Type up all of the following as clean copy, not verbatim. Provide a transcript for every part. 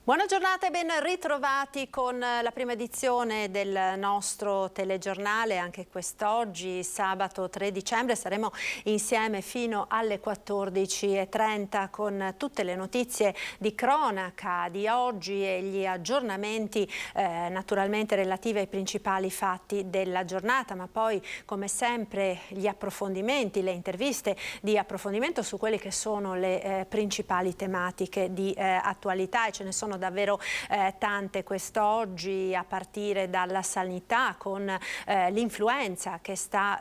Buona giornata e ben ritrovati con la prima edizione del nostro telegiornale. Anche quest'oggi, sabato 3 dicembre, saremo insieme fino alle 14:30 con tutte le notizie di cronaca di oggi e gli aggiornamenti naturalmente relativi ai principali fatti della giornata, ma poi come sempre gli approfondimenti, le interviste di approfondimento su quelle che sono le principali tematiche di attualità, e ce ne sono davvero tante quest'oggi, a partire dalla sanità con l'influenza che sta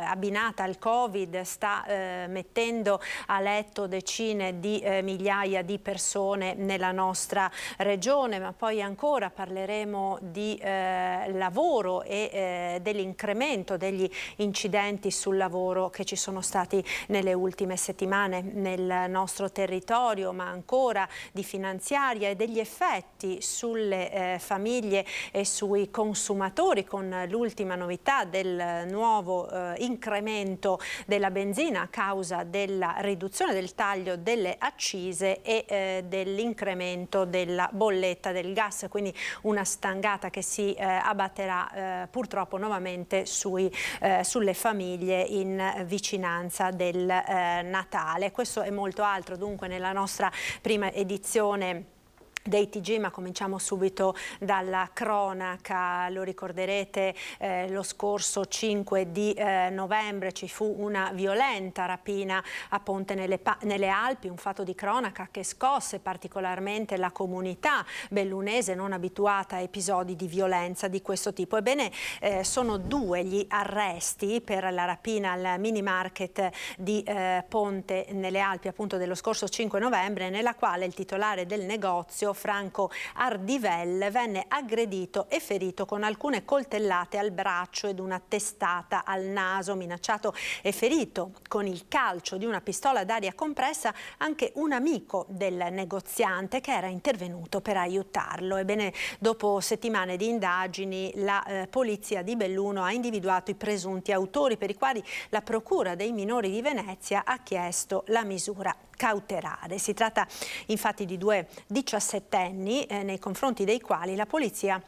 abbinata al Covid, sta mettendo a letto decine di migliaia di persone nella nostra regione, ma poi ancora parleremo di lavoro e dell'incremento degli incidenti sul lavoro che ci sono stati nelle ultime settimane nel nostro territorio, ma ancora di finanziaria e degli effetti sulle famiglie e sui consumatori, con l'ultima novità del nuovo incremento della benzina a causa della riduzione del taglio delle accise e dell'incremento della bolletta del gas, quindi una stangata che si abbatterà purtroppo nuovamente sulle famiglie in vicinanza del Natale. Questo e molto altro dunque nella nostra prima edizione dei TG, ma cominciamo subito dalla cronaca. Lo ricorderete, lo scorso 5 di novembre ci fu una violenta rapina a Ponte nelle Alpi, un fatto di cronaca che scosse particolarmente la comunità bellunese, non abituata a episodi di violenza di questo tipo. Ebbene, sono due gli arresti per la rapina al mini market di Ponte nelle Alpi, appunto dello scorso 5 novembre, nella quale il titolare del negozio, Franco Ardivel, venne aggredito e ferito con alcune coltellate al braccio ed una testata al naso. Minacciato e ferito con il calcio di una pistola d'aria compressa anche un amico del negoziante che era intervenuto per aiutarlo. Ebbene, dopo settimane di indagini, la polizia di Belluno ha individuato i presunti autori, per i quali la Procura dei minori di Venezia ha chiesto la misura cautelare. Si tratta infatti di due 17enni nei confronti dei quali la polizia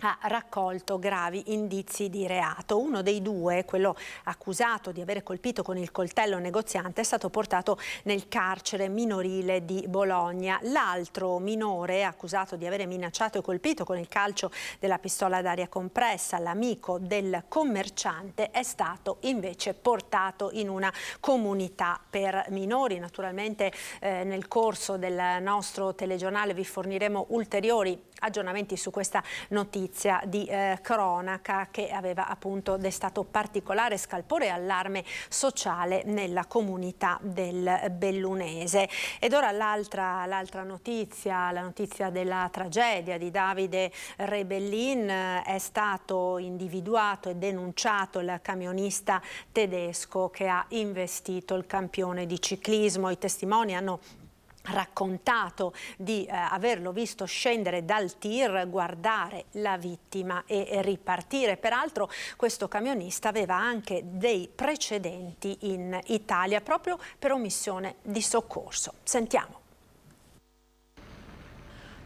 ha raccolto gravi indizi di reato. Uno dei due, quello accusato di avere colpito con il coltello negoziante, è stato portato nel carcere minorile di Bologna. L'altro minore, accusato di avere minacciato e colpito con il calcio della pistola d'aria compressa l'amico del commerciante, è stato invece portato in una comunità per minori. Naturalmente nel corso del nostro telegiornale vi forniremo ulteriori aggiornamenti su questa notizia di cronaca che aveva appunto destato particolare scalpore e allarme sociale nella comunità del bellunese. Ed ora l'altra notizia, la notizia della tragedia di Davide Rebellin. È stato individuato e denunciato il camionista tedesco che ha investito il campione di ciclismo. I testimoni hanno raccontato di averlo visto scendere dal tir, guardare la vittima e ripartire. Peraltro questo camionista aveva anche dei precedenti in Italia proprio per omissione di soccorso. Sentiamo.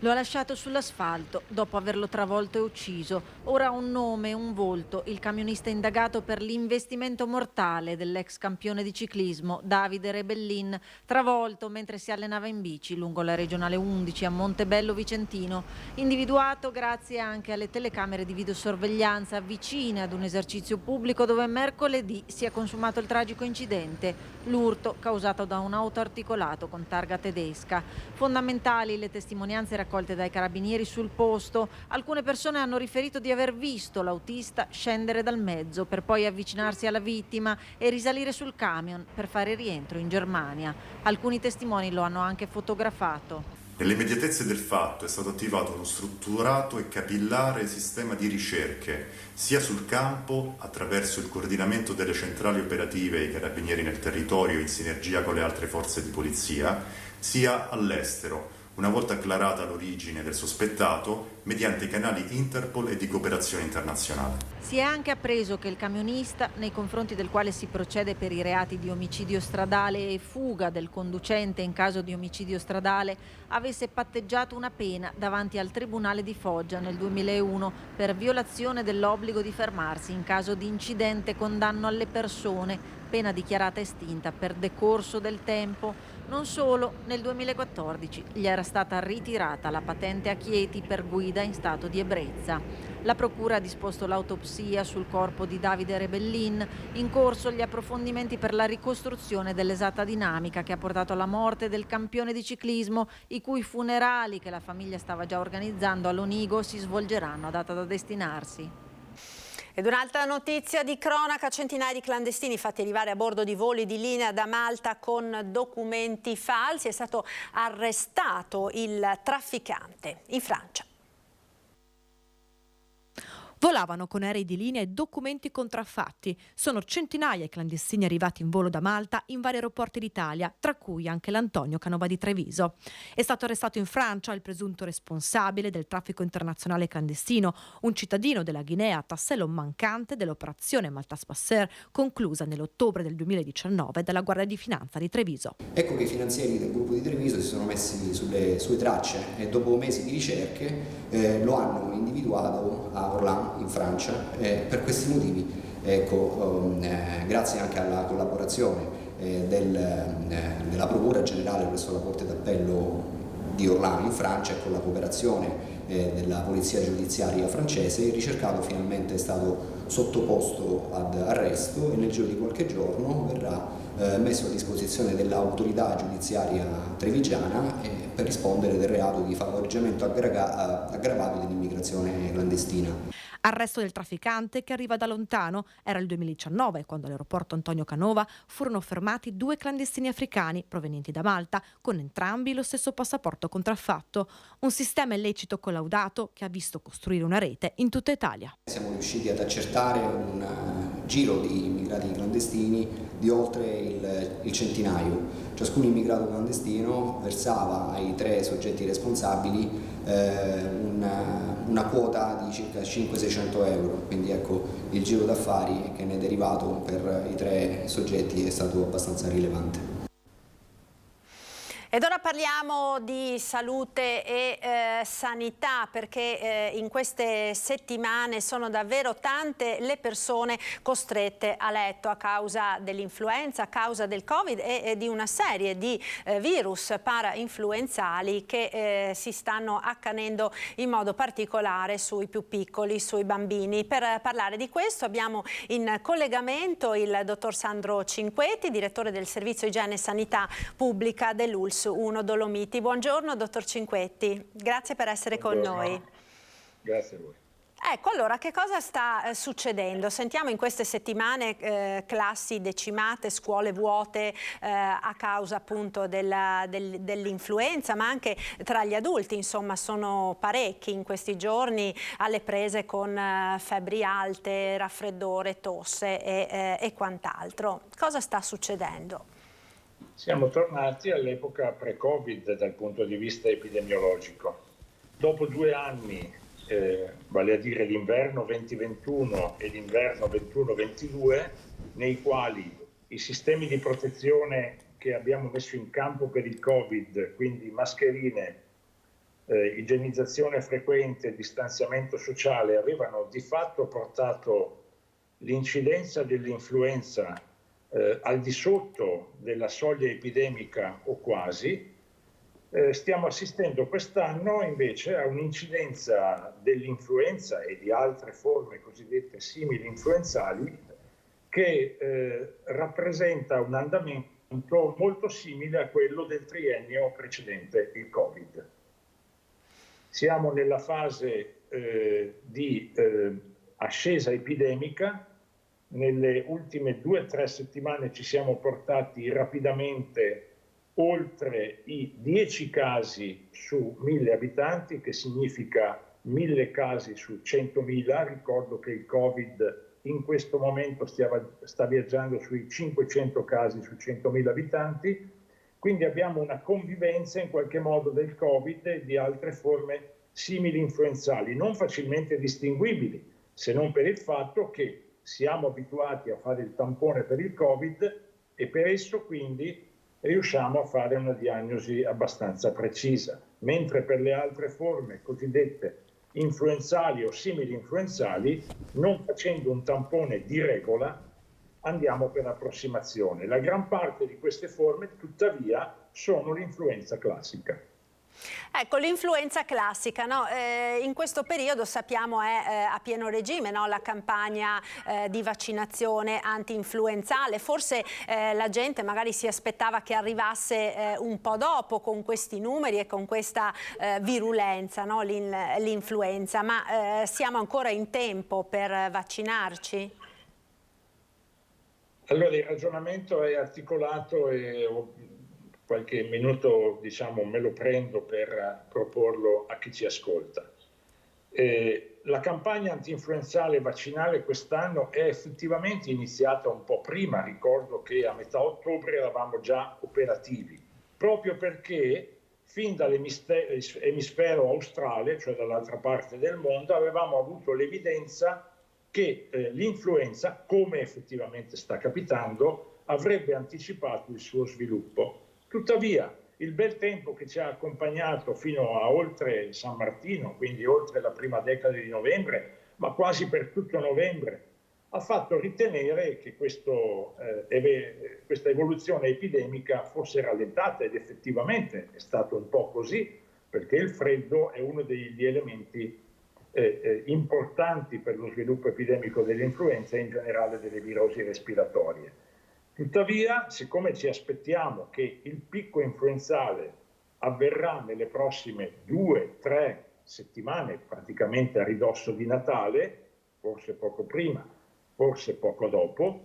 Lo ha lasciato sull'asfalto dopo averlo travolto e ucciso. Ora ha un nome e un volto, il camionista indagato per l'investimento mortale dell'ex campione di ciclismo Davide Rebellin, travolto mentre si allenava in bici lungo la regionale 11 a Montebello Vicentino, individuato grazie anche alle telecamere di videosorveglianza vicine ad un esercizio pubblico dove mercoledì si è consumato il tragico incidente, l'urto causato da un auto articolato con targa tedesca. Fondamentali le testimonianze raccolte dai carabinieri sul posto. Alcune persone hanno riferito di aver visto l'autista scendere dal mezzo per poi avvicinarsi alla vittima e risalire sul camion per fare rientro in Germania. Alcuni testimoni lo hanno anche fotografato. Nelle immediatezze del fatto è stato attivato uno strutturato e capillare sistema di ricerche, sia sul campo, attraverso il coordinamento delle centrali operative e i carabinieri nel territorio in sinergia con le altre forze di polizia, sia all'estero, una volta acclarata l'origine del sospettato, mediante canali Interpol e di cooperazione internazionale. Si è anche appreso che il camionista, nei confronti del quale si procede per i reati di omicidio stradale e fuga del conducente in caso di omicidio stradale, avesse patteggiato una pena davanti al Tribunale di Foggia nel 2001 per violazione dell'obbligo di fermarsi in caso di incidente con danno alle persone, pena dichiarata estinta per decorso del tempo. Non solo, nel 2014 gli era stata ritirata la patente a Chieti per guida in stato di ebbrezza. La procura ha disposto l'autopsia sul corpo di Davide Rebellin, in corso gli approfondimenti per la ricostruzione dell'esatta dinamica che ha portato alla morte del campione di ciclismo, i cui funerali, che la famiglia stava già organizzando a Lonigo, si svolgeranno a data da destinarsi. Ed un'altra notizia di cronaca: centinaia di clandestini fatti arrivare a bordo di voli di linea da Malta con documenti falsi. È stato arrestato il trafficante in Francia. Volavano con aerei di linea e documenti contraffatti. Sono centinaia i clandestini arrivati in volo da Malta in vari aeroporti d'Italia, tra cui anche l'Antonio Canova di Treviso. È stato arrestato in Francia il presunto responsabile del traffico internazionale clandestino, un cittadino della Guinea, tassello mancante dell'operazione Maltas Passer, conclusa nell'ottobre del 2019 dalla Guardia di Finanza di Treviso. Ecco che i finanzieri del gruppo di Treviso si sono messi sulle sue tracce e dopo mesi di ricerche lo hanno individuato a Orlando, in Francia. Per questi motivi, ecco, grazie anche alla collaborazione della Procura Generale presso la Corte d'Appello di Orlando in Francia e con la cooperazione della Polizia Giudiziaria francese, il ricercato finalmente è stato sottoposto ad arresto e nel giro di qualche giorno verrà messo a disposizione dell'autorità giudiziaria trevigiana per rispondere del reato di favoreggiamento aggravato dell'immigrazione clandestina. Arresto del trafficante che arriva da lontano. Era il 2019 quando all'aeroporto Antonio Canova furono fermati 2 clandestini africani provenienti da Malta, con entrambi lo stesso passaporto contraffatto. Un sistema illecito collaudato che ha visto costruire una rete in tutta Italia. Siamo riusciti ad accertare un giro di immigrati clandestini di oltre il centinaio. Ciascun immigrato clandestino versava ai 3 soggetti responsabili una quota di circa 500-600 euro, quindi ecco, il giro d'affari che ne è derivato per i 3 soggetti è stato abbastanza rilevante. Ed ora parliamo di salute e sanità, perché in queste settimane sono davvero tante le persone costrette a letto a causa dell'influenza, a causa del Covid e di una serie di virus parainfluenzali che si stanno accanendo in modo particolare sui più piccoli, sui bambini. Per parlare di questo abbiamo in collegamento il dottor Sandro Cinquetti, direttore del Servizio Igiene e Sanità Pubblica dell'ULSS 1 Dolomiti. Buongiorno dottor Cinquetti, grazie per essere con noi. Grazie a voi. Ecco, allora, che cosa sta succedendo? Sentiamo in queste settimane classi decimate, scuole vuote a causa appunto dell'influenza, ma anche tra gli adulti, insomma, sono parecchi in questi giorni alle prese con febbri alte, raffreddore, tosse e quant'altro. Cosa sta succedendo? Siamo tornati all'epoca pre-Covid dal punto di vista epidemiologico. Dopo 2 anni, vale a dire l'inverno 2021 e l'inverno 21-22, nei quali i sistemi di protezione che abbiamo messo in campo per il Covid, quindi mascherine, igienizzazione frequente, distanziamento sociale, avevano di fatto portato l'incidenza dell'influenza al di sotto della soglia epidemica o quasi. Stiamo assistendo quest'anno invece a un'incidenza dell'influenza e di altre forme cosiddette simili influenzali che rappresenta un andamento molto simile a quello del triennio precedente il Covid. Siamo nella fase di ascesa epidemica. Nelle ultime 2 o 3 settimane ci siamo portati rapidamente oltre i 10 casi su 1000 abitanti, che significa 1000 casi su 100.000. Ricordo che il Covid in questo momento sta viaggiando sui 500 casi su 100.000 abitanti Quindi abbiamo una convivenza in qualche modo del Covid e di altre forme simili influenzali, non facilmente distinguibili, se non per il fatto che siamo abituati a fare il tampone per il Covid e per esso quindi riusciamo a fare una diagnosi abbastanza precisa, mentre per le altre forme cosiddette influenzali o simili influenzali, non facendo un tampone di regola, andiamo per approssimazione. La gran parte di queste forme, tuttavia, sono l'influenza classica. Ecco, l'influenza classica, no? In questo periodo sappiamo è a pieno regime, no? La campagna di vaccinazione anti-influenzale. Forse la gente magari si aspettava che arrivasse un po' dopo con questi numeri e con questa virulenza, no? L'influenza, ma siamo ancora in tempo per vaccinarci? Allora, il ragionamento è articolato e qualche minuto, diciamo, me lo prendo per proporlo a chi ci ascolta. La campagna antinfluenzale vaccinale quest'anno è effettivamente iniziata un po' prima. Ricordo che a metà ottobre eravamo già operativi, proprio perché fin dall'emisfero australe, cioè dall'altra parte del mondo, avevamo avuto l'evidenza che l'influenza, come effettivamente sta capitando, avrebbe anticipato il suo sviluppo. Tuttavia, il bel tempo che ci ha accompagnato fino a oltre San Martino, quindi oltre la prima decade di novembre, ma quasi per tutto novembre, ha fatto ritenere che questa evoluzione epidemica fosse rallentata, ed effettivamente è stato un po' così, perché il freddo è uno degli elementi importanti per lo sviluppo epidemico dell'influenza e in generale delle virosi respiratorie. Tuttavia, siccome ci aspettiamo che il picco influenzale avverrà nelle prossime 2-3 settimane, praticamente a ridosso di Natale, forse poco prima, forse poco dopo,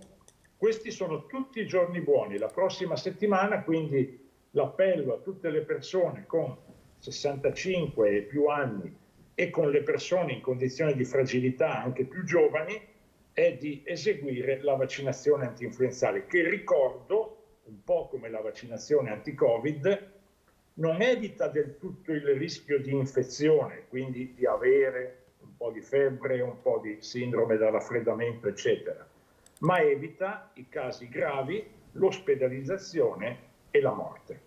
questi sono tutti i giorni buoni. La prossima settimana, quindi, l'appello a tutte le persone con 65 e più anni e con le persone in condizioni di fragilità anche più giovani è di eseguire la vaccinazione antinfluenzale, che, ricordo, un po' come la vaccinazione anti-Covid, non evita del tutto il rischio di infezione, quindi di avere un po' di febbre, un po' di sindrome da raffreddamento, eccetera, ma evita i casi gravi, l'ospedalizzazione e la morte.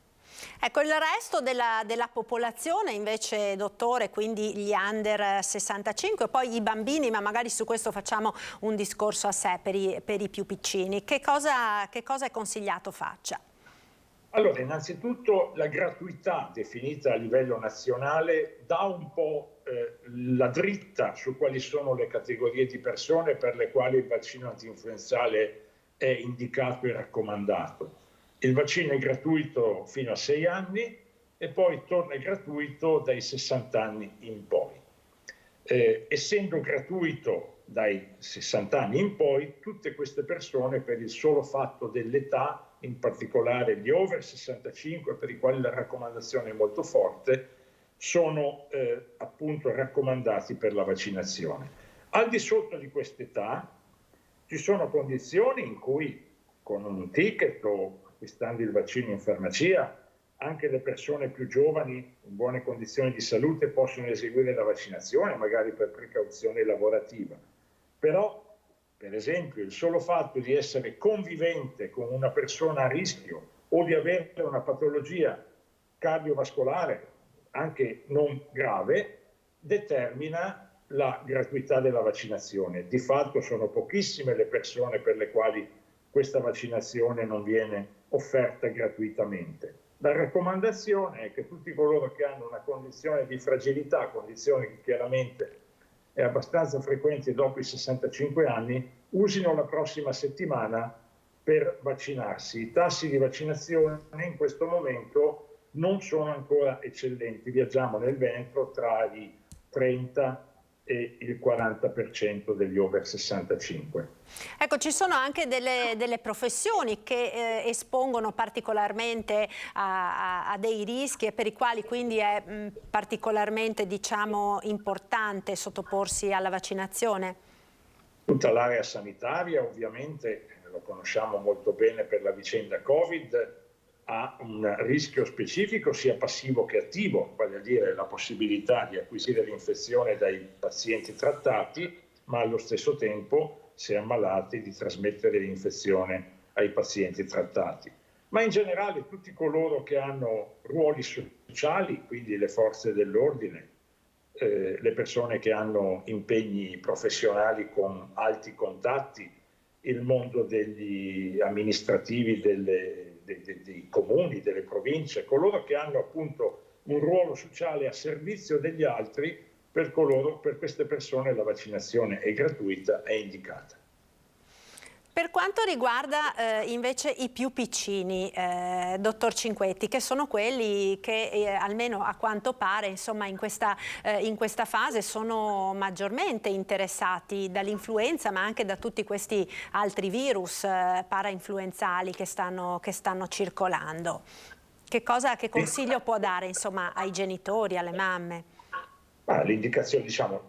Ecco, il resto della popolazione invece, dottore, quindi gli under 65, poi i bambini, ma magari su questo facciamo un discorso a sé per i più piccini, che cosa è consigliato faccia? Allora, innanzitutto la gratuità definita a livello nazionale dà un po' la dritta su quali sono le categorie di persone per le quali il vaccino antinfluenzale è indicato e raccomandato. Il vaccino è gratuito fino a 6 anni e poi torna gratuito dai 60 anni in poi. Essendo gratuito dai 60 anni in poi, tutte queste persone, per il solo fatto dell'età, in particolare gli over 65, per i quali la raccomandazione è molto forte, sono appunto raccomandati per la vaccinazione. Al di sotto di quest'età ci sono condizioni in cui con un ticket o acquistando il vaccino in farmacia, anche le persone più giovani in buone condizioni di salute possono eseguire la vaccinazione, magari per precauzione lavorativa. Però, per esempio, il solo fatto di essere convivente con una persona a rischio o di avere una patologia cardiovascolare, anche non grave, determina la gratuità della vaccinazione. Di fatto sono pochissime le persone per le quali questa vaccinazione non viene offerta gratuitamente. La raccomandazione è che tutti coloro che hanno una condizione di fragilità, condizione che chiaramente è abbastanza frequente dopo i 65 anni, usino la prossima settimana per vaccinarsi. I tassi di vaccinazione in questo momento non sono ancora eccellenti, viaggiamo nel Veneto tra i 30 e il 40% degli over 65. Ecco, ci sono anche delle professioni che espongono particolarmente a dei rischi e per i quali quindi è particolarmente, diciamo, importante sottoporsi alla vaccinazione. Tutta l'area sanitaria, ovviamente, lo conosciamo molto bene per la vicenda Covid, ha un rischio specifico sia passivo che attivo, vale a dire la possibilità di acquisire l'infezione dai pazienti trattati, ma allo stesso tempo, se ammalati, di trasmettere l'infezione ai pazienti trattati. Ma in generale tutti coloro che hanno ruoli sociali, quindi le forze dell'ordine, le persone che hanno impegni professionali con alti contatti, il mondo degli amministrativi dei comuni, delle province, coloro che hanno appunto un ruolo sociale a servizio degli altri, per queste persone la vaccinazione è gratuita e indicata. Per quanto riguarda invece i più piccini, dottor Cinquetti, che sono quelli che almeno a quanto pare insomma, in questa fase sono maggiormente interessati dall'influenza, ma anche da tutti questi altri virus parainfluenzali che stanno circolando. Che consiglio può dare insomma, ai genitori, alle mamme? L'indicazione, diciamo,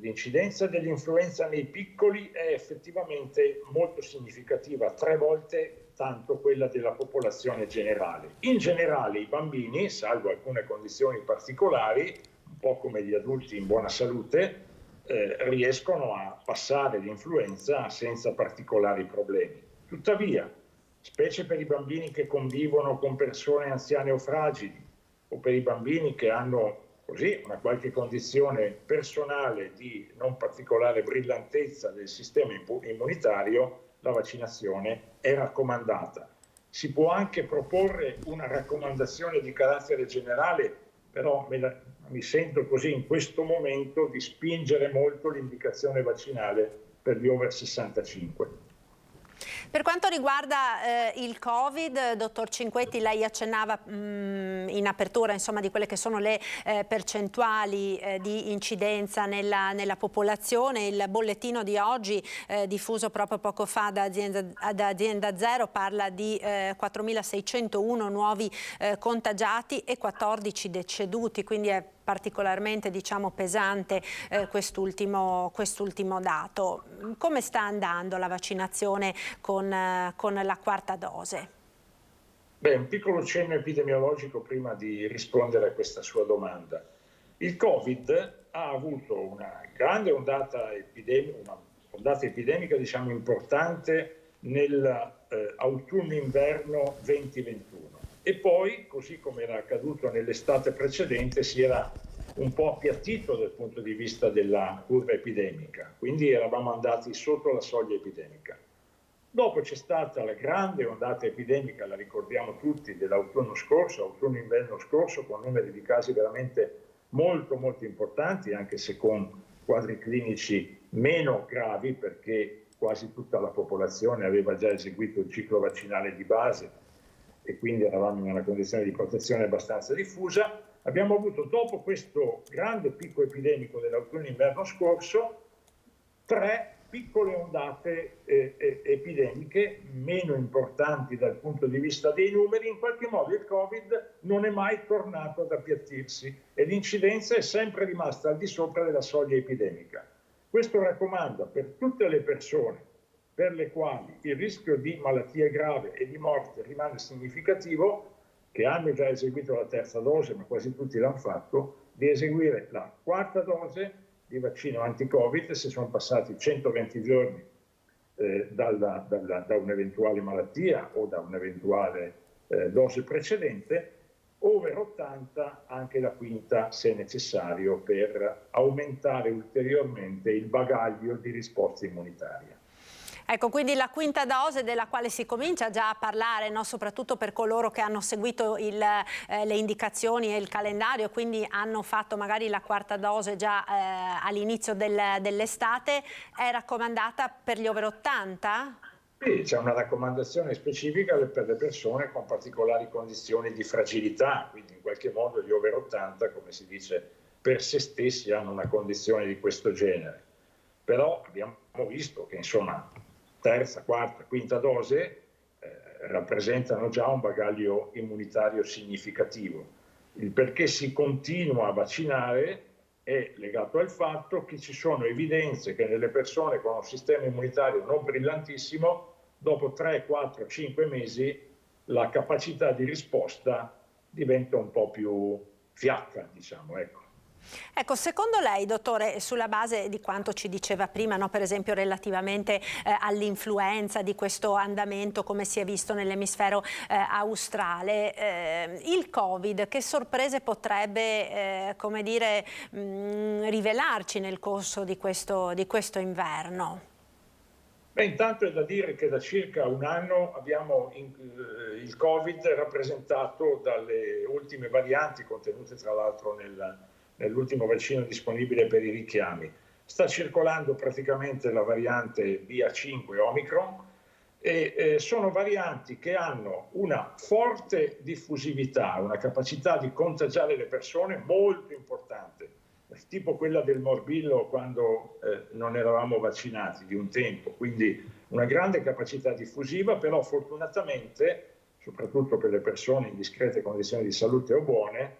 l'incidenza dell'influenza nei piccoli è effettivamente molto significativa, 3 volte tanto quella della popolazione generale. In generale i bambini, salvo alcune condizioni particolari, un po' come gli adulti in buona salute, riescono a passare l'influenza senza particolari problemi. Tuttavia, specie per i bambini che convivono con persone anziane o fragili, o per i bambini che hanno così una qualche condizione personale di non particolare brillantezza del sistema immunitario, la vaccinazione è raccomandata. Si può anche proporre una raccomandazione di carattere generale, però mi sento così in questo momento di spingere molto l'indicazione vaccinale per gli over 65. Per quanto riguarda il Covid, dottor Cinquetti, lei accennava in apertura insomma, di quelle che sono le percentuali di incidenza nella popolazione. Il bollettino di oggi, diffuso proprio poco fa da Azienda Zero, parla di 4.601 nuovi contagiati e 14 deceduti, quindi è particolarmente pesante quest'ultimo dato. Come sta andando la vaccinazione con la quarta dose? Un piccolo cenno epidemiologico prima di rispondere a questa sua domanda. Il Covid ha avuto una grande ondata epidemica diciamo importante nell'autunno-inverno 2021. E poi, così come era accaduto nell'estate precedente, si era un po' appiattito dal punto di vista della curva epidemica, quindi eravamo andati sotto la soglia epidemica. Dopo c'è stata la grande ondata epidemica, la ricordiamo tutti, dell'autunno scorso, autunno-inverno scorso, con numeri di casi veramente molto molto importanti, anche se con quadri clinici meno gravi, perché quasi tutta la popolazione aveva già eseguito il ciclo vaccinale di base e quindi eravamo in una condizione di protezione abbastanza diffusa. Abbiamo avuto, dopo questo grande picco epidemico dell'autunno-inverno scorso, 3 piccole ondate epidemiche meno importanti dal punto di vista dei numeri. In qualche modo il Covid non è mai tornato ad appiattirsi e l'incidenza è sempre rimasta al di sopra della soglia epidemica. Questo raccomanda per tutte le persone per le quali il rischio di malattia grave e di morte rimane significativo, che hanno già eseguito la terza dose, ma quasi tutti l'hanno fatto, di eseguire la quarta dose di vaccino anti-Covid se sono passati 120 giorni da un'eventuale malattia o da un'eventuale dose precedente, over 80 anche la quinta se necessario per aumentare ulteriormente il bagaglio di risposta immunitaria. Ecco, quindi la quinta dose della quale si comincia già a parlare, no? Soprattutto per coloro che hanno seguito le indicazioni e il calendario, quindi hanno fatto magari la quarta dose già all'inizio dell'estate, è raccomandata per gli over 80? Sì, c'è una raccomandazione specifica per le persone con particolari condizioni di fragilità, quindi in qualche modo gli over 80, come si dice, per se stessi hanno una condizione di questo genere. Però abbiamo visto che insomma terza, quarta, quinta dose rappresentano già un bagaglio immunitario significativo. Il perché si continua a vaccinare è legato al fatto che ci sono evidenze che nelle persone con un sistema immunitario non brillantissimo, dopo 3, 4, 5 mesi la capacità di risposta diventa un po' più fiacca, diciamo, ecco. Ecco, secondo lei, dottore, sulla base di quanto ci diceva prima, no, per esempio relativamente all'influenza, di questo andamento come si è visto nell'emisfero australe, il Covid che sorprese potrebbe, come dire, rivelarci nel corso di questo inverno? Beh, intanto è da dire che da circa un anno abbiamo il Covid rappresentato dalle ultime varianti contenute tra l'altro nell'ultimo vaccino disponibile per i richiami. Sta circolando praticamente la variante BA5 Omicron e sono varianti che hanno una forte diffusività, una capacità di contagiare le persone molto importante, tipo quella del morbillo quando non eravamo vaccinati di un tempo, quindi una grande capacità diffusiva, però fortunatamente, soprattutto per le persone in discrete condizioni di salute o buone,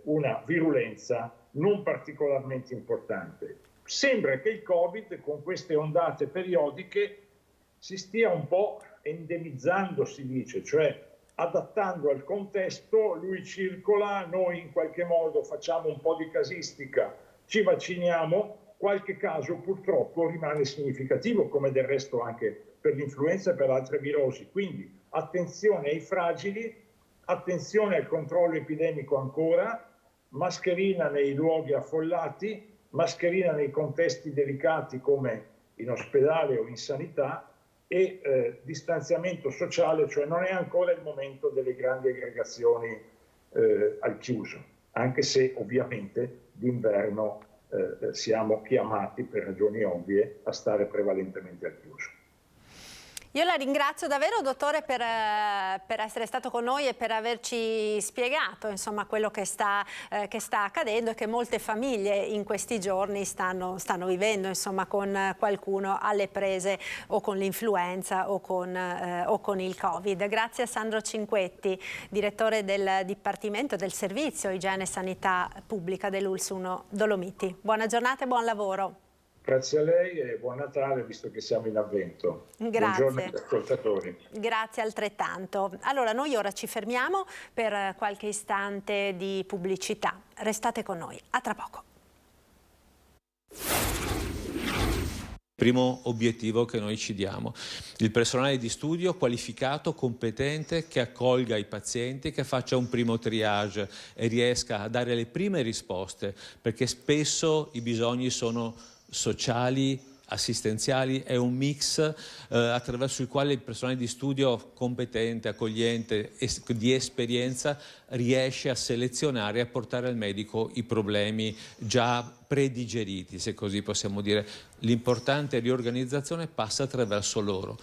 una virulenza non particolarmente importante. Sembra che il Covid, con queste ondate periodiche, si stia un po' endemizzando, si dice, cioè adattando al contesto, lui circola, noi in qualche modo facciamo un po' di casistica, ci vacciniamo, qualche caso purtroppo rimane significativo, come del resto anche per l'influenza e per altre virosi. Quindi attenzione ai fragili, attenzione al controllo epidemico ancora, mascherina nei luoghi affollati, mascherina nei contesti delicati come in ospedale o in sanità, e distanziamento sociale, cioè non è ancora il momento delle grandi aggregazioni al chiuso, anche se ovviamente d'inverno siamo chiamati per ragioni ovvie a stare prevalentemente al chiuso. Io la ringrazio davvero, dottore, per essere stato con noi e per averci spiegato, insomma, quello che sta accadendo e che molte famiglie in questi giorni stanno vivendo, insomma, con qualcuno alle prese o con l'influenza o con il Covid. Grazie a Sandro Cinquetti, direttore del Dipartimento del Servizio Igiene e Sanità Pubblica dell'ULSS 1 Dolomiti. Buona giornata e buon lavoro. Grazie a lei e buon Natale, visto che siamo in avvento. Grazie. Buongiorno agli ascoltatori. Grazie altrettanto. Allora, noi ora ci fermiamo per qualche istante di pubblicità. Restate con noi. A tra poco. Primo obiettivo che noi ci diamo, il personale di studio qualificato, competente, che accolga i pazienti, che faccia un primo triage e riesca a dare le prime risposte, perché spesso i bisogni sono sociali, assistenziali, è un mix attraverso il quale il personale di studio competente, accogliente, di esperienza riesce a selezionare e a portare al medico i problemi già predigeriti, se così possiamo dire. L'importante riorganizzazione passa attraverso loro,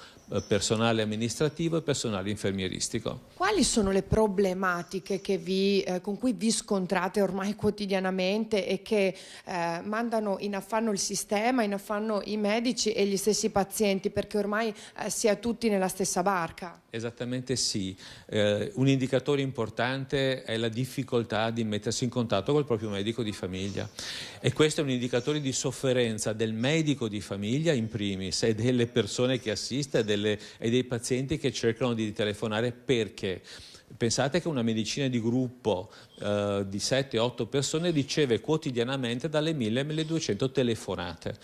personale amministrativo e personale infermieristico. Quali sono le problematiche che con cui vi scontrate ormai quotidianamente e che mandano in affanno il sistema, in affanno i medici e gli stessi pazienti, perché ormai si è tutti nella stessa barca? Esattamente sì. Un indicatore importante è la difficoltà di mettersi in contatto col proprio medico di famiglia, e questo è un indicatore di sofferenza del medico di famiglia in primis e delle persone che assiste e dei pazienti che cercano di telefonare. Perché? Pensate che una medicina di gruppo di 7-8 persone riceve quotidianamente dalle 1000 alle 1200 telefonate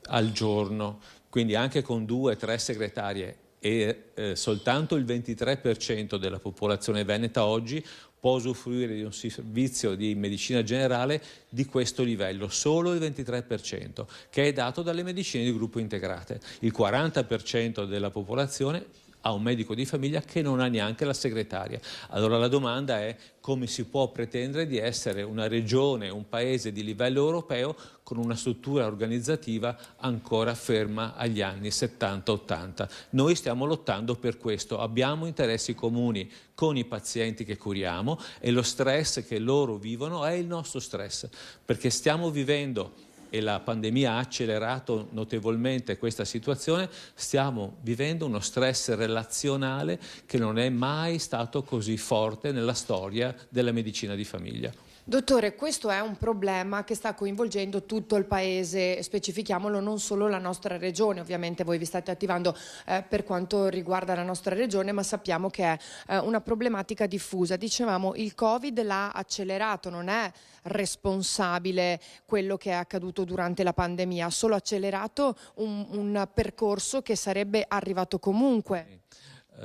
al giorno, quindi anche con 2-3 segretarie, e soltanto il 23% della popolazione veneta oggi può usufruire di un servizio di medicina generale di questo livello, solo il 23%, che è dato dalle medicine di gruppo integrate. Il 40% della popolazione ha un medico di famiglia che non ha neanche la segretaria. Allora la domanda è: come si può pretendere di essere una regione, un paese di livello europeo con una struttura organizzativa ancora ferma agli anni 70-80? Noi stiamo lottando per questo, abbiamo interessi comuni con i pazienti che curiamo e lo stress che loro vivono è il nostro stress, perché stiamo vivendo, e la pandemia ha accelerato notevolmente questa situazione, stiamo vivendo uno stress relazionale che non è mai stato così forte nella storia della medicina di famiglia. Dottore, questo è un problema che sta coinvolgendo tutto il paese, specifichiamolo, non solo la nostra regione. Ovviamente voi vi state attivando per quanto riguarda la nostra regione, ma sappiamo che è una problematica diffusa. Dicevamo, il Covid l'ha accelerato, non è responsabile quello che è accaduto durante la pandemia, ha solo accelerato un percorso che sarebbe arrivato comunque.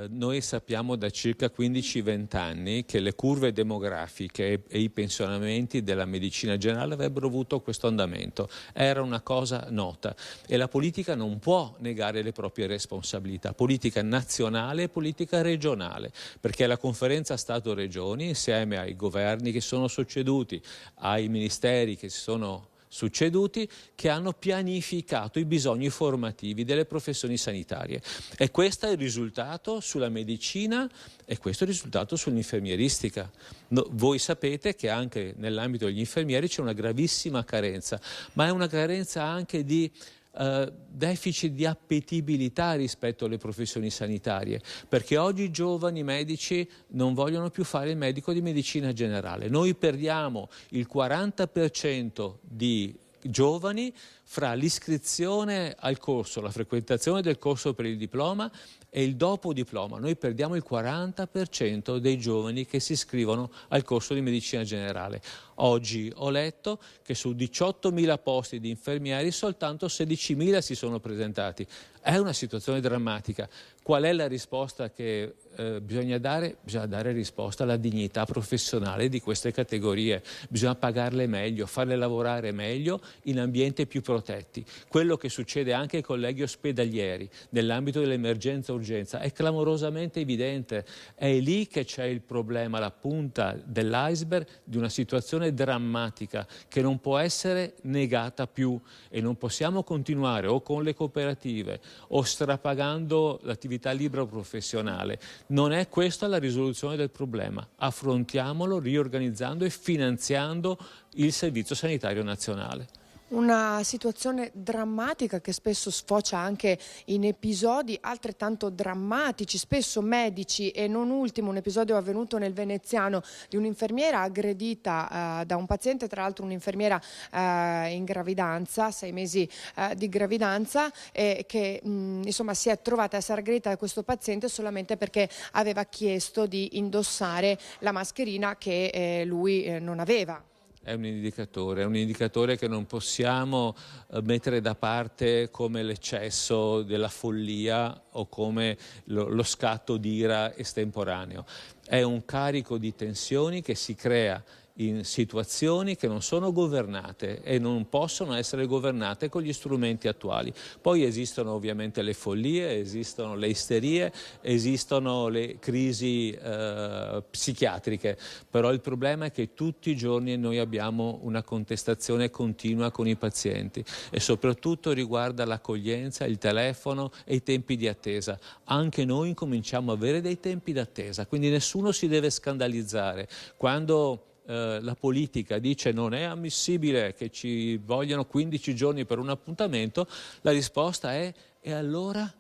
Noi sappiamo da circa 15-20 anni che le curve demografiche e i pensionamenti della medicina generale avrebbero avuto questo andamento. Era una cosa nota e la politica non può negare le proprie responsabilità, politica nazionale e politica regionale, perché la conferenza Stato-Regioni, insieme ai governi che sono succeduti, ai ministeri che si sono succeduti, che hanno pianificato i bisogni formativi delle professioni sanitarie. E questo è il risultato sulla medicina e questo è il risultato sull'infermieristica. Voi sapete che anche nell'ambito degli infermieri c'è una gravissima carenza, ma è una carenza anche di deficit di appetibilità rispetto alle professioni sanitarie, perché oggi i giovani medici non vogliono più fare il medico di medicina generale. Noi perdiamo il 40% di giovani fra l'iscrizione al corso, la frequentazione del corso per il diploma e il dopo diploma. Noi perdiamo il 40% dei giovani che si iscrivono al corso di medicina generale. Oggi ho letto che su 18.000 posti di infermieri soltanto 16.000 si sono presentati. È una situazione drammatica. Qual è la risposta che bisogna dare? Bisogna dare risposta alla dignità professionale di queste categorie. Bisogna pagarle meglio, farle lavorare meglio in ambienti più protetti. Quello che succede anche ai colleghi ospedalieri nell'ambito dell'emergenza-urgenza è clamorosamente evidente. È lì che c'è il problema, la punta dell'iceberg di una situazione drammatica che non può essere negata più e non possiamo continuare o con le cooperative o strapagando l'attività libera professionale. Non è questa la risoluzione del problema. Affrontiamolo riorganizzando e finanziando il Servizio Sanitario Nazionale. Una situazione drammatica che spesso sfocia anche in episodi altrettanto drammatici, spesso medici, e non ultimo un episodio avvenuto nel Veneziano di un'infermiera aggredita da un paziente, tra l'altro un'infermiera in gravidanza, 6 mesi di gravidanza, che insomma si è trovata a essere aggredita da questo paziente solamente perché aveva chiesto di indossare la mascherina che lui non aveva. È un indicatore che non possiamo mettere da parte come l'eccesso della follia o come lo scatto d'ira estemporaneo. È un carico di tensioni che si crea in situazioni che non sono governate e non possono essere governate con gli strumenti attuali. Poi esistono ovviamente le follie, esistono le isterie, esistono le crisi psichiatriche, però il problema è che tutti i giorni noi abbiamo una contestazione continua con i pazienti e soprattutto riguarda l'accoglienza, il telefono e i tempi di attesa. Anche noi incominciamo a avere dei tempi d'attesa, quindi nessuno si deve scandalizzare. Quando la politica dice non è ammissibile che ci vogliano 15 giorni per un appuntamento, la risposta è: e allora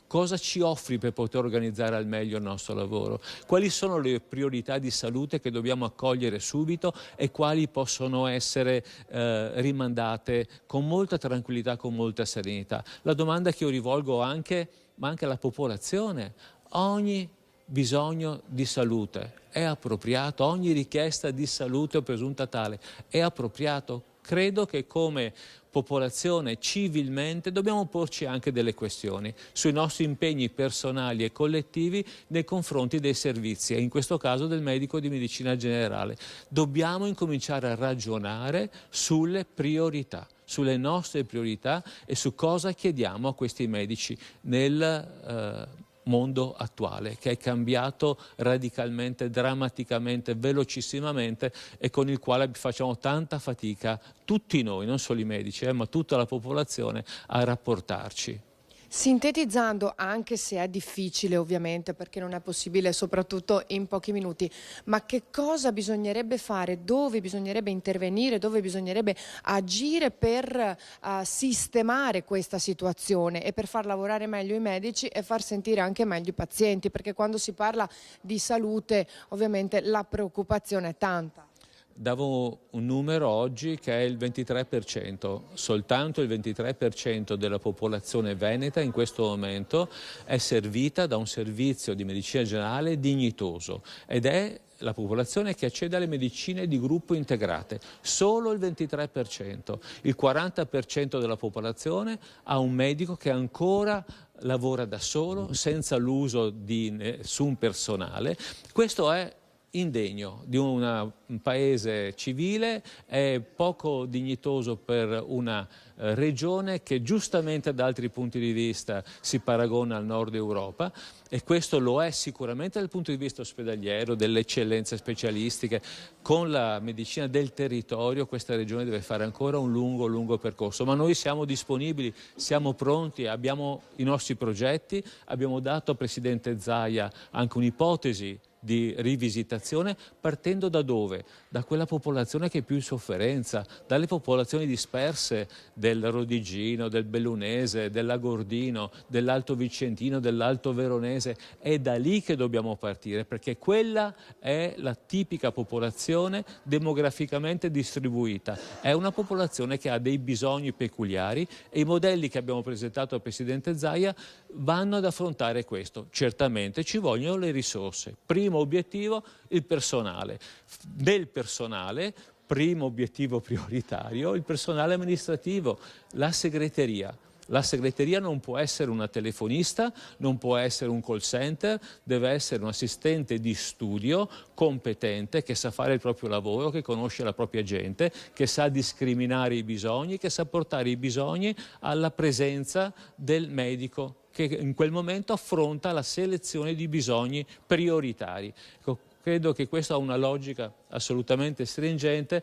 cosa ci offri per poter organizzare al meglio il nostro lavoro? Quali sono le priorità di salute che dobbiamo accogliere subito e quali possono essere rimandate con molta tranquillità, con molta serenità? La domanda che io rivolgo anche alla popolazione: ogni bisogno di salute è appropriato? Ogni richiesta di salute o presunta tale è appropriato? Credo che come popolazione civilmente dobbiamo porci anche delle questioni sui nostri impegni personali e collettivi nei confronti dei servizi e in questo caso del medico di medicina generale. Dobbiamo incominciare a ragionare sulle priorità, sulle nostre priorità e su cosa chiediamo a questi medici nel mondo attuale, che è cambiato radicalmente, drammaticamente, velocissimamente e con il quale facciamo tanta fatica, tutti noi, non solo i medici, ma tutta la popolazione, a rapportarci. Sintetizzando, anche se è difficile ovviamente perché non è possibile soprattutto in pochi minuti, ma che cosa bisognerebbe fare, dove bisognerebbe intervenire, dove bisognerebbe agire per sistemare questa situazione e per far lavorare meglio i medici e far sentire anche meglio i pazienti, perché quando si parla di salute ovviamente la preoccupazione è tanta. davo un numero oggi che è il 23%, soltanto il 23% della popolazione veneta in questo momento è servita da un servizio di medicina generale dignitoso ed è la popolazione che accede alle medicine di gruppo integrate, solo il 23%. Il 40% della popolazione ha un medico che ancora lavora da solo, senza l'uso di nessun personale. Questo è indegno di un paese civile, è poco dignitoso per una regione che giustamente da altri punti di vista si paragona al nord Europa, e questo lo è sicuramente dal punto di vista ospedaliero, delle eccellenze specialistiche. Con la medicina del territorio questa regione deve fare ancora un lungo percorso, ma noi siamo disponibili, siamo pronti, abbiamo i nostri progetti, abbiamo dato al Presidente Zaia anche un'ipotesi di rivisitazione, partendo da dove? Da quella popolazione che è più in sofferenza, dalle popolazioni disperse del Rodigino, del Bellunese, dell'Agordino, dell'Alto Vicentino, dell'Alto Veronese. È da lì che dobbiamo partire, perché quella è la tipica popolazione demograficamente distribuita. È una popolazione che ha dei bisogni peculiari e i modelli che abbiamo presentato al Presidente Zaia vanno ad affrontare questo. Certamente ci vogliono le risorse. Primo obiettivo, il personale. Del personale, primo obiettivo prioritario, il personale amministrativo, la segreteria. La segreteria non può essere una telefonista, non può essere un call center, deve essere un assistente di studio competente, che sa fare il proprio lavoro, che conosce la propria gente, che sa discriminare i bisogni, che sa portare i bisogni alla presenza del medico, che in quel momento affronta la selezione di bisogni prioritari. Credo che questa ha una logica assolutamente stringente.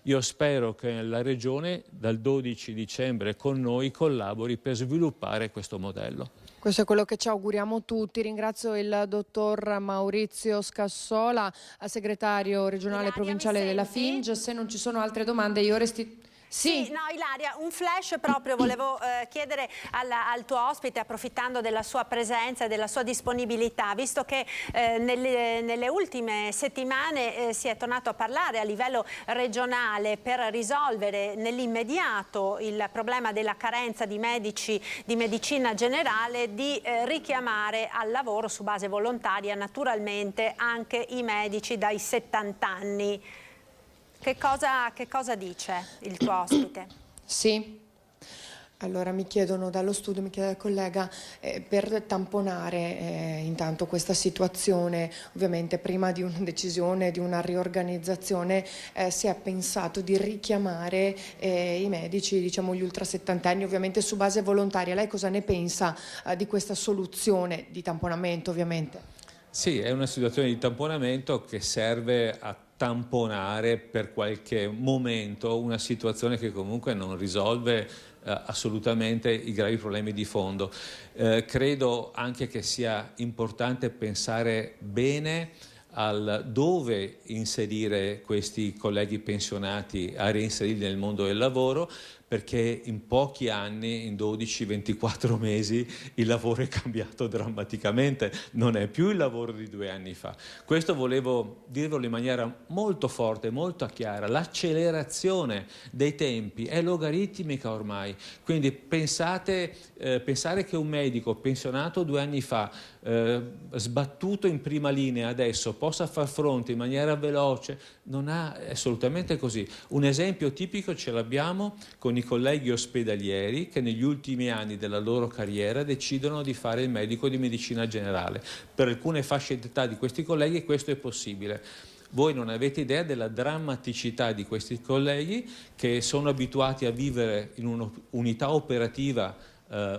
Io spero che la Regione dal 12 dicembre con noi collabori per sviluppare questo modello. Questo è quello che ci auguriamo tutti. Ringrazio il dottor Maurizio Scassola, segretario regionale Ilaria, provinciale della FING. Se non ci sono altre domande io Sì, no, Ilaria, un flash proprio volevo chiedere al tuo ospite, approfittando della sua presenza e della sua disponibilità, visto che nelle ultime settimane si è tornato a parlare a livello regionale per risolvere nell'immediato il problema della carenza di medici di medicina generale, di richiamare al lavoro su base volontaria naturalmente anche i medici dai 70 anni. Che cosa dice il tuo ospite? Sì. Allora mi chiedono dallo studio, mi chiede il collega, per tamponare intanto questa situazione, ovviamente prima di una decisione, di una riorganizzazione, si è pensato di richiamare i medici, diciamo gli ultra settantenni, ovviamente su base volontaria. Lei cosa ne pensa di questa soluzione di tamponamento, ovviamente? Sì, è una situazione di tamponamento che serve a tamponare per qualche momento una situazione che comunque non risolve assolutamente i gravi problemi di fondo. Credo anche che sia importante pensare bene al dove inserire questi colleghi pensionati, a reinserirli nel mondo del lavoro, perché in pochi anni, in 12-24 mesi, il lavoro è cambiato drammaticamente, non è più il lavoro di 2 anni fa. Questo volevo dirvelo in maniera molto forte, molto chiara. L'accelerazione dei tempi è logaritmica ormai, quindi pensare che un medico pensionato 2 anni fa, sbattuto in prima linea adesso, possa far fronte in maniera veloce, non è assolutamente così. Un esempio tipico ce l'abbiamo con i colleghi ospedalieri che negli ultimi anni della loro carriera decidono di fare il medico di medicina generale. Per alcune fasce d'età di questi colleghi questo è possibile. Voi non avete idea della drammaticità di questi colleghi che sono abituati a vivere in un'unità operativa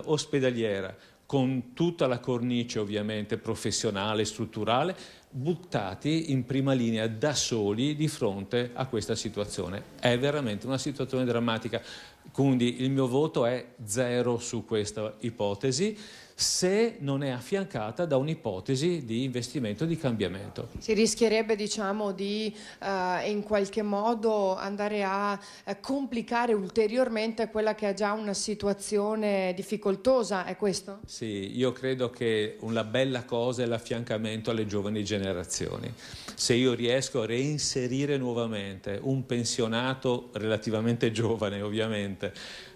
ospedaliera, con tutta la cornice ovviamente professionale, strutturale, buttati in prima linea da soli di fronte a questa situazione. È veramente una situazione drammatica, quindi il mio voto è 0 su questa ipotesi. se non è affiancata da un'ipotesi di investimento di cambiamento. Si rischierebbe, diciamo, di in qualche modo andare a complicare ulteriormente quella che è già una situazione difficoltosa, è questo? Sì, io credo che una bella cosa è l'affiancamento alle giovani generazioni. Se io riesco a reinserire nuovamente un pensionato relativamente giovane, ovviamente,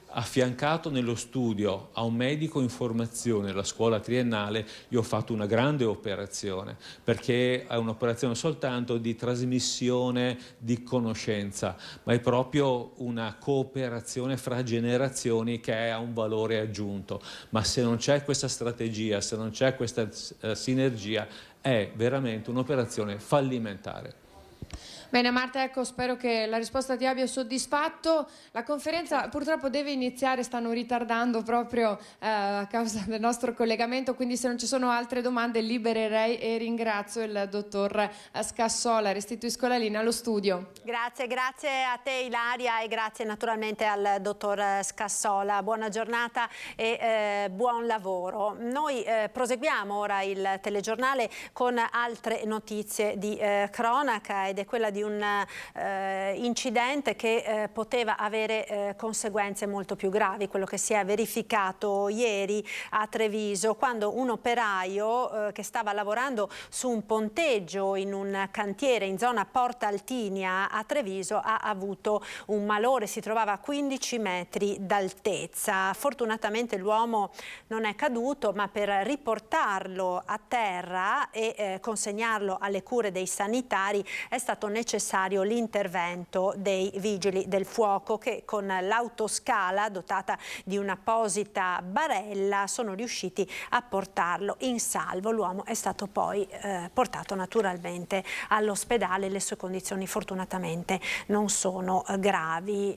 affiancato nello studio a un medico in formazione, la scuola triennale, io ho fatto una grande operazione, perché è un'operazione soltanto di trasmissione di conoscenza, ma è proprio una cooperazione fra generazioni che ha un valore aggiunto. Ma se non c'è questa strategia, se non c'è questa sinergia, è veramente un'operazione fallimentare. Bene Marta, ecco, spero che la risposta ti abbia soddisfatto. La conferenza purtroppo deve iniziare, stanno ritardando proprio a causa del nostro collegamento, quindi se non ci sono altre domande libererei e ringrazio il dottor Scassola. Restituisco la linea allo studio. Grazie a te Ilaria e grazie naturalmente al dottor Scassola. Buona giornata e buon lavoro. Noi proseguiamo ora il telegiornale con altre notizie di cronaca ed è quella di un incidente che poteva avere conseguenze molto più gravi, quello che si è verificato ieri a Treviso, quando un operaio che stava lavorando su un ponteggio in un cantiere in zona Porta Altinia a Treviso ha avuto un malore, si trovava a 15 metri d'altezza. Fortunatamente l'uomo non è caduto, ma per riportarlo a terra e consegnarlo alle cure dei sanitari è stato necessario l'intervento dei vigili del fuoco che con l'autoscala dotata di un'apposita barella sono riusciti a portarlo in salvo. L'uomo è stato poi portato naturalmente all'ospedale, le sue condizioni fortunatamente non sono gravi.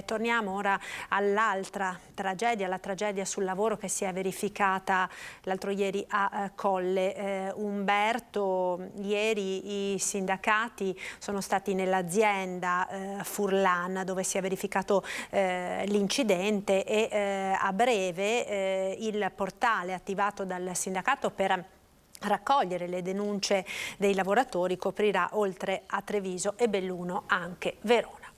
Torniamo ora all'altra tragedia, la tragedia sul lavoro che si è verificata l'altro ieri a Colle Umberto. Ieri i sindacati sono stati nell'azienda Furlan dove si è verificato l'incidente e a breve il portale attivato dal sindacato per raccogliere le denunce dei lavoratori coprirà oltre a Treviso e Belluno anche Verona.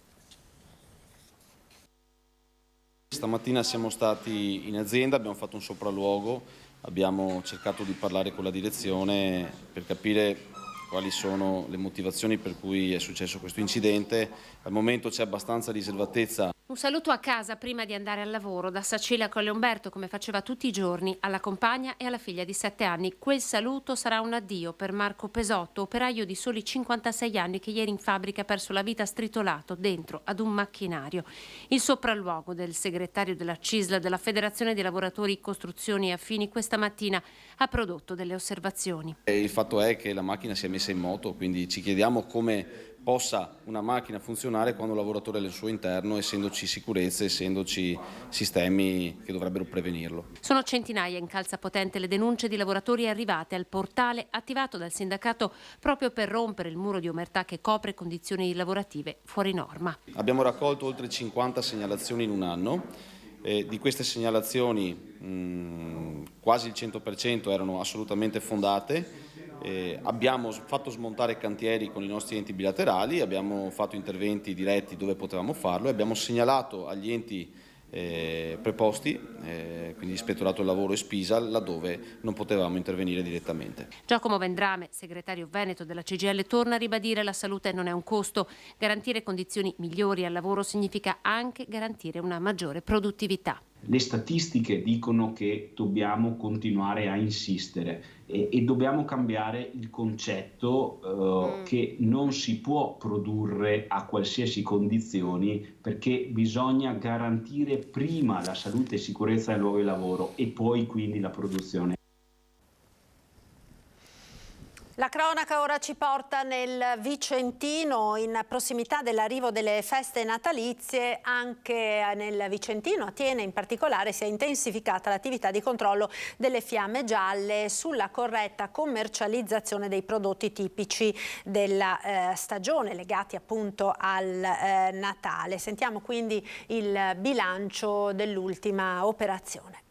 Stamattina siamo stati in azienda, abbiamo fatto un sopralluogo, abbiamo cercato di parlare con la direzione per capire quali sono le motivazioni per cui è successo questo incidente. Al momento c'è abbastanza riservatezza. Un saluto a casa prima di andare al lavoro da Sacile Colle Umberto, come faceva tutti i giorni, alla compagna e alla figlia di 7 anni. Quel saluto sarà un addio per Marco Pesotto, operaio di soli 56 anni che ieri in fabbrica ha perso la vita stritolato dentro ad un macchinario. Il sopralluogo del segretario della CISL, della Federazione dei Lavoratori Costruzioni e Affini, questa mattina ha prodotto delle osservazioni. Il fatto è che la macchina si è messa in moto, quindi ci chiediamo come possa una macchina funzionare quando il lavoratore è al suo interno, essendoci sicurezze, essendoci sistemi che dovrebbero prevenirlo. Sono centinaia in calzapotente le denunce di lavoratori arrivate al portale attivato dal sindacato proprio per rompere il muro di omertà che copre condizioni lavorative fuori norma. Abbiamo raccolto oltre 50 segnalazioni in un anno. Di queste segnalazioni quasi il 100% erano assolutamente fondate. Abbiamo fatto smontare cantieri con i nostri enti bilaterali, abbiamo fatto interventi diretti dove potevamo farlo e abbiamo segnalato agli enti preposti, quindi Ispettorato del Lavoro e Spisal, laddove non potevamo intervenire direttamente. Giacomo Vendrame, segretario veneto della CGIL, torna a ribadire: la salute non è un costo, garantire condizioni migliori al lavoro significa anche garantire una maggiore produttività. Le statistiche dicono che dobbiamo continuare a insistere e dobbiamo cambiare il concetto che non si può produrre a qualsiasi condizioni, perché bisogna garantire prima la salute e sicurezza del luogo di lavoro e poi quindi la produzione. La cronaca ora ci porta nel Vicentino, in prossimità dell'arrivo delle feste natalizie. Anche nel Vicentino, a Thiene in particolare, si è intensificata l'attività di controllo delle fiamme gialle sulla corretta commercializzazione dei prodotti tipici della stagione legati appunto al Natale. Sentiamo quindi il bilancio dell'ultima operazione.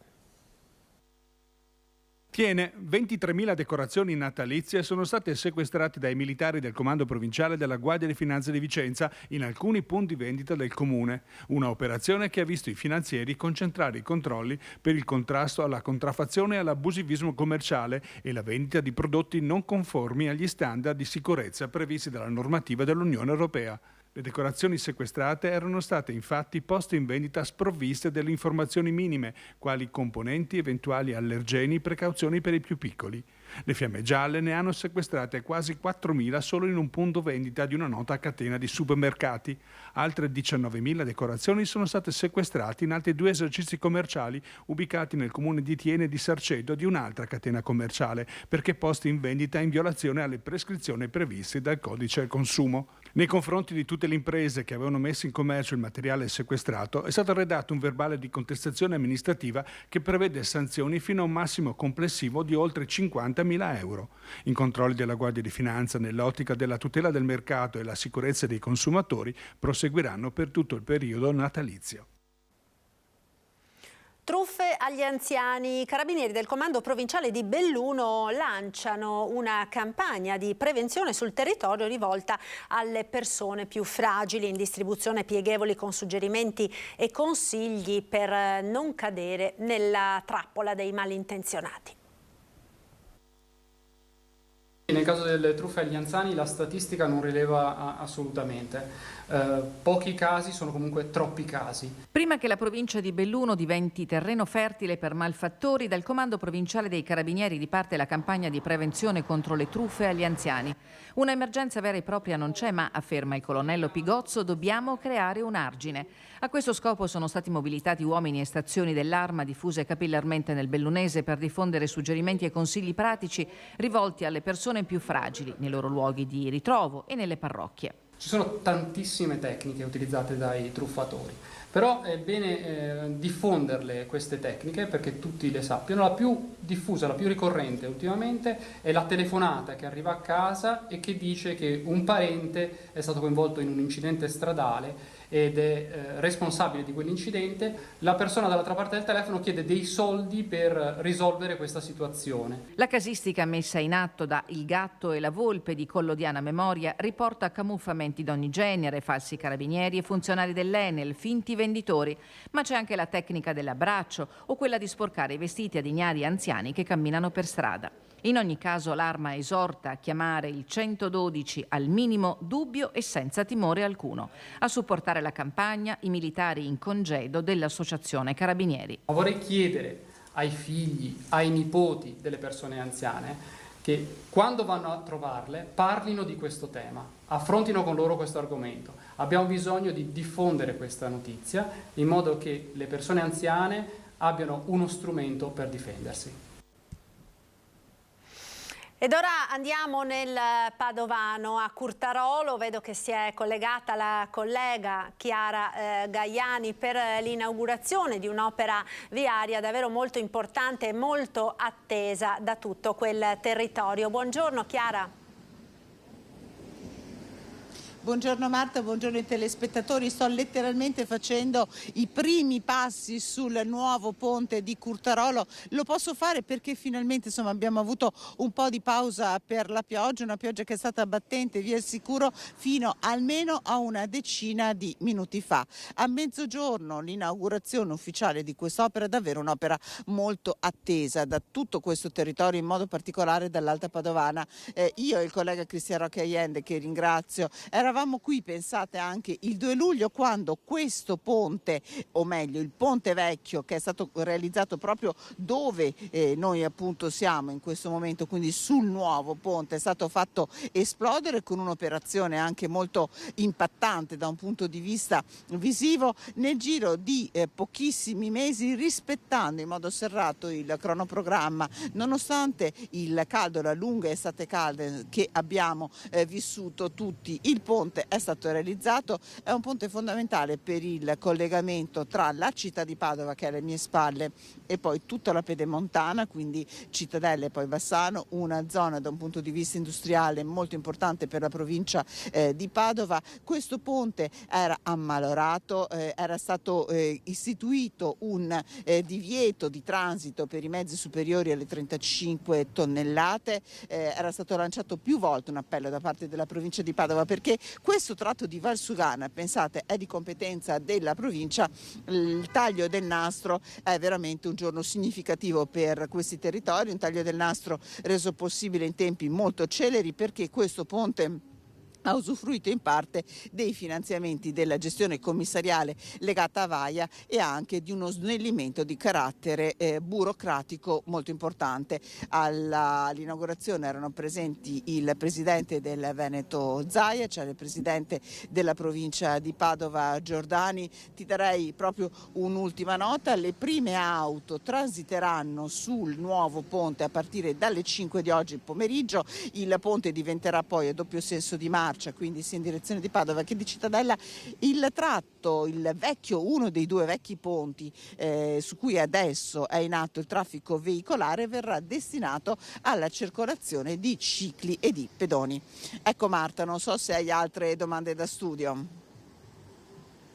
Tiene, 23.000 decorazioni natalizie sono state sequestrate dai militari del Comando Provinciale della Guardia di Finanza di Vicenza in alcuni punti vendita del comune. Una operazione che ha visto i finanzieri concentrare i controlli per il contrasto alla contraffazione e all'abusivismo commerciale e la vendita di prodotti non conformi agli standard di sicurezza previsti dalla normativa dell'Unione Europea. Le decorazioni sequestrate erano state infatti poste in vendita sprovviste delle informazioni minime, quali componenti, eventuali allergeni, precauzioni per i più piccoli. Le Fiamme Gialle ne hanno sequestrate quasi 4.000 solo in un punto vendita di una nota catena di supermercati. Altre 19.000 decorazioni sono state sequestrate in altri 2 esercizi commerciali ubicati nel comune di Thiene e di Sarcedo di un'altra catena commerciale, perché posti in vendita in violazione alle prescrizioni previste dal Codice del Consumo. Nei confronti di tutte le imprese che avevano messo in commercio il materiale sequestrato è stato redatto un verbale di contestazione amministrativa che prevede sanzioni fino a un massimo complessivo di oltre 50.000 euro. I controlli della Guardia di Finanza nell'ottica della tutela del mercato e la sicurezza dei consumatori proseguiranno per tutto il periodo natalizio. Truffe agli anziani. I carabinieri del Comando Provinciale di Belluno lanciano una campagna di prevenzione sul territorio rivolta alle persone più fragili, in distribuzione pieghevoli con suggerimenti e consigli per non cadere nella trappola dei malintenzionati. Nel caso delle truffe agli anziani la statistica non rileva assolutamente. Pochi casi sono comunque troppi casi. Prima che la provincia di Belluno diventi terreno fertile per malfattori, dal Comando Provinciale dei Carabinieri riparte la campagna di prevenzione contro le truffe agli anziani. Una emergenza vera e propria non c'è, ma, afferma il colonnello Pigozzo, dobbiamo creare un argine. A questo scopo sono stati mobilitati uomini e stazioni dell'Arma diffuse capillarmente nel bellunese per diffondere suggerimenti e consigli pratici rivolti alle persone più fragili, nei loro luoghi di ritrovo e nelle parrocchie. Ci sono tantissime tecniche utilizzate dai truffatori, però è bene diffonderle queste tecniche perché tutti le sappiano. La più diffusa, la più ricorrente ultimamente è la telefonata che arriva a casa e che dice che un parente è stato coinvolto in un incidente stradale ed è responsabile di quell'incidente. La persona dall'altra parte del telefono chiede dei soldi per risolvere questa situazione. La casistica messa in atto da Il Gatto e la Volpe di Collodiana Memoria riporta camuffamenti d'ogni genere, falsi carabinieri e funzionari dell'Enel, finti venditori, ma c'è anche la tecnica dell'abbraccio o quella di sporcare i vestiti ad ignari anziani che camminano per strada. In ogni caso l'Arma esorta a chiamare il 112 al minimo dubbio e senza timore alcuno. A supportare la campagna i militari in congedo dell'Associazione Carabinieri. Vorrei chiedere ai figli, ai nipoti delle persone anziane che quando vanno a trovarle parlino di questo tema, affrontino con loro questo argomento. Abbiamo bisogno di diffondere questa notizia in modo che le persone anziane abbiano uno strumento per difendersi. Ed ora andiamo nel Padovano, a Curtarolo. Vedo che si è collegata la collega Chiara Gaiani per l'inaugurazione di un'opera viaria davvero molto importante e molto attesa da tutto quel territorio. Buongiorno Chiara. Buongiorno Marta, buongiorno ai telespettatori. Sto letteralmente facendo i primi passi sul nuovo ponte di Curtarolo. Lo posso fare perché finalmente abbiamo avuto un po' di pausa per la pioggia, una pioggia che è stata battente, vi assicuro, fino almeno a una decina di minuti fa. A mezzogiorno l'inaugurazione ufficiale di quest'opera, davvero un'opera molto attesa da tutto questo territorio, in modo particolare dall'Alta Padovana. Io e il collega Cristian Roque Allende, che ringrazio, eravamo qui, pensate, anche il 2 luglio quando questo ponte, o meglio il ponte vecchio, che è stato realizzato proprio dove noi appunto siamo in questo momento, quindi sul nuovo ponte, è stato fatto esplodere con un'operazione anche molto impattante da un punto di vista visivo nel giro di pochissimi mesi, rispettando in modo serrato il cronoprogramma, nonostante il caldo, la lunga estate calda che abbiamo vissuto tutti. Il ponte ponte è stato realizzato, è un ponte fondamentale per il collegamento tra la città di Padova, che è alle mie spalle, e poi tutta la pedemontana, quindi Cittadella e poi Bassano, una zona da un punto di vista industriale molto importante per la provincia di Padova. Questo ponte era ammalorato, era stato istituito un divieto di transito per i mezzi superiori alle 35 tonnellate, era stato lanciato più volte un appello da parte della provincia di Padova, perché questo tratto di Valsugana, pensate, è di competenza della provincia. Il taglio del nastro è veramente un giorno significativo per questi territori, un taglio del nastro reso possibile in tempi molto celeri, perché questo ponte ha usufruito in parte dei finanziamenti della gestione commissariale legata a Vaia e anche di uno snellimento di carattere burocratico molto importante. All'inaugurazione erano presenti il presidente del Veneto Zaia, cioè il presidente della provincia di Padova Giordani. Ti darei proprio un'ultima nota: le prime auto transiteranno sul nuovo ponte a partire dalle 5 di oggi pomeriggio. Il ponte diventerà poi a doppio senso di marcia, quindi sia in direzione di Padova che di Cittadella. Il tratto, uno dei due vecchi ponti su cui adesso è in atto il traffico veicolare, verrà destinato alla circolazione di cicli e di pedoni. Ecco Marta, non so se hai altre domande da studio.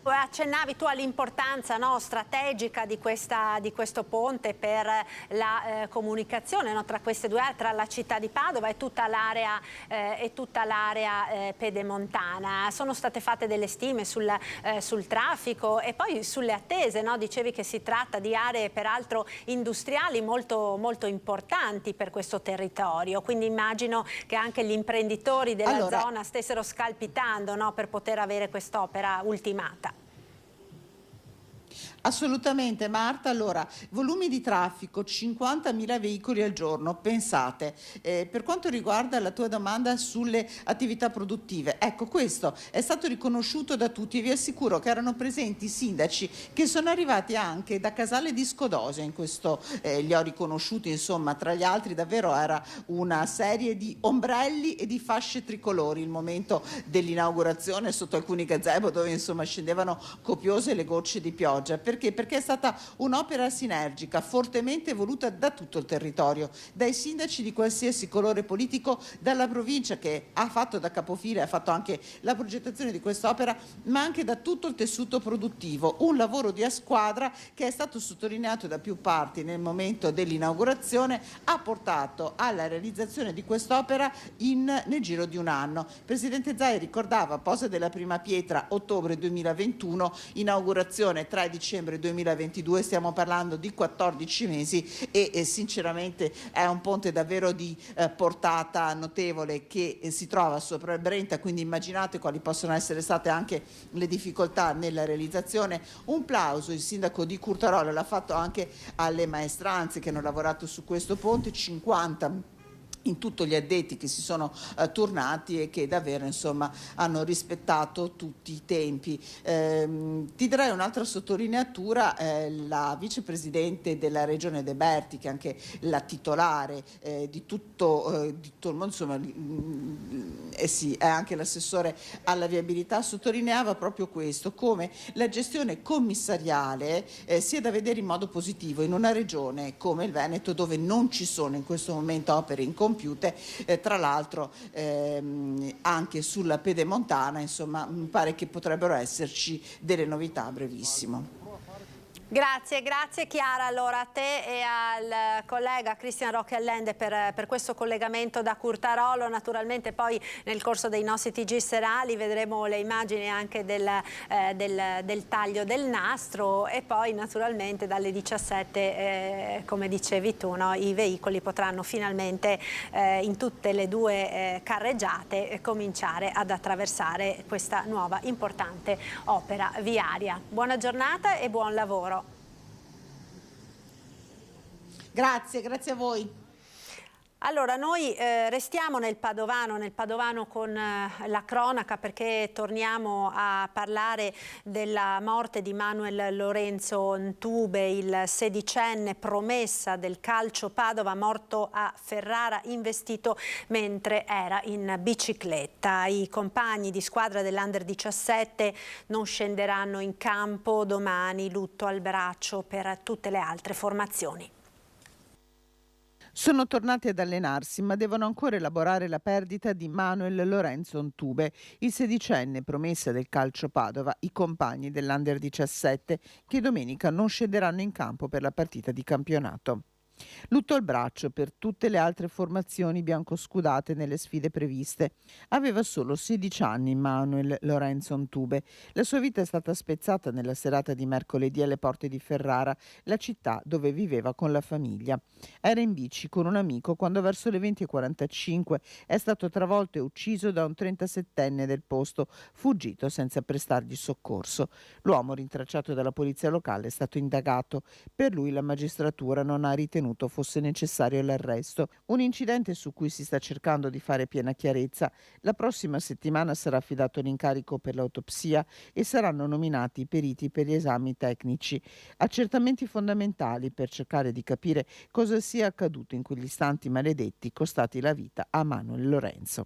Accennavi tu all'importanza strategica di questo ponte per la comunicazione tra queste due aree, tra la città di Padova e tutta l'area pedemontana. Sono state fatte delle stime sul traffico e poi sulle attese, no? Dicevi che si tratta di aree peraltro industriali molto, molto importanti per questo territorio, quindi immagino che anche gli imprenditori della zona stessero scalpitando, no? Per poter avere quest'opera ultimata. Assolutamente Marta. Allora, volumi di traffico 50.000 veicoli al giorno, pensate. Per quanto riguarda la tua domanda sulle attività produttive, ecco, questo è stato riconosciuto da tutti e vi assicuro che erano presenti sindaci che sono arrivati anche da Casale di Scodosio, in questo li ho riconosciuti, insomma, tra gli altri davvero era una serie di ombrelli e di fasce tricolori il momento dell'inaugurazione sotto alcuni gazebo dove insomma scendevano copiose le gocce di pioggia. Perché? Perché è stata un'opera sinergica fortemente voluta da tutto il territorio, dai sindaci di qualsiasi colore politico, dalla provincia che ha fatto da capofila, ha fatto anche la progettazione di quest'opera, ma anche da tutto il tessuto produttivo. Un lavoro di squadra che è stato sottolineato da più parti nel momento dell'inaugurazione ha portato alla realizzazione di quest'opera nel giro di un anno. Il Presidente Zaia ricordava posa della prima pietra ottobre 2021, inaugurazione 3 dicembre 2022, stiamo parlando di 14 mesi e sinceramente è un ponte davvero di portata notevole che si trova sopra il Brenta, quindi immaginate quali possono essere state anche le difficoltà nella realizzazione. Un plauso, il sindaco di Curtarolo l'ha fatto anche alle maestranze che hanno lavorato su questo ponte, 50 in tutto gli addetti che si sono turnati e che davvero insomma hanno rispettato tutti i tempi. Ti darei un'altra sottolineatura, la vicepresidente della regione De Berti, che è anche la titolare di tutto il mondo, insomma sì, è anche l'assessore alla viabilità, sottolineava proprio questo, come la gestione commissariale sia da vedere in modo positivo in una regione come il Veneto, dove non ci sono in questo momento opere incompiute, tra l'altro anche sulla pedemontana, insomma mi pare che potrebbero esserci delle novità a brevissimo. Grazie Chiara, allora a te e al collega Cristian Rocchi Allende per questo collegamento da Curtarolo. Naturalmente poi nel corso dei nostri TG serali vedremo le immagini anche del taglio del nastro e poi naturalmente dalle 17, come dicevi tu, no, i veicoli potranno finalmente in tutte le due carreggiate cominciare ad attraversare questa nuova importante opera viaria. Buona giornata e buon lavoro. Grazie a voi. Allora, noi restiamo nel Padovano con la cronaca, perché torniamo a parlare della morte di Manuel Lorenzo Ntube, il sedicenne promessa del calcio Padova, morto a Ferrara, investito mentre era in bicicletta. I compagni di squadra dell'Under 17 non scenderanno in campo domani, lutto al braccio per tutte le altre formazioni. Sono tornati ad allenarsi, ma devono ancora elaborare la perdita di Manuel Lorenzo Ntube, il sedicenne promessa del calcio Padova, i compagni dell'Under 17, che domenica non scenderanno in campo per la partita di campionato. Lutto al braccio per tutte le altre formazioni biancoscudate nelle sfide previste. Aveva solo 16 anni Manuel Lorenzo Ntube. La sua vita è stata spezzata nella serata di mercoledì alle porte di Ferrara, la città dove viveva con la famiglia. Era in bici con un amico quando verso le 20:45 è stato travolto e ucciso da un 37enne del posto, fuggito senza prestargli soccorso. L'uomo, rintracciato dalla polizia locale, è stato indagato. Per lui la magistratura non ha ritenuto fosse necessario l'arresto. Un incidente su cui si sta cercando di fare piena chiarezza. La prossima settimana sarà affidato l'incarico per l'autopsia e saranno nominati i periti per gli esami tecnici. Accertamenti fondamentali per cercare di capire cosa sia accaduto in quegli istanti maledetti costati la vita a Manuel Lorenzo.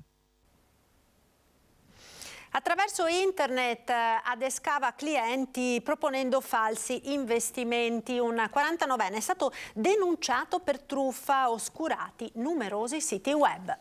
Attraverso internet adescava clienti proponendo falsi investimenti. Un 49enne è stato denunciato per truffa, oscurati numerosi siti web.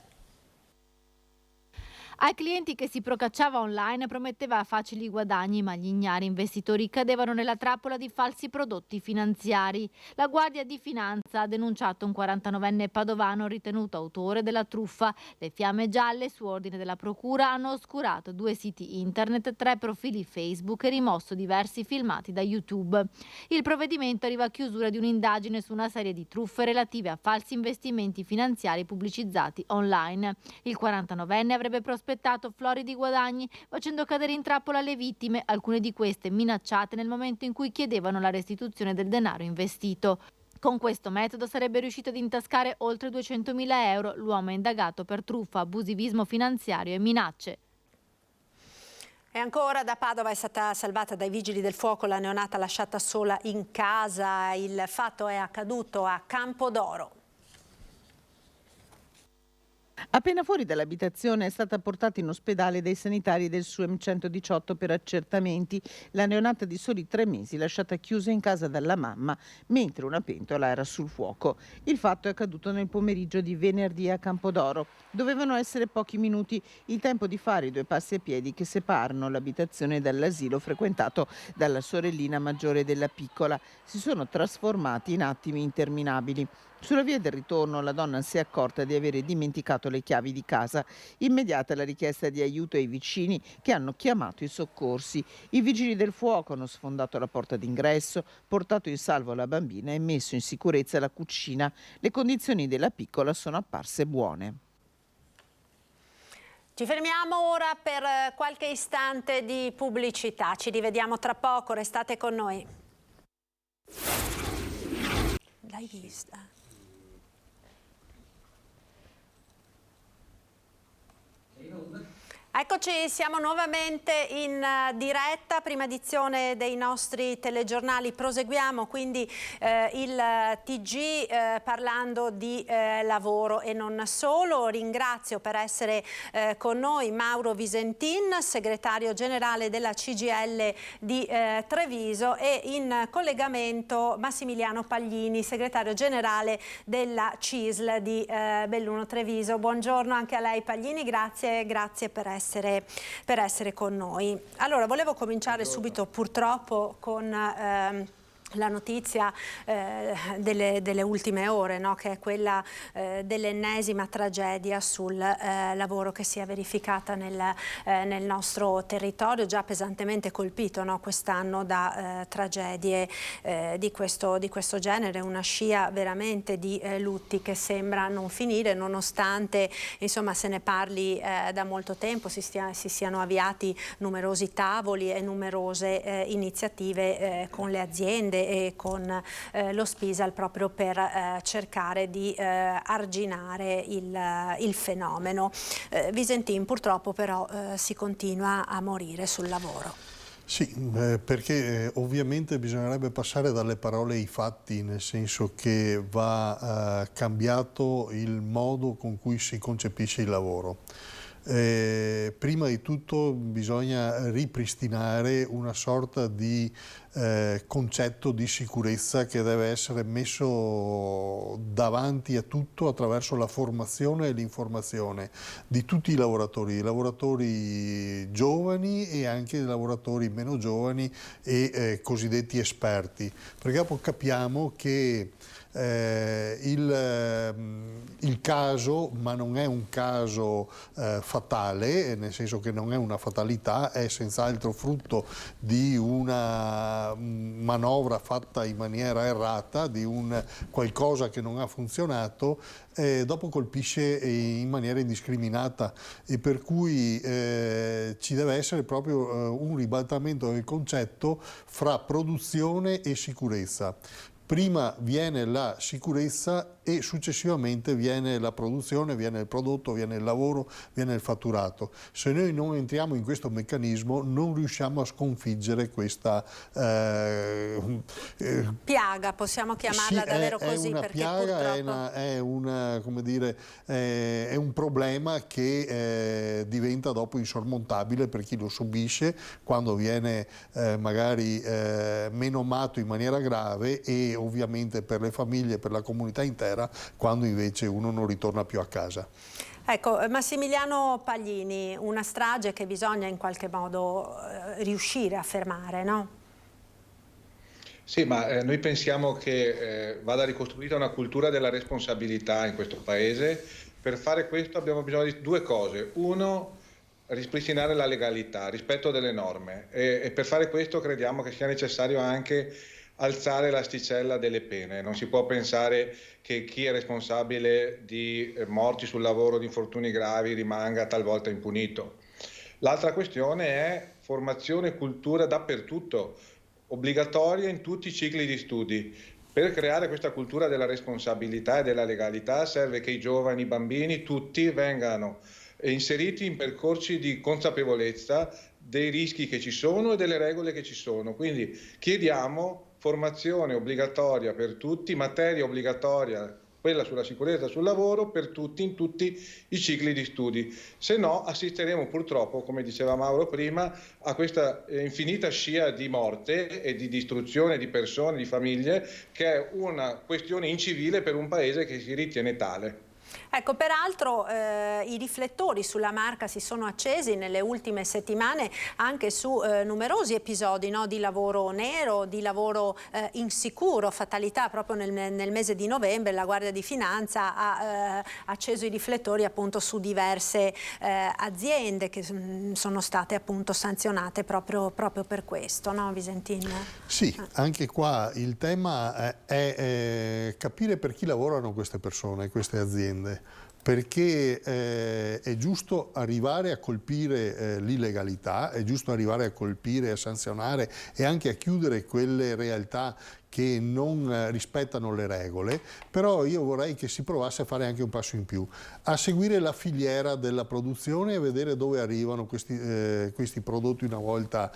Ai clienti che si procacciava online prometteva facili guadagni, ma gli ignari investitori cadevano nella trappola di falsi prodotti finanziari. La Guardia di Finanza ha denunciato un 49enne padovano ritenuto autore della truffa. Le Fiamme Gialle, su ordine della procura, hanno oscurato 2 siti internet, 3 profili Facebook e rimosso diversi filmati da YouTube. Il provvedimento arriva a chiusura di un'indagine su una serie di truffe relative a falsi investimenti finanziari pubblicizzati online. Il 49enne avrebbe prospettato floridi guadagni facendo cadere in trappola le vittime, alcune di queste minacciate nel momento in cui chiedevano la restituzione del denaro investito. Con questo metodo sarebbe riuscito ad intascare oltre 200.000 euro. L'uomo è indagato per truffa, abusivismo finanziario e minacce. E ancora da Padova è stata salvata dai vigili del fuoco la neonata lasciata sola in casa. Il fatto è accaduto a Campodoro. Appena fuori dall'abitazione è stata portata in ospedale dai sanitari del SUEM 118 per accertamenti. La neonata di soli 3 mesi lasciata chiusa in casa dalla mamma mentre una pentola era sul fuoco. Il fatto è accaduto nel pomeriggio di venerdì a Campodoro. Dovevano essere pochi minuti, il tempo di fare i 2 passi a piedi che separano l'abitazione dall'asilo frequentato dalla sorellina maggiore della piccola. Si sono trasformati in attimi interminabili. Sulla via del ritorno la donna si è accorta di avere dimenticato le chiavi di casa. Immediata la richiesta di aiuto ai vicini che hanno chiamato i soccorsi. I vigili del fuoco hanno sfondato la porta d'ingresso, portato in salvo la bambina e messo in sicurezza la cucina. Le condizioni della piccola sono apparse buone. Ci fermiamo ora per qualche istante di pubblicità. Ci rivediamo tra poco, restate con noi. L'hai vista? Eccoci, siamo nuovamente in diretta, prima edizione dei nostri telegiornali. Proseguiamo quindi il TG parlando di lavoro e non solo. Ringrazio per essere con noi Mauro Visentin, segretario generale della CGIL di Treviso, e in collegamento Massimiliano Paglini, segretario generale della CISL di Belluno Treviso. Buongiorno anche a lei Paglini, grazie per essere con noi. Allora, volevo cominciare subito purtroppo con la notizia delle ultime ore, no? Che è quella dell'ennesima tragedia sul lavoro che si è verificata nel nostro territorio, già pesantemente colpito, no? Quest'anno da tragedie di questo genere, una scia veramente di lutti che sembra non finire, nonostante insomma se ne parli da molto tempo, si siano avviati numerosi tavoli e numerose iniziative con le aziende, aziende e con lo Spisal proprio per cercare di arginare il fenomeno. Visentin, purtroppo però si continua a morire sul lavoro. Sì, perché ovviamente bisognerebbe passare dalle parole ai fatti, nel senso che va cambiato il modo con cui si concepisce il lavoro. Prima di tutto bisogna ripristinare una sorta di concetto di sicurezza che deve essere messo davanti a tutto attraverso la formazione e l'informazione di tutti i lavoratori giovani e anche i lavoratori meno giovani e cosiddetti esperti, perché dopo capiamo che il caso, ma non è un caso fatale, nel senso che non è una fatalità, è senz'altro frutto di una manovra fatta in maniera errata, di un qualcosa che non ha funzionato, dopo colpisce in maniera indiscriminata, e per cui ci deve essere proprio un ribaltamento del concetto fra produzione e sicurezza. Prima viene la sicurezza e successivamente viene la produzione, viene il prodotto, viene il lavoro, viene il fatturato. Se noi non entriamo in questo meccanismo non riusciamo a sconfiggere questa piaga, possiamo chiamarla davvero così, una perché piaga, purtroppo è un problema che diventa dopo insormontabile per chi lo subisce, quando viene magari menomato in maniera grave, e ovviamente per le famiglie, per la comunità intera, quando invece uno non ritorna più a casa. Ecco, Massimiliano Paglini, una strage che bisogna in qualche modo riuscire a fermare, no? Sì, ma noi pensiamo che vada ricostruita una cultura della responsabilità in questo Paese. Per fare questo abbiamo bisogno di due cose. Uno, ripristinare la legalità, rispetto delle norme, e per fare questo crediamo che sia necessario anche alzare l'asticella delle pene. Non si può pensare che chi è responsabile di morti sul lavoro, di infortuni gravi, rimanga talvolta impunito. L'altra questione è formazione e cultura dappertutto, obbligatoria in tutti i cicli di studi. Per creare questa cultura della responsabilità e della legalità serve che i giovani, i bambini, tutti vengano inseriti in percorsi di consapevolezza dei rischi che ci sono e delle regole che ci sono. Quindi chiediamo formazione obbligatoria per tutti, materia obbligatoria, quella sulla sicurezza sul lavoro, per tutti, in tutti i cicli di studi. Se no assisteremo purtroppo, come diceva Mauro prima, a questa infinita scia di morte e di distruzione di persone, di famiglie, che è una questione incivile per un paese che si ritiene tale. Ecco, peraltro i riflettori sulla Marca si sono accesi nelle ultime settimane anche su numerosi episodi, no, di lavoro nero, di lavoro insicuro, fatalità. Proprio nel mese di novembre la Guardia di Finanza ha acceso i riflettori appunto su diverse aziende che sono state appunto sanzionate proprio per questo, no, Visentin? Sì, anche qua il tema è capire per chi lavorano queste persone, queste aziende, perché è giusto arrivare a colpire l'illegalità, è giusto arrivare a colpire, a sanzionare e anche a chiudere quelle realtà che non rispettano le regole, però io vorrei che si provasse a fare anche un passo in più, a seguire la filiera della produzione e a vedere dove arrivano questi prodotti una volta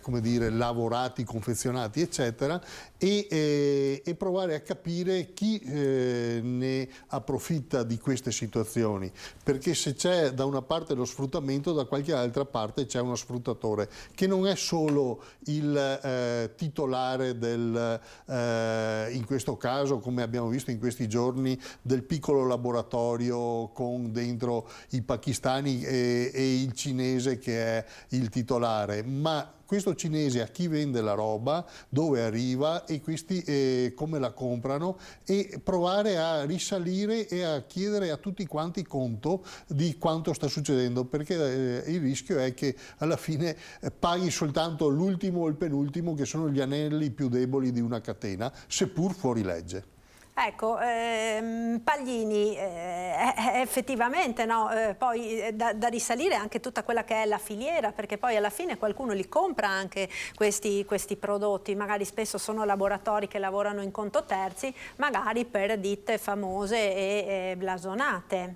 come dire, lavorati, confezionati, eccetera, e provare a capire chi ne approfitta di queste situazioni, perché se c'è da una parte lo sfruttamento, da qualche altra parte c'è uno sfruttatore, che non è solo il titolare in questo caso, come abbiamo visto in questi giorni, del piccolo laboratorio con dentro i pakistani e il cinese che è il titolare, ma questo cinese a chi vende la roba, dove arriva e questi come la comprano, e provare a risalire e a chiedere a tutti quanti conto di quanto sta succedendo, perché il rischio è che alla fine paghi soltanto l'ultimo o il penultimo, che sono gli anelli più deboli di una catena, seppur fuori legge. Ecco, Paglini, effettivamente no, poi da risalire anche tutta quella che è la filiera, perché poi alla fine qualcuno li compra anche questi prodotti, magari spesso sono laboratori che lavorano in conto terzi, magari per ditte famose e blasonate.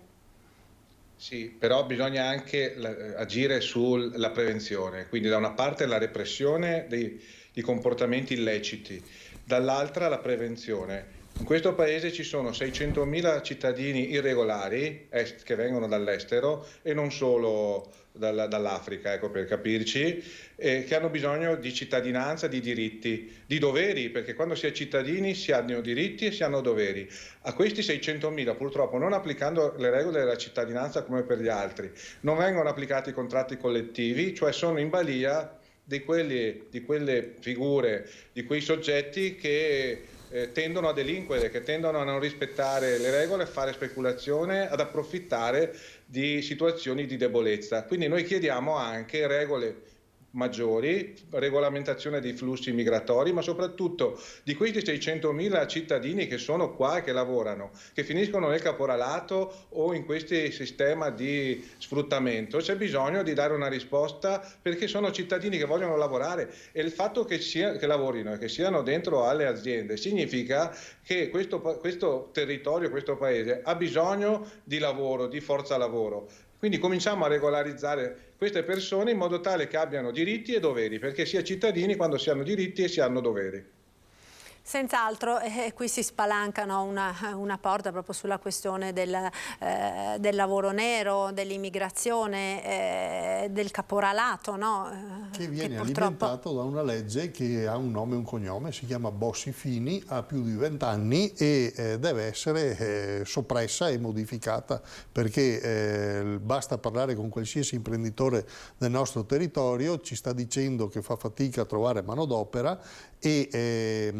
Sì, però bisogna anche agire sulla prevenzione, quindi da una parte la repressione di comportamenti illeciti, dall'altra la prevenzione. In questo paese ci sono 600.000 cittadini irregolari che vengono dall'estero e non solo dall'Africa, ecco, per capirci, che hanno bisogno di cittadinanza, di diritti, di doveri, perché quando si è cittadini si hanno diritti e si hanno doveri. A questi 600.000 purtroppo, non applicando le regole della cittadinanza come per gli altri, non vengono applicati i contratti collettivi, cioè sono in balia di quelle figure, di quei soggetti che tendono a delinquere, che tendono a non rispettare le regole, a fare speculazione, ad approfittare di situazioni di debolezza. Quindi noi chiediamo anche regole maggiori, regolamentazione dei flussi migratori, ma soprattutto di questi 600.000 cittadini che sono qua e che lavorano, che finiscono nel caporalato o in questi sistemi di sfruttamento. C'è bisogno di dare una risposta, perché sono cittadini che vogliono lavorare, e il fatto che lavorino e che siano dentro alle aziende significa che questo territorio, questo paese ha bisogno di lavoro, di forza lavoro. Quindi cominciamo a regolarizzare queste persone in modo tale che abbiano diritti e doveri, perché si è cittadini quando si hanno diritti e si hanno doveri. Senz'altro, qui si spalancano una porta proprio sulla questione del lavoro nero, dell'immigrazione, del caporalato, no? Che viene alimentato da una legge che ha un nome e un cognome, si chiama Bossi-Fini, ha più di 20 anni e deve essere soppressa e modificata, perché basta parlare con qualsiasi imprenditore del nostro territorio, ci sta dicendo che fa fatica a trovare manodopera e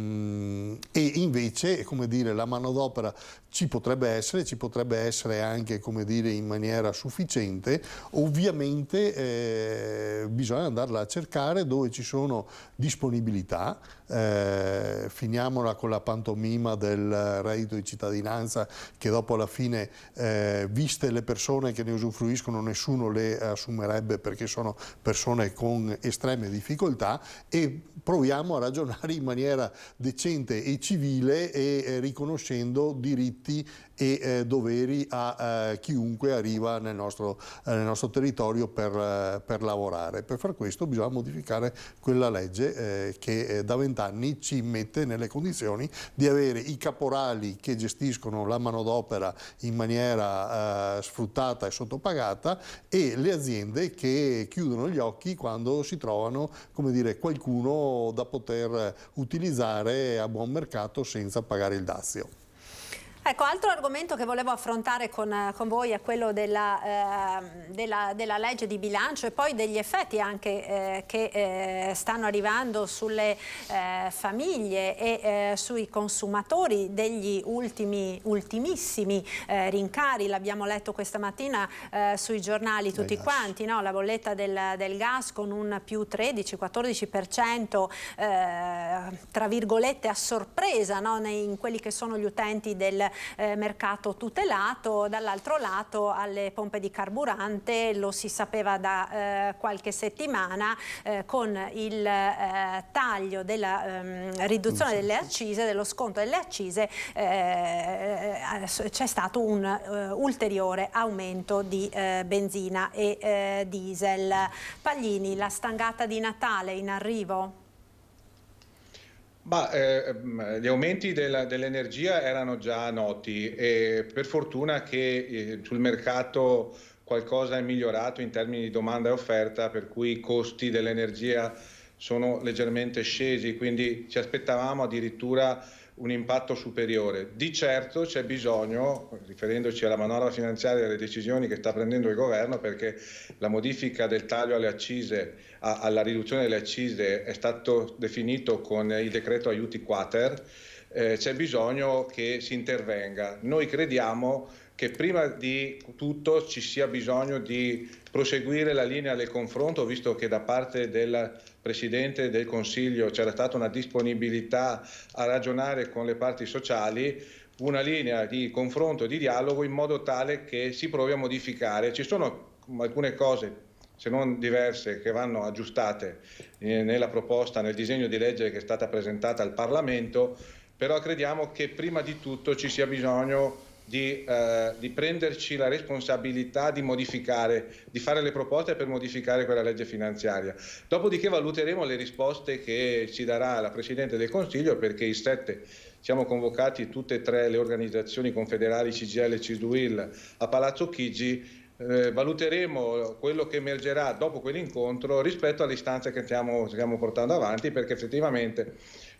invece, come dire, la manodopera ci potrebbe essere anche, come dire, in maniera sufficiente. Ovviamente bisogna andarla a cercare dove ci sono disponibilità. Finiamola con la pantomima del reddito di cittadinanza, che dopo alla fine, viste le persone che ne usufruiscono, nessuno le assumerebbe perché sono persone con estreme difficoltà, e proviamo a ragionare in maniera decente e civile e riconoscendo diritti e doveri a chiunque arriva nel nostro territorio per lavorare. Per far questo bisogna modificare quella legge che da 20 anni ci mette nelle condizioni di avere i caporali che gestiscono la manodopera in maniera sfruttata e sottopagata, e le aziende che chiudono gli occhi quando si trovano, come dire, qualcuno da poter utilizzare a buon mercato senza pagare il dazio. Ecco, altro argomento che volevo affrontare con voi è quello della legge di bilancio e poi degli effetti anche che stanno arrivando sulle famiglie e sui consumatori degli ultimissimi rincari. L'abbiamo letto questa mattina sui giornali tutti quanti, no? La bolletta del gas con un più 13-14% tra virgolette a sorpresa, no? In quelli che sono gli utenti del mercato tutelato. Dall'altro lato alle pompe di carburante lo si sapeva da qualche settimana, con il taglio della riduzione delle accise, dello sconto delle accise, c'è stato un ulteriore aumento di benzina e diesel. Paglini, la stangata di Natale in arrivo? Gli aumenti dell'energia erano già noti e per fortuna che sul mercato qualcosa è migliorato in termini di domanda e offerta, per cui i costi dell'energia sono leggermente scesi, quindi ci aspettavamo addirittura un impatto superiore. Di certo c'è bisogno, riferendoci alla manovra finanziaria e alle decisioni che sta prendendo il governo, perché la modifica del taglio alle accise, alla riduzione delle accise, è stato definito con il decreto aiuti quater, c'è bisogno che si intervenga. Noi crediamo che prima di tutto ci sia bisogno di proseguire la linea del confronto, visto che da parte del Presidente del Consiglio c'era stata una disponibilità a ragionare con le parti sociali, una linea di confronto e di dialogo in modo tale che si provi a modificare. Ci sono alcune cose, se non diverse, che vanno aggiustate nella proposta, nel disegno di legge che è stata presentata al Parlamento, però crediamo che prima di tutto ci sia bisogno di prenderci la responsabilità di modificare, di fare le proposte per modificare quella legge finanziaria. Dopodiché valuteremo le risposte che ci darà la Presidente del Consiglio, perché il 7 siamo convocati tutte e tre le organizzazioni confederali CGIL e CISL a Palazzo Chigi. Valuteremo quello che emergerà dopo quell'incontro rispetto alle istanze che stiamo portando avanti, perché effettivamente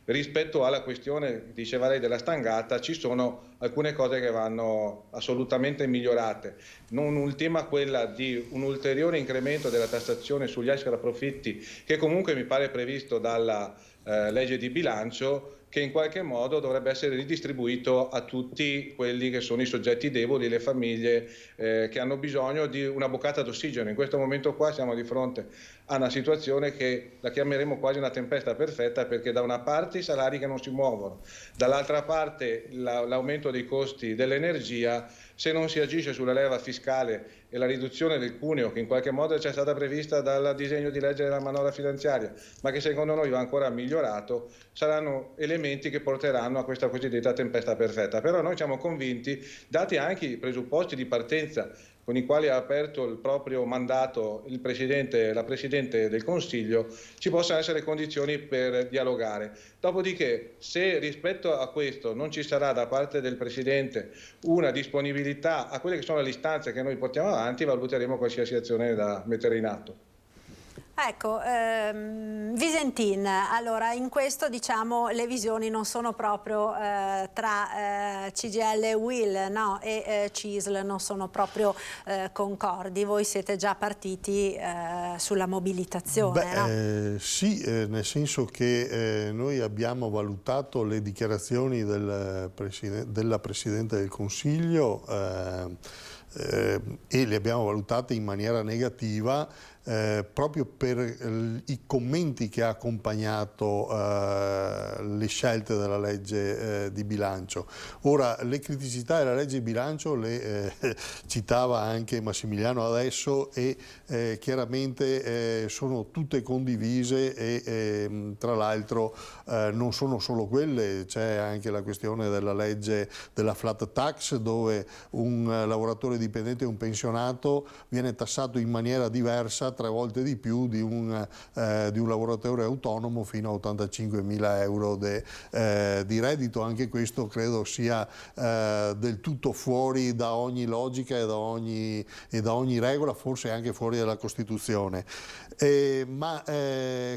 rispetto alla questione, diceva lei, della stangata, ci sono alcune cose che vanno assolutamente migliorate. Non ultima quella di un ulteriore incremento della tassazione sugli extraprofitti, che comunque mi pare previsto dalla legge di bilancio, che in qualche modo dovrebbe essere ridistribuito a tutti quelli che sono i soggetti deboli, le famiglie che hanno bisogno di una boccata d'ossigeno. In questo momento qua siamo di fronte a una situazione che la chiameremo quasi una tempesta perfetta, perché da una parte i salari che non si muovono, dall'altra parte l'aumento dei costi dell'energia. Se non si agisce sulla leva fiscale e la riduzione del cuneo, che in qualche modo c'è stata prevista dal disegno di legge della manovra finanziaria, ma che secondo noi va ancora migliorato, saranno elementi che porteranno a questa cosiddetta tempesta perfetta. Però noi siamo convinti, dati anche i presupposti di partenza con i quali ha aperto il proprio mandato la Presidente del Consiglio, ci possano essere condizioni per dialogare. Dopodiché, se rispetto a questo non ci sarà da parte del Presidente una disponibilità a quelle che sono le istanze che noi portiamo avanti, valuteremo qualsiasi azione da mettere in atto. Ecco, Visentin, allora in questo diciamo le visioni non sono proprio tra CGIL e UIL, no? E CISL non sono proprio concordi. Voi siete già partiti sulla mobilitazione, no? Sì, nel senso che noi abbiamo valutato le dichiarazioni della Presidente del Consiglio e le abbiamo valutate in maniera negativa, proprio per i commenti che ha accompagnato le scelte della legge di bilancio. Ora, le criticità della legge di bilancio le citava anche Massimiliano adesso e chiaramente sono tutte condivise e tra l'altro non sono solo quelle, c'è anche la questione della legge della flat tax, dove un lavoratore dipendente e un pensionato viene tassato in maniera diversa, 3 volte di più di un lavoratore autonomo, fino a 85.000 euro di reddito. Anche questo credo sia del tutto fuori da ogni logica e da ogni regola, forse anche fuori dalla Costituzione.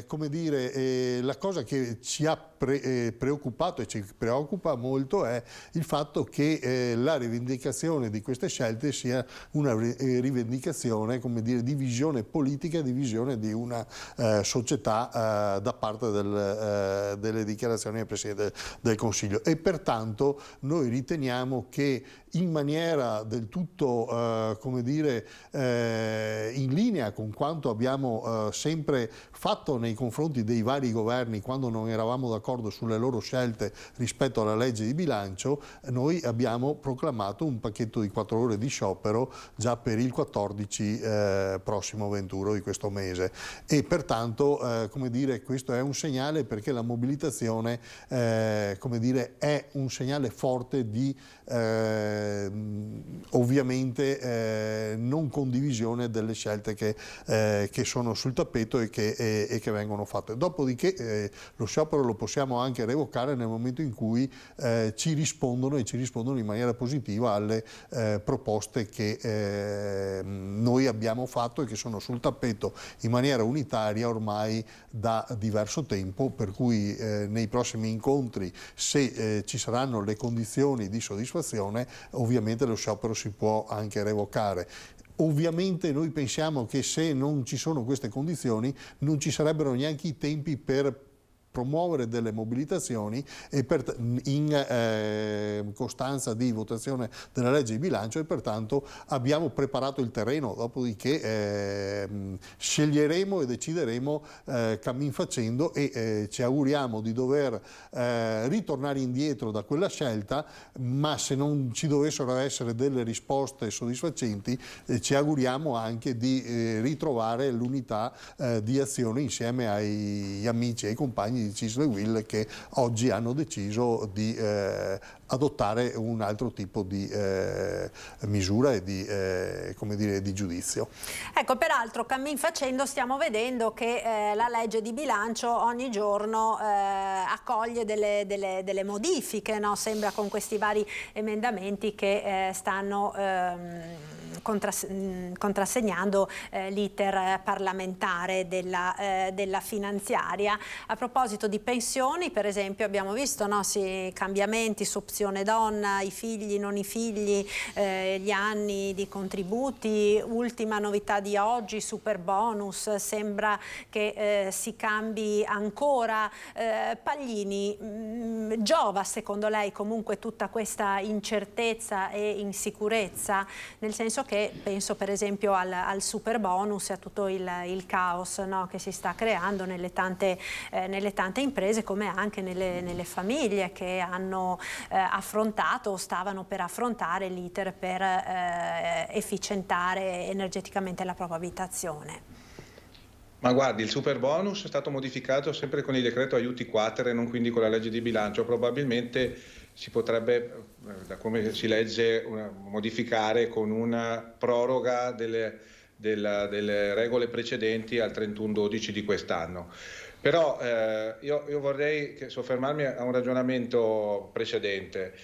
Come dire, la cosa che ci ha preoccupato e ci preoccupa molto è il fatto che la rivendicazione di queste scelte sia una rivendicazione, come dire, di visione politica, di visione di una società da parte delle dichiarazioni del Presidente del Consiglio, e pertanto noi riteniamo che in maniera del tutto come dire, in linea con quanto abbiamo sempre fatto nei confronti dei vari governi quando non eravamo d'accordo sulle loro scelte rispetto alla legge di bilancio, noi abbiamo proclamato un pacchetto di 4 ore di sciopero già per il 14 prossimo 21 di questo mese, e pertanto come dire, questo è un segnale, perché la mobilitazione come dire, è un segnale forte di ovviamente non condivisione delle scelte che sono sul tappeto e che vengono fatte. Dopodiché lo sciopero lo possiamo anche revocare nel momento in cui ci rispondono in maniera positiva alle proposte che noi abbiamo fatto e che sono sul tappeto in maniera unitaria ormai da diverso tempo, per cui nei prossimi incontri, se ci saranno le condizioni di soddisfazione, ovviamente lo sciopero si può anche revocare. Ovviamente noi pensiamo che se non ci sono queste condizioni non ci sarebbero neanche i tempi per promuovere delle mobilitazioni e in costanza di votazione della legge di bilancio, e pertanto abbiamo preparato il terreno, dopodiché sceglieremo e decideremo cammin facendo, e ci auguriamo di dover ritornare indietro da quella scelta, ma se non ci dovessero essere delle risposte soddisfacenti ci auguriamo anche di ritrovare l'unità di azione insieme ai amici e ai compagni di CISL e UIL, che oggi hanno deciso di adottare un altro tipo di misura e di giudizio. Ecco, peraltro cammin facendo stiamo vedendo che la legge di bilancio ogni giorno accoglie delle modifiche, no? Sembra, con questi vari emendamenti che stanno contrassegnando l'iter parlamentare della finanziaria. A proposito di pensioni, per esempio, abbiamo visto, no, cambiamenti su opzione donna, i figli, non i figli, gli anni di contributi, ultima novità di oggi, super bonus, sembra che si cambi ancora. Paglini, giova secondo lei comunque tutta questa incertezza e insicurezza? Nel senso che penso per esempio al super bonus e a tutto il caos, no, che si sta creando nelle tante imprese, come anche nelle famiglie che hanno affrontato o stavano per affrontare l'iter per efficientare energeticamente la propria abitazione. Ma guardi, il super bonus è stato modificato sempre con il decreto aiuti quater e non quindi con la legge di bilancio. Probabilmente si potrebbe, da come si legge, modificare con una proroga delle regole precedenti al 31/12 di quest'anno. Però io vorrei soffermarmi a un ragionamento precedente.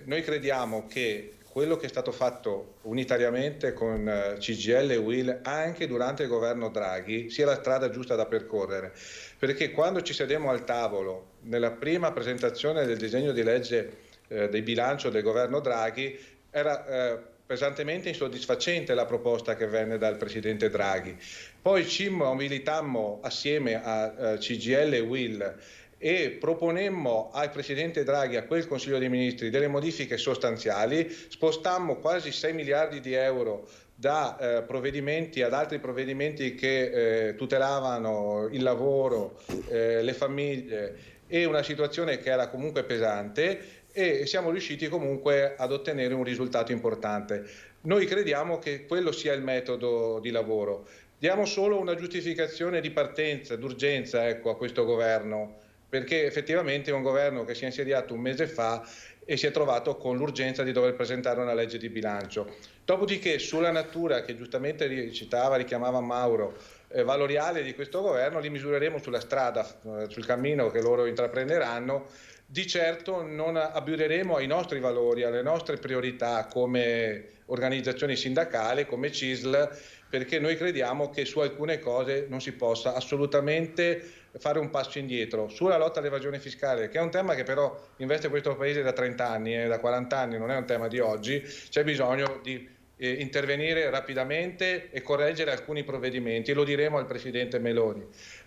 Noi crediamo che quello che è stato fatto unitariamente con CGIL e UIL anche durante il governo Draghi sia la strada giusta da percorrere, perché quando ci sedemmo al tavolo nella prima presentazione del disegno di legge del bilancio del governo Draghi era pesantemente insoddisfacente la proposta che venne dal presidente Draghi. Poi ci mobilitammo assieme a CGIL e UIL e proponemmo al presidente Draghi, a quel Consiglio dei Ministri, delle modifiche sostanziali, spostammo quasi 6 miliardi di euro da provvedimenti ad altri provvedimenti che tutelavano il lavoro, le famiglie, e una situazione che era comunque pesante, e siamo riusciti comunque ad ottenere un risultato importante. Noi crediamo che quello sia il metodo di lavoro. Diamo solo una giustificazione di partenza, d'urgenza, ecco, a questo governo, perché effettivamente è un governo che si è insediato un mese fa e si è trovato con l'urgenza di dover presentare una legge di bilancio. Dopodiché, sulla natura che giustamente richiamava Mauro, valoriale di questo governo, li misureremo sulla strada, sul cammino che loro intraprenderanno. Di certo non abiureremo ai nostri valori, alle nostre priorità come organizzazione sindacale, come CISL, perché noi crediamo che su alcune cose non si possa assolutamente fare un passo indietro. Sulla lotta all'evasione fiscale, che è un tema che però investe questo Paese da 30 anni, da 40 anni, non è un tema di oggi, c'è bisogno di intervenire rapidamente e correggere alcuni provvedimenti, e lo diremo al Presidente Meloni.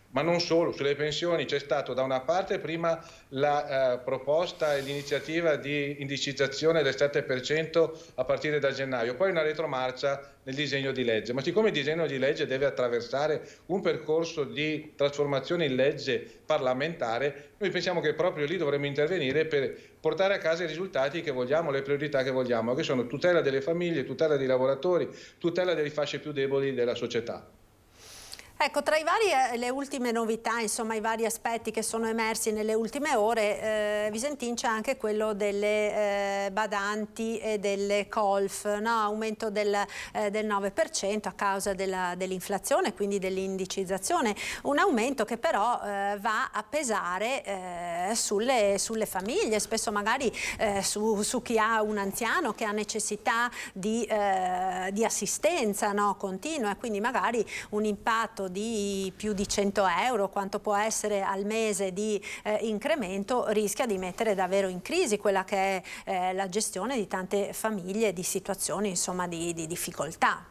Ma non solo, sulle pensioni c'è stato da una parte prima la proposta e l'iniziativa di indicizzazione del 7% a partire da gennaio, poi una retromarcia nel disegno di legge. Ma siccome il disegno di legge deve attraversare un percorso di trasformazione in legge parlamentare, noi pensiamo che proprio lì dovremmo intervenire per portare a casa i risultati che vogliamo, le priorità che vogliamo, che sono tutela delle famiglie, tutela dei lavoratori, tutela delle fasce più deboli della società. Ecco, tra le ultime novità, insomma i vari aspetti che sono emersi nelle ultime ore, Visentin, c'è anche quello delle badanti e delle colf, no? Aumento del 9% a causa dell'inflazione, quindi dell'indicizzazione, un aumento che però va a pesare sulle famiglie, spesso magari su chi ha un anziano che ha necessità di assistenza, no? Continua, e quindi magari un impatto di più di 100 euro, quanto può essere al mese di incremento, rischia di mettere davvero in crisi quella che è la gestione di tante famiglie, di situazioni insomma di difficoltà.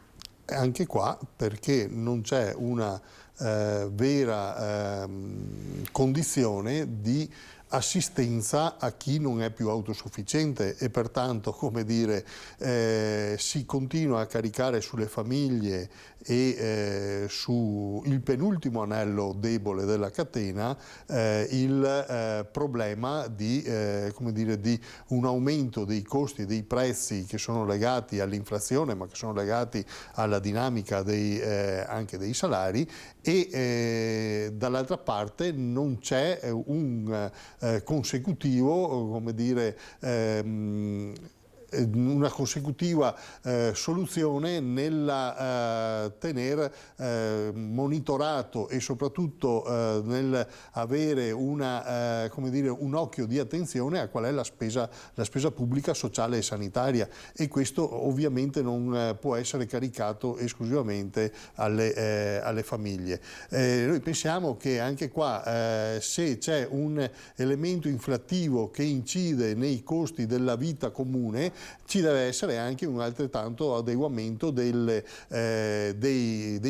Anche qua, perché non c'è una vera condizione di assistenza a chi non è più autosufficiente e pertanto, come dire, si continua a caricare sulle famiglie e su il penultimo anello debole della catena il problema di, come dire, di un aumento dei costi e dei prezzi che sono legati all'inflazione, ma che sono legati alla dinamica anche dei salari, e dall'altra parte non c'è un consecutivo, come dire, una consecutiva soluzione nella tener monitorato e soprattutto nel avere come dire, un occhio di attenzione a qual è la spesa pubblica, sociale e sanitaria, e questo ovviamente non può essere caricato esclusivamente alle famiglie. Noi pensiamo che anche qua se c'è un elemento inflattivo che incide nei costi della vita comune, ci deve essere anche un altrettanto adeguamento dei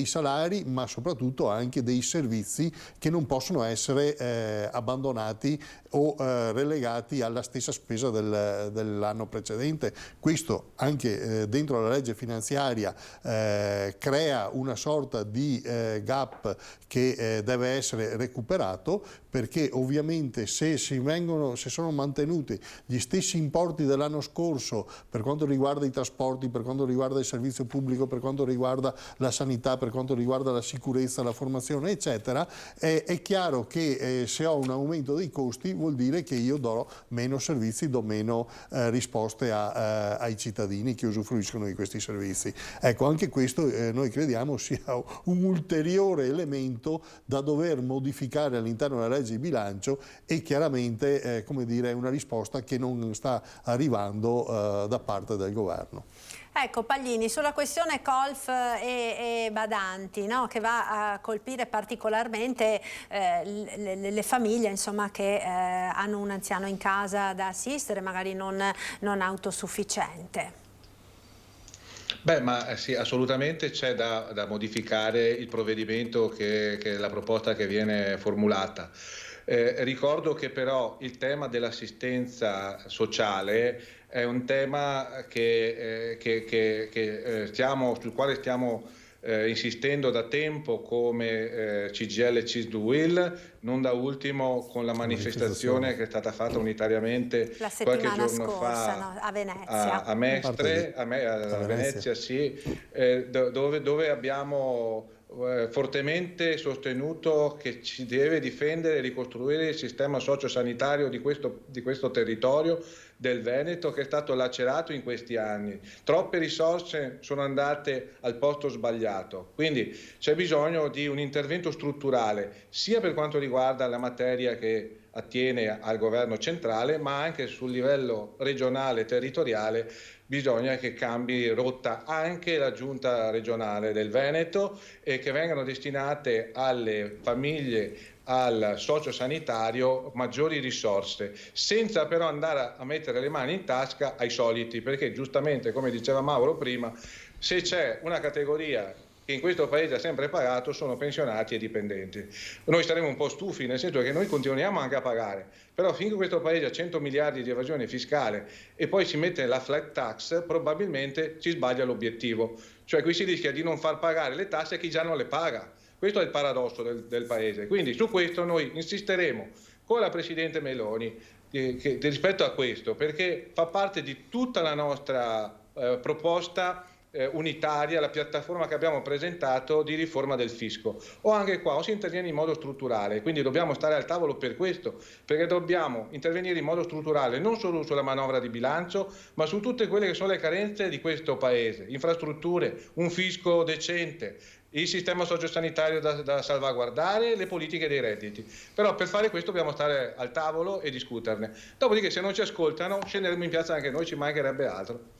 salari, ma soprattutto anche dei servizi che non possono essere abbandonati o relegati alla stessa spesa dell'anno precedente. Questo anche dentro la legge finanziaria crea una sorta di gap che deve essere recuperato, perché ovviamente se sono mantenuti gli stessi importi dell'anno scorso per quanto riguarda i trasporti, per quanto riguarda il servizio pubblico, per quanto riguarda la sanità, per quanto riguarda la sicurezza, la formazione, eccetera, è chiaro che se ho un aumento dei costi vuol dire che io do meno servizi, do meno risposte ai cittadini che usufruiscono di questi servizi. Ecco, anche questo noi crediamo sia un ulteriore elemento da dover modificare all'interno della legge di bilancio, e chiaramente come dire, è una risposta che non sta arrivando da parte del governo. Ecco, Paglini, sulla questione colf e badanti, no? Che va a colpire particolarmente le famiglie, insomma, che hanno un anziano in casa da assistere, magari non autosufficiente. Beh, ma sì, assolutamente c'è da modificare il provvedimento, che è la proposta che viene formulata. Ricordo che però il tema dell'assistenza sociale è un tema sul quale stiamo insistendo da tempo come CGIL e CISL-UIL, non da ultimo con la manifestazione che è stata fatta unitariamente qualche giorno fa a Venezia. A Mestre, a Venezia, sì, dove abbiamo fortemente sostenuto che ci deve difendere e ricostruire il sistema sociosanitario di questo territorio del Veneto, che è stato lacerato in questi anni. Troppe risorse sono andate al posto sbagliato, quindi c'è bisogno di un intervento strutturale sia per quanto riguarda la materia che attiene al governo centrale, ma anche sul livello regionale e territoriale. Bisogna che cambi rotta anche la giunta regionale del Veneto e che vengano destinate alle famiglie, al sociosanitario, maggiori risorse, senza però andare a mettere le mani in tasca ai soliti, perché giustamente, come diceva Mauro prima, se c'è una categoria che in questo paese ha sempre pagato, sono pensionati e dipendenti. Noi saremo un po' stufi, nel senso che noi continuiamo anche a pagare, però finché questo paese ha 100 miliardi di evasione fiscale e poi si mette la flat tax, probabilmente si sbaglia l'obiettivo. Cioè qui si rischia di non far pagare le tasse a chi già non le paga. Questo è il paradosso del paese. Quindi su questo noi insisteremo con la Presidente Meloni rispetto a questo, perché fa parte di tutta la nostra proposta unitaria, la piattaforma che abbiamo presentato di riforma del fisco. O anche qua o si interviene in modo strutturale, quindi dobbiamo stare al tavolo per questo, perché dobbiamo intervenire in modo strutturale non solo sulla manovra di bilancio, ma su tutte quelle che sono le carenze di questo paese: infrastrutture, un fisco decente, il sistema sociosanitario da salvaguardare, le politiche dei redditi. Però per fare questo dobbiamo stare al tavolo e discuterne. Dopodiché, se non ci ascoltano, scenderemo in piazza anche noi, ci mancherebbe altro.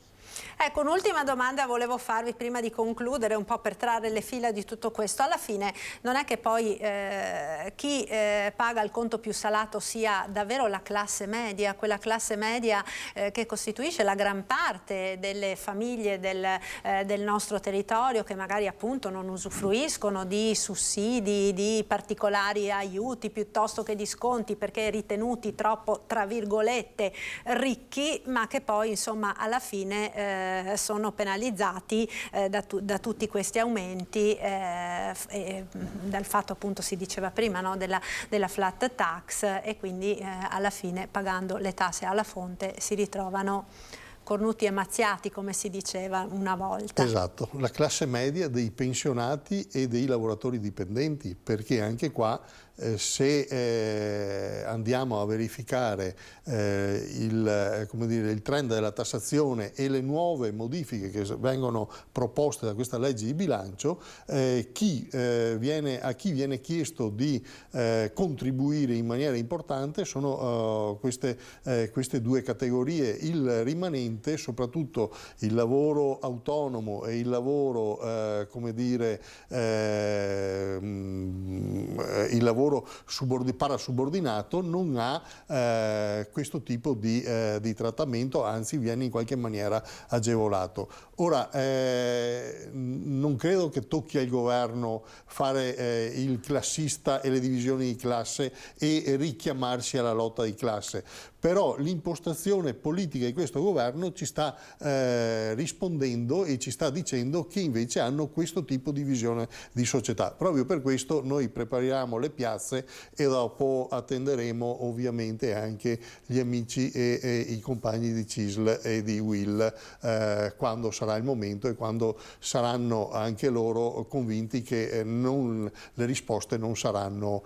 Ecco, un'ultima domanda volevo farvi prima di concludere, un po' per trarre le fila di tutto questo. Alla fine non è che poi chi paga il conto più salato sia davvero la classe media, quella classe media che costituisce la gran parte delle famiglie del nostro territorio, che magari appunto non usufruiscono di sussidi, di particolari aiuti piuttosto che di sconti, perché ritenuti troppo, tra virgolette, ricchi, ma che poi insomma alla fine sono penalizzati da tutti questi aumenti e dal fatto, appunto, si diceva prima, no, della flat tax, e quindi alla fine, pagando le tasse alla fonte, si ritrovano cornuti e mazziati, come si diceva una volta. Esatto, la classe media dei pensionati e dei lavoratori dipendenti, perché anche qua se andiamo a verificare il trend della tassazione e le nuove modifiche che vengono proposte da questa legge di bilancio, a chi viene chiesto di contribuire in maniera importante sono queste due categorie. Il rimanente, soprattutto il lavoro autonomo e il lavoro il lavoro parasubordinato, non ha questo tipo di trattamento, anzi viene in qualche maniera agevolato. Ora, non credo che tocchi al governo fare il classista e le divisioni di classe e richiamarsi alla lotta di classe, però l'impostazione politica di questo governo ci sta rispondendo e ci sta dicendo che invece hanno questo tipo di visione di società. Proprio per questo noi prepariamo le piazze e dopo attenderemo ovviamente anche gli amici e i compagni di CISL e di UIL quando sarà il momento e quando saranno anche loro convinti che le risposte non saranno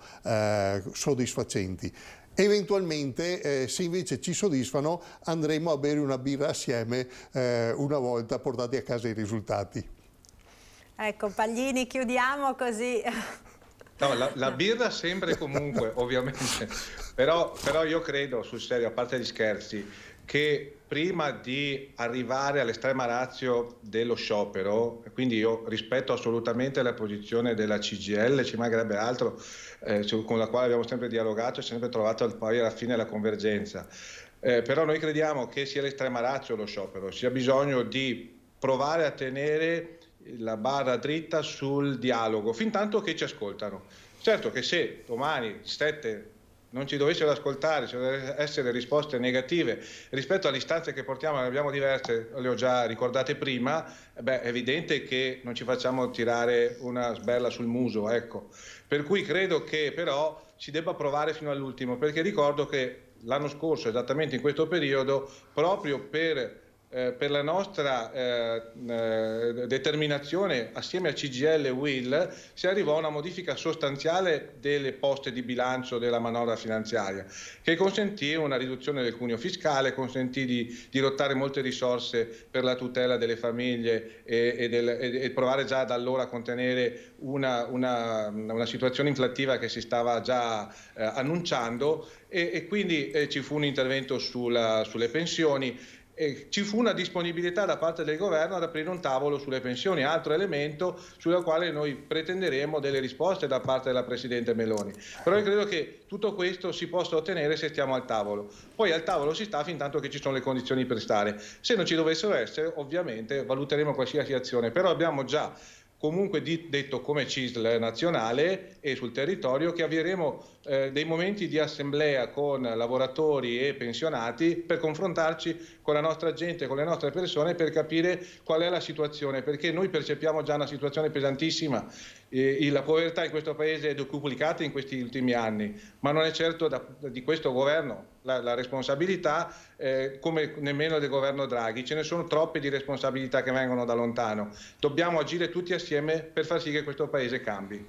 soddisfacenti. Eventualmente, se invece ci soddisfano, andremo a bere una birra assieme una volta portati a casa i risultati. Ecco, Paglini, chiudiamo così. No, la birra sempre e comunque, ovviamente, però io credo, sul serio, a parte gli scherzi, che prima di arrivare all'estrema ratio dello sciopero, quindi io rispetto assolutamente la posizione della CGIL, ci mancherebbe altro, con la quale abbiamo sempre dialogato e sempre trovato poi alla fine la convergenza, però noi crediamo che sia l'estrema ratio lo sciopero, sia bisogno di provare a tenere la barra dritta sul dialogo, fin tanto che ci ascoltano. Certo che se domani 7 non ci dovessero ascoltare, ci dovessero essere risposte negative rispetto alle istanze che portiamo, ne abbiamo diverse, le ho già ricordate prima, è evidente che non ci facciamo tirare una sberla sul muso, ecco. Per cui credo che però si debba provare fino all'ultimo, perché ricordo che l'anno scorso, esattamente in questo periodo, proprio per la nostra determinazione assieme a CGIL e UIL si arrivò a una modifica sostanziale delle poste di bilancio della manovra finanziaria, che consentì una riduzione del cuneo fiscale, consentì di dirottare molte risorse per la tutela delle famiglie e provare già da allora a contenere una situazione inflattiva che si stava già annunciando, e quindi ci fu un intervento sulle pensioni. E ci fu una disponibilità da parte del governo ad aprire un tavolo sulle pensioni, altro elemento sul quale noi pretenderemo delle risposte da parte della Presidente Meloni. Però io credo che tutto questo si possa ottenere se stiamo al tavolo. Poi al tavolo si sta fin tanto che ci sono le condizioni per stare. Se non ci dovessero essere, ovviamente valuteremo qualsiasi azione, però abbiamo già comunque detto come CISL nazionale e sul territorio che avvieremo dei momenti di assemblea con lavoratori e pensionati per confrontarci con la nostra gente, con le nostre persone, per capire qual è la situazione, perché noi percepiamo già una situazione pesantissima. La povertà in questo paese è duplicata in questi ultimi anni, ma non è certo di questo governo la responsabilità, come nemmeno del governo Draghi. Ce ne sono troppe di responsabilità che vengono da lontano. Dobbiamo agire tutti assieme per far sì che questo paese cambi.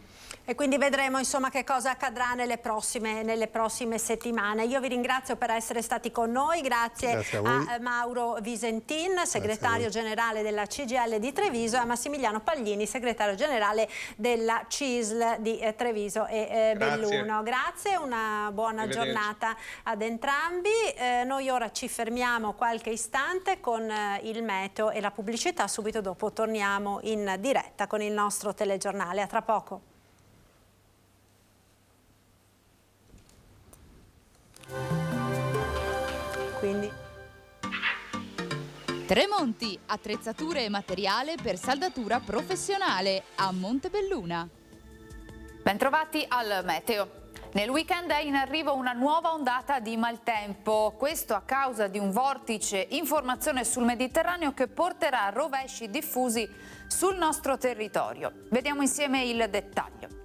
E quindi vedremo insomma che cosa accadrà nelle prossime settimane. Io vi ringrazio per essere stati con noi, grazie a Mauro Visentin, segretario generale della CGIL di Treviso, e a Massimiliano Paglini, segretario generale della CISL di Treviso e Belluno. Grazie, una buona giornata ad entrambi. Noi ora ci fermiamo qualche istante con il meteo e la pubblicità, subito dopo torniamo in diretta con il nostro telegiornale. A tra poco. Tremonti, attrezzature e materiale per saldatura professionale a Montebelluna. Bentrovati al meteo. Nel weekend è in arrivo una nuova ondata di maltempo, questo a causa di un vortice in formazione sul Mediterraneo che porterà rovesci diffusi sul nostro territorio. Vediamo insieme il dettaglio.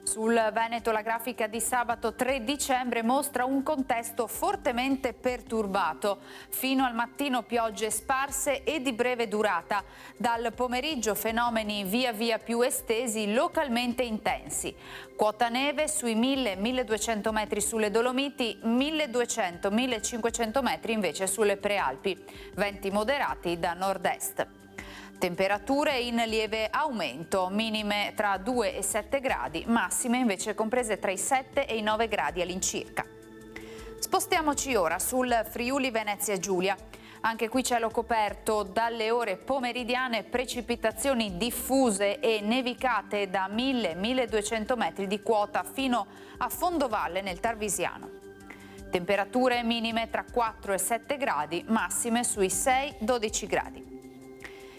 Sul Veneto la grafica di sabato 3 dicembre mostra un contesto fortemente perturbato. Fino al mattino piogge sparse e di breve durata. Dal pomeriggio fenomeni via via più estesi, localmente intensi. Quota neve sui 1000-1200 metri sulle Dolomiti, 1200-1500 metri invece sulle Prealpi. Venti moderati da nord-est. Temperature in lieve aumento, minime tra 2 e 7 gradi, massime invece comprese tra i 7 e i 9 gradi all'incirca. Spostiamoci ora sul Friuli Venezia Giulia. Anche qui cielo coperto, dalle ore pomeridiane precipitazioni diffuse e nevicate da 1000-1200 metri di quota fino a fondovalle nel Tarvisiano. Temperature minime tra 4 e 7 gradi, massime sui 6-12 gradi.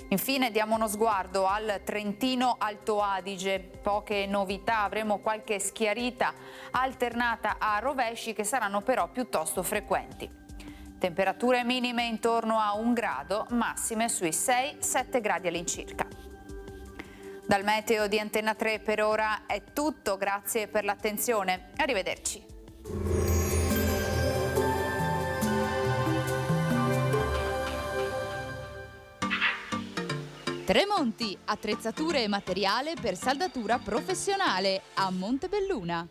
Infine diamo uno sguardo al Trentino Alto Adige. Poche novità, avremo qualche schiarita alternata a rovesci che saranno però piuttosto frequenti. Temperature minime intorno a 1 grado, massime sui 6-7 gradi all'incirca. Dal meteo di Antenna 3 per ora è tutto, grazie per l'attenzione. Arrivederci. Tremonti, attrezzature e materiale per saldatura professionale a Montebelluna.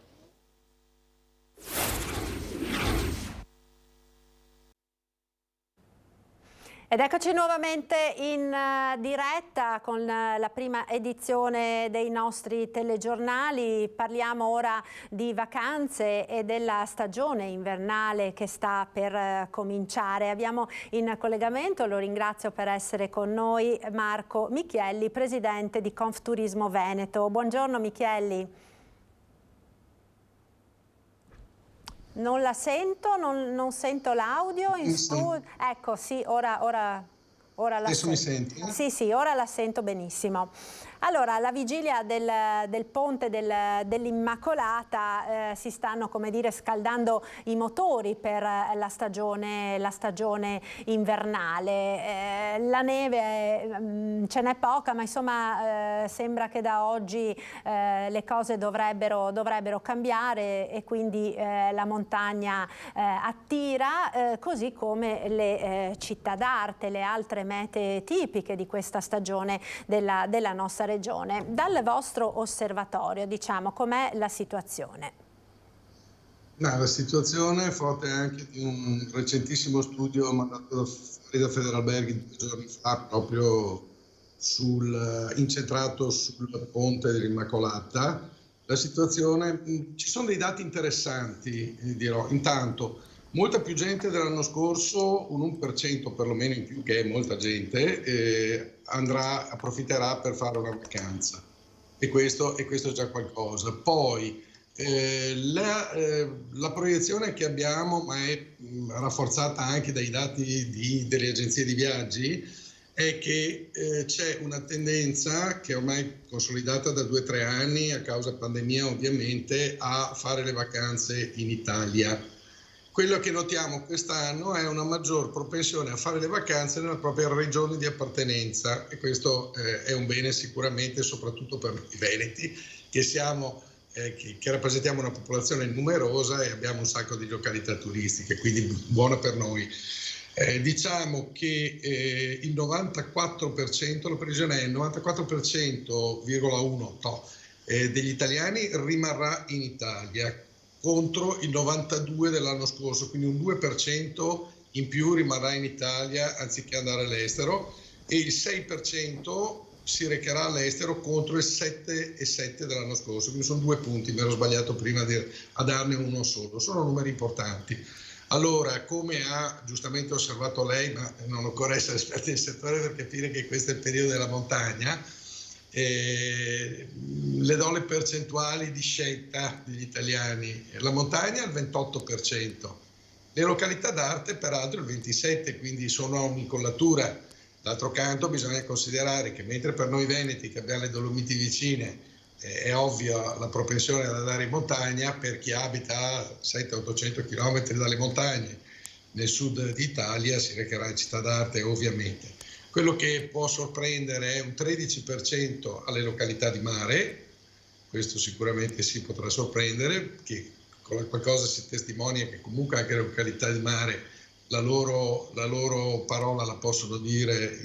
Ed eccoci nuovamente in diretta con la prima edizione dei nostri telegiornali. Parliamo ora di vacanze e della stagione invernale che sta per cominciare. Abbiamo in collegamento, lo ringrazio per essere con noi, Marco Michielli, presidente di Confturismo Veneto. Buongiorno Michielli. Non la sento, non sento l'audio in studio. Ecco, sì, ora la adesso mi senti? Sì, ora la sento benissimo. Allora, alla vigilia del ponte dell'Immacolata si stanno, come dire, scaldando i motori per la stagione invernale. La neve ce n'è poca, ma insomma sembra che da oggi le cose dovrebbero cambiare e quindi la montagna attira, così come le città d'arte, le altre mete tipiche di questa stagione della nostra regione. Dal vostro osservatorio, diciamo, com'è la situazione? La situazione è forte anche di un recentissimo studio mandato da Federalberghi 2 giorni fa, proprio incentrato sul ponte dell'Immacolata. La situazione, ci sono dei dati interessanti, dirò. Intanto, molta più gente dell'anno scorso, un 1% perlomeno in più, che è molta gente, approfitterà per fare una vacanza, e questo è già qualcosa. Poi la proiezione che abbiamo, ma è rafforzata anche dai dati delle agenzie di viaggi, è che c'è una tendenza che è ormai consolidata da 2 o 3 anni, a causa pandemia ovviamente, a fare le vacanze in Italia. Quello che notiamo quest'anno è una maggior propensione a fare le vacanze nella propria regione di appartenenza, e questo è un bene sicuramente, soprattutto per i veneti, che rappresentiamo una popolazione numerosa e abbiamo un sacco di località turistiche, quindi buona per noi. Diciamo che il 94%, la previsione è il 94,1% degli italiani rimarrà in Italia contro il 92% dell'anno scorso, quindi un 2% in più rimarrà in Italia anziché andare all'estero, e il 6% si recherà all'estero contro il 7,7% dell'anno scorso, quindi sono 2 punti, mi ero sbagliato prima a darne uno solo, sono numeri importanti. Allora, come ha giustamente osservato lei, ma non occorre essere esperti del settore per capire che questo è il periodo della montagna, le do le percentuali di scelta degli italiani. La montagna il 28%, le località d'arte peraltro il 27%, quindi sono a un'incollatura. D'altro canto bisogna considerare che mentre per noi veneti che abbiamo le Dolomiti vicine è ovvio la propensione ad andare in montagna, per chi abita a 700-800 km dalle montagne nel sud d'Italia si recherà in città d'arte ovviamente. Quello che può sorprendere è un 13% alle località di mare, questo sicuramente si potrà sorprendere, che con qualcosa si testimonia che comunque anche le località di mare la loro parola la possono dire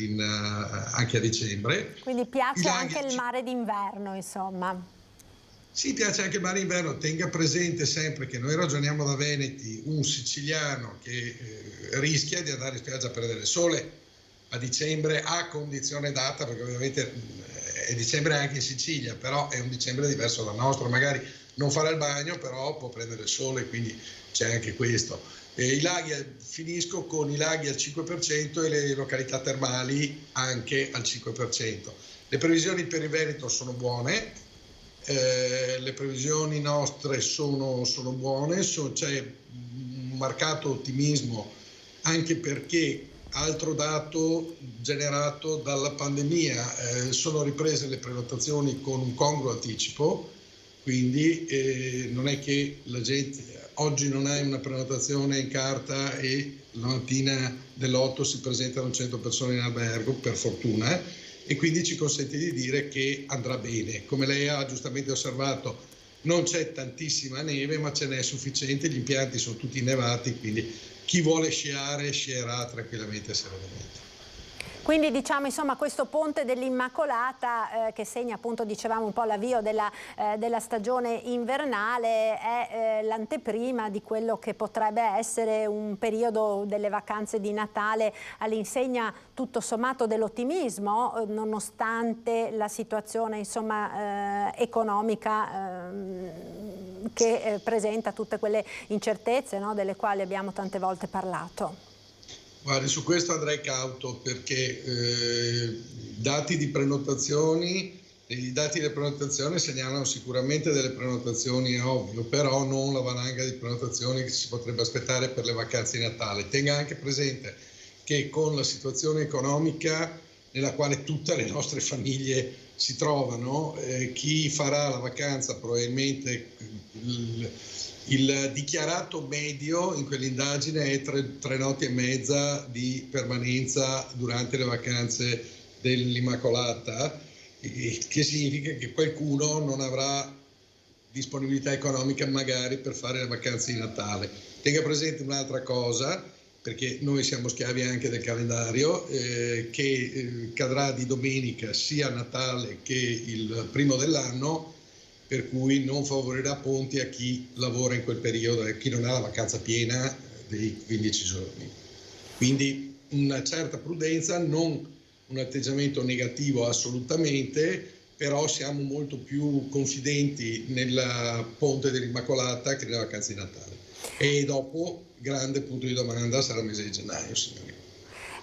anche a dicembre. Quindi piace anche il mare d'inverno, insomma. Sì, piace anche il mare d'inverno. Tenga presente sempre che noi ragioniamo da veneti, un siciliano che rischia di andare in spiaggia a prendere il sole a dicembre a condizione data, perché ovviamente è dicembre anche in Sicilia, però è un dicembre diverso dal nostro, magari non farà il bagno, però può prendere il sole, quindi c'è anche questo. I laghi, finisco con i laghi al 5% e le località termali anche al 5%. Le previsioni per il Veneto sono buone, le previsioni nostre sono buone, c'è un marcato ottimismo anche perché, altro dato generato dalla pandemia, sono riprese le prenotazioni con un congruo anticipo, quindi non è che la gente oggi non hai una prenotazione in carta e la mattina dell'8 si presentano 100 persone in albergo, per fortuna, e quindi ci consente di dire che andrà bene. Come lei ha giustamente osservato, non c'è tantissima neve, ma ce n'è sufficiente, gli impianti sono tutti innevati, quindi chi vuole sciare scierà tranquillamente e serenamente. Quindi diciamo insomma questo ponte dell'Immacolata che segna appunto, dicevamo, un po' l'avvio della stagione invernale, è l'anteprima di quello che potrebbe essere un periodo delle vacanze di Natale all'insegna tutto sommato dell'ottimismo, nonostante la situazione insomma economica che presenta tutte quelle incertezze, no, delle quali abbiamo tante volte parlato. Guardi, su questo andrei cauto perché i dati di prenotazione segnalano sicuramente delle prenotazioni, è ovvio, però non la valanga di prenotazioni che si potrebbe aspettare per le vacanze di Natale. Tenga anche presente che con la situazione economica nella quale tutte le nostre famiglie si trovano, chi farà la vacanza probabilmente il dichiarato medio in quell'indagine è 3 notti e mezza di permanenza durante le vacanze dell'Immacolata, che significa che qualcuno non avrà disponibilità economica magari per fare le vacanze di Natale. Tenga presente un'altra cosa, perché noi siamo schiavi anche del calendario, che cadrà di domenica sia Natale che il primo dell'anno, per cui non favorirà ponti a chi lavora in quel periodo e a chi non ha la vacanza piena dei 15 giorni. Quindi una certa prudenza, non un atteggiamento negativo assolutamente, però siamo molto più confidenti nel ponte dell'Immacolata che nelle vacanze di Natale. E dopo, grande punto di domanda, sarà il mese di gennaio, signori.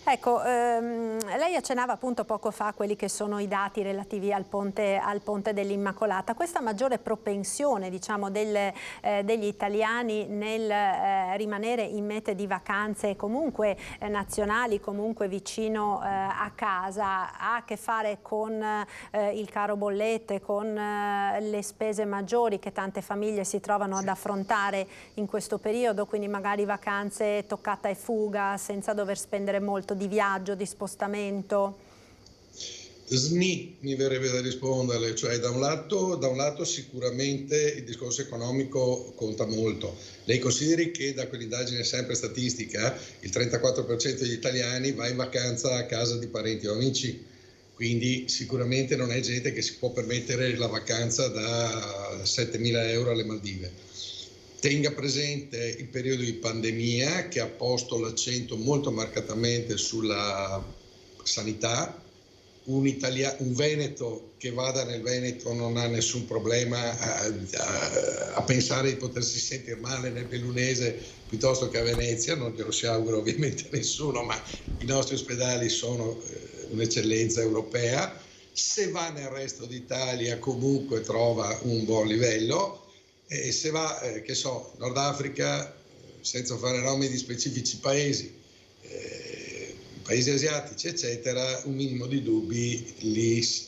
Ecco, lei accennava appunto poco fa a quelli che sono i dati relativi al ponte dell'Immacolata. Questa maggiore propensione, diciamo, degli italiani nel rimanere in mete di vacanze comunque nazionali, comunque vicino a casa, ha a che fare con il caro bollette, con le spese maggiori che tante famiglie si trovano ad affrontare in questo periodo, quindi magari vacanze toccata e fuga senza dover spendere molto di viaggio, di spostamento? SNI mi verrebbe da risponderle, cioè da un lato sicuramente il discorso economico conta molto. Lei consideri che da quell'indagine sempre statistica il 34% degli italiani va in vacanza a casa di parenti o amici, quindi sicuramente non è gente che si può permettere la vacanza da 7.000 euro alle Maldive. Tenga presente il periodo di pandemia che ha posto l'accento molto marcatamente sulla sanità. Un veneto che vada nel Veneto non ha nessun problema a pensare di potersi sentire male nel bellunese piuttosto che a Venezia, non glielo si auguro ovviamente a nessuno, ma i nostri ospedali sono un'eccellenza europea. Se va nel resto d'Italia comunque trova un buon livello, e se va, che so, Nord Africa, senza fare nomi di specifici paesi, paesi asiatici eccetera, un minimo di dubbi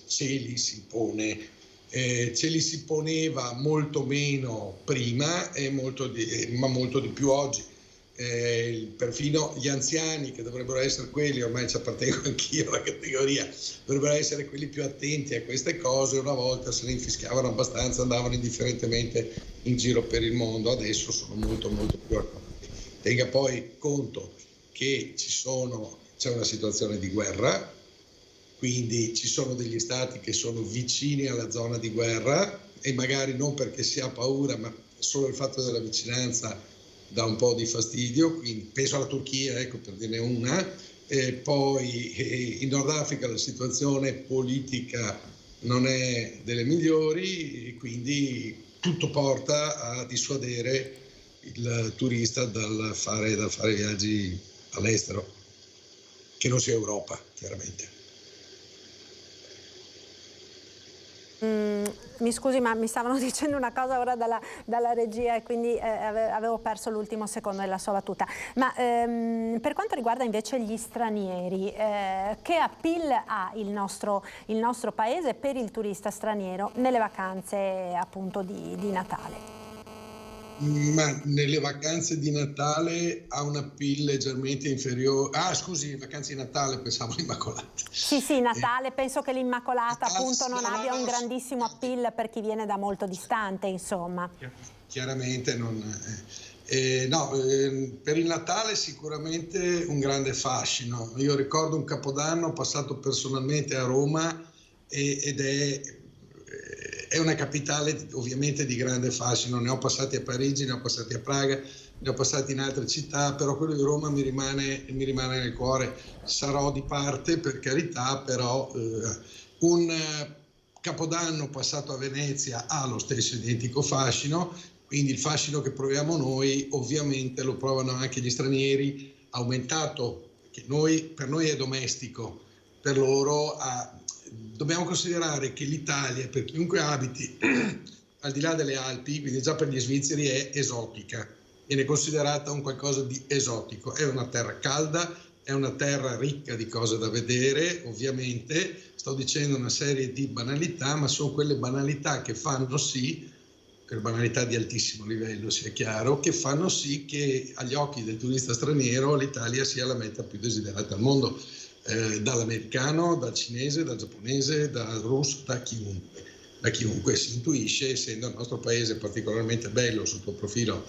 ce li si pone. Ce li si poneva molto meno prima ma molto di più oggi. Perfino gli anziani, che dovrebbero essere quelli, ormai ci appartengo anch'io alla categoria, dovrebbero essere quelli più attenti a queste cose, una volta se ne infischiavano abbastanza, andavano indifferentemente in giro per il mondo, adesso sono molto molto più accorti. Tenga poi conto che c'è una situazione di guerra, quindi ci sono degli stati che sono vicini alla zona di guerra e magari non perché si ha paura, ma solo il fatto della vicinanza dà un po' di fastidio, quindi penso alla Turchia, ecco, per dirne una. Poi in Nord Africa la situazione politica non è delle migliori, quindi tutto porta a dissuadere il turista dal fare viaggi all'estero, che non sia Europa, chiaramente. Mi scusi, ma mi stavano dicendo una cosa ora dalla regia e quindi avevo perso l'ultimo secondo della sua battuta. Ma per quanto riguarda invece gli stranieri, che appeal ha il nostro paese per il turista straniero nelle vacanze appunto di Natale? Ma nelle vacanze di Natale ha un appeal leggermente inferiore. Ah, scusi, vacanze di Natale, pensavo all'Immacolata. Sì, Natale, penso che l'Immacolata appunto non abbia un grandissimo appeal per chi viene da molto distante, insomma. Chiaramente non... per il Natale sicuramente un grande fascino. Io ricordo un Capodanno passato personalmente a Roma ed è una capitale ovviamente di grande fascino, ne ho passati a Parigi, ne ho passati a Praga, ne ho passati in altre città, però quello di Roma mi rimane nel cuore. Sarò di parte, per carità, però un Capodanno passato a Venezia ha lo stesso identico fascino, quindi il fascino che proviamo noi ovviamente lo provano anche gli stranieri, aumentato, che per noi è domestico, per loro dobbiamo considerare che l'Italia, per chiunque abiti al di là delle Alpi, quindi già per gli svizzeri è esotica, viene considerata un qualcosa di esotico, è una terra calda, è una terra ricca di cose da vedere, ovviamente, sto dicendo una serie di banalità, ma sono quelle banalità che fanno sì, per banalità di altissimo livello sia chiaro, che fanno sì che agli occhi del turista straniero l'Italia sia la meta più desiderata al mondo. Dall'americano, dal cinese, dal giapponese, dal russo, da chiunque si intuisce, essendo il nostro paese particolarmente bello sotto il profilo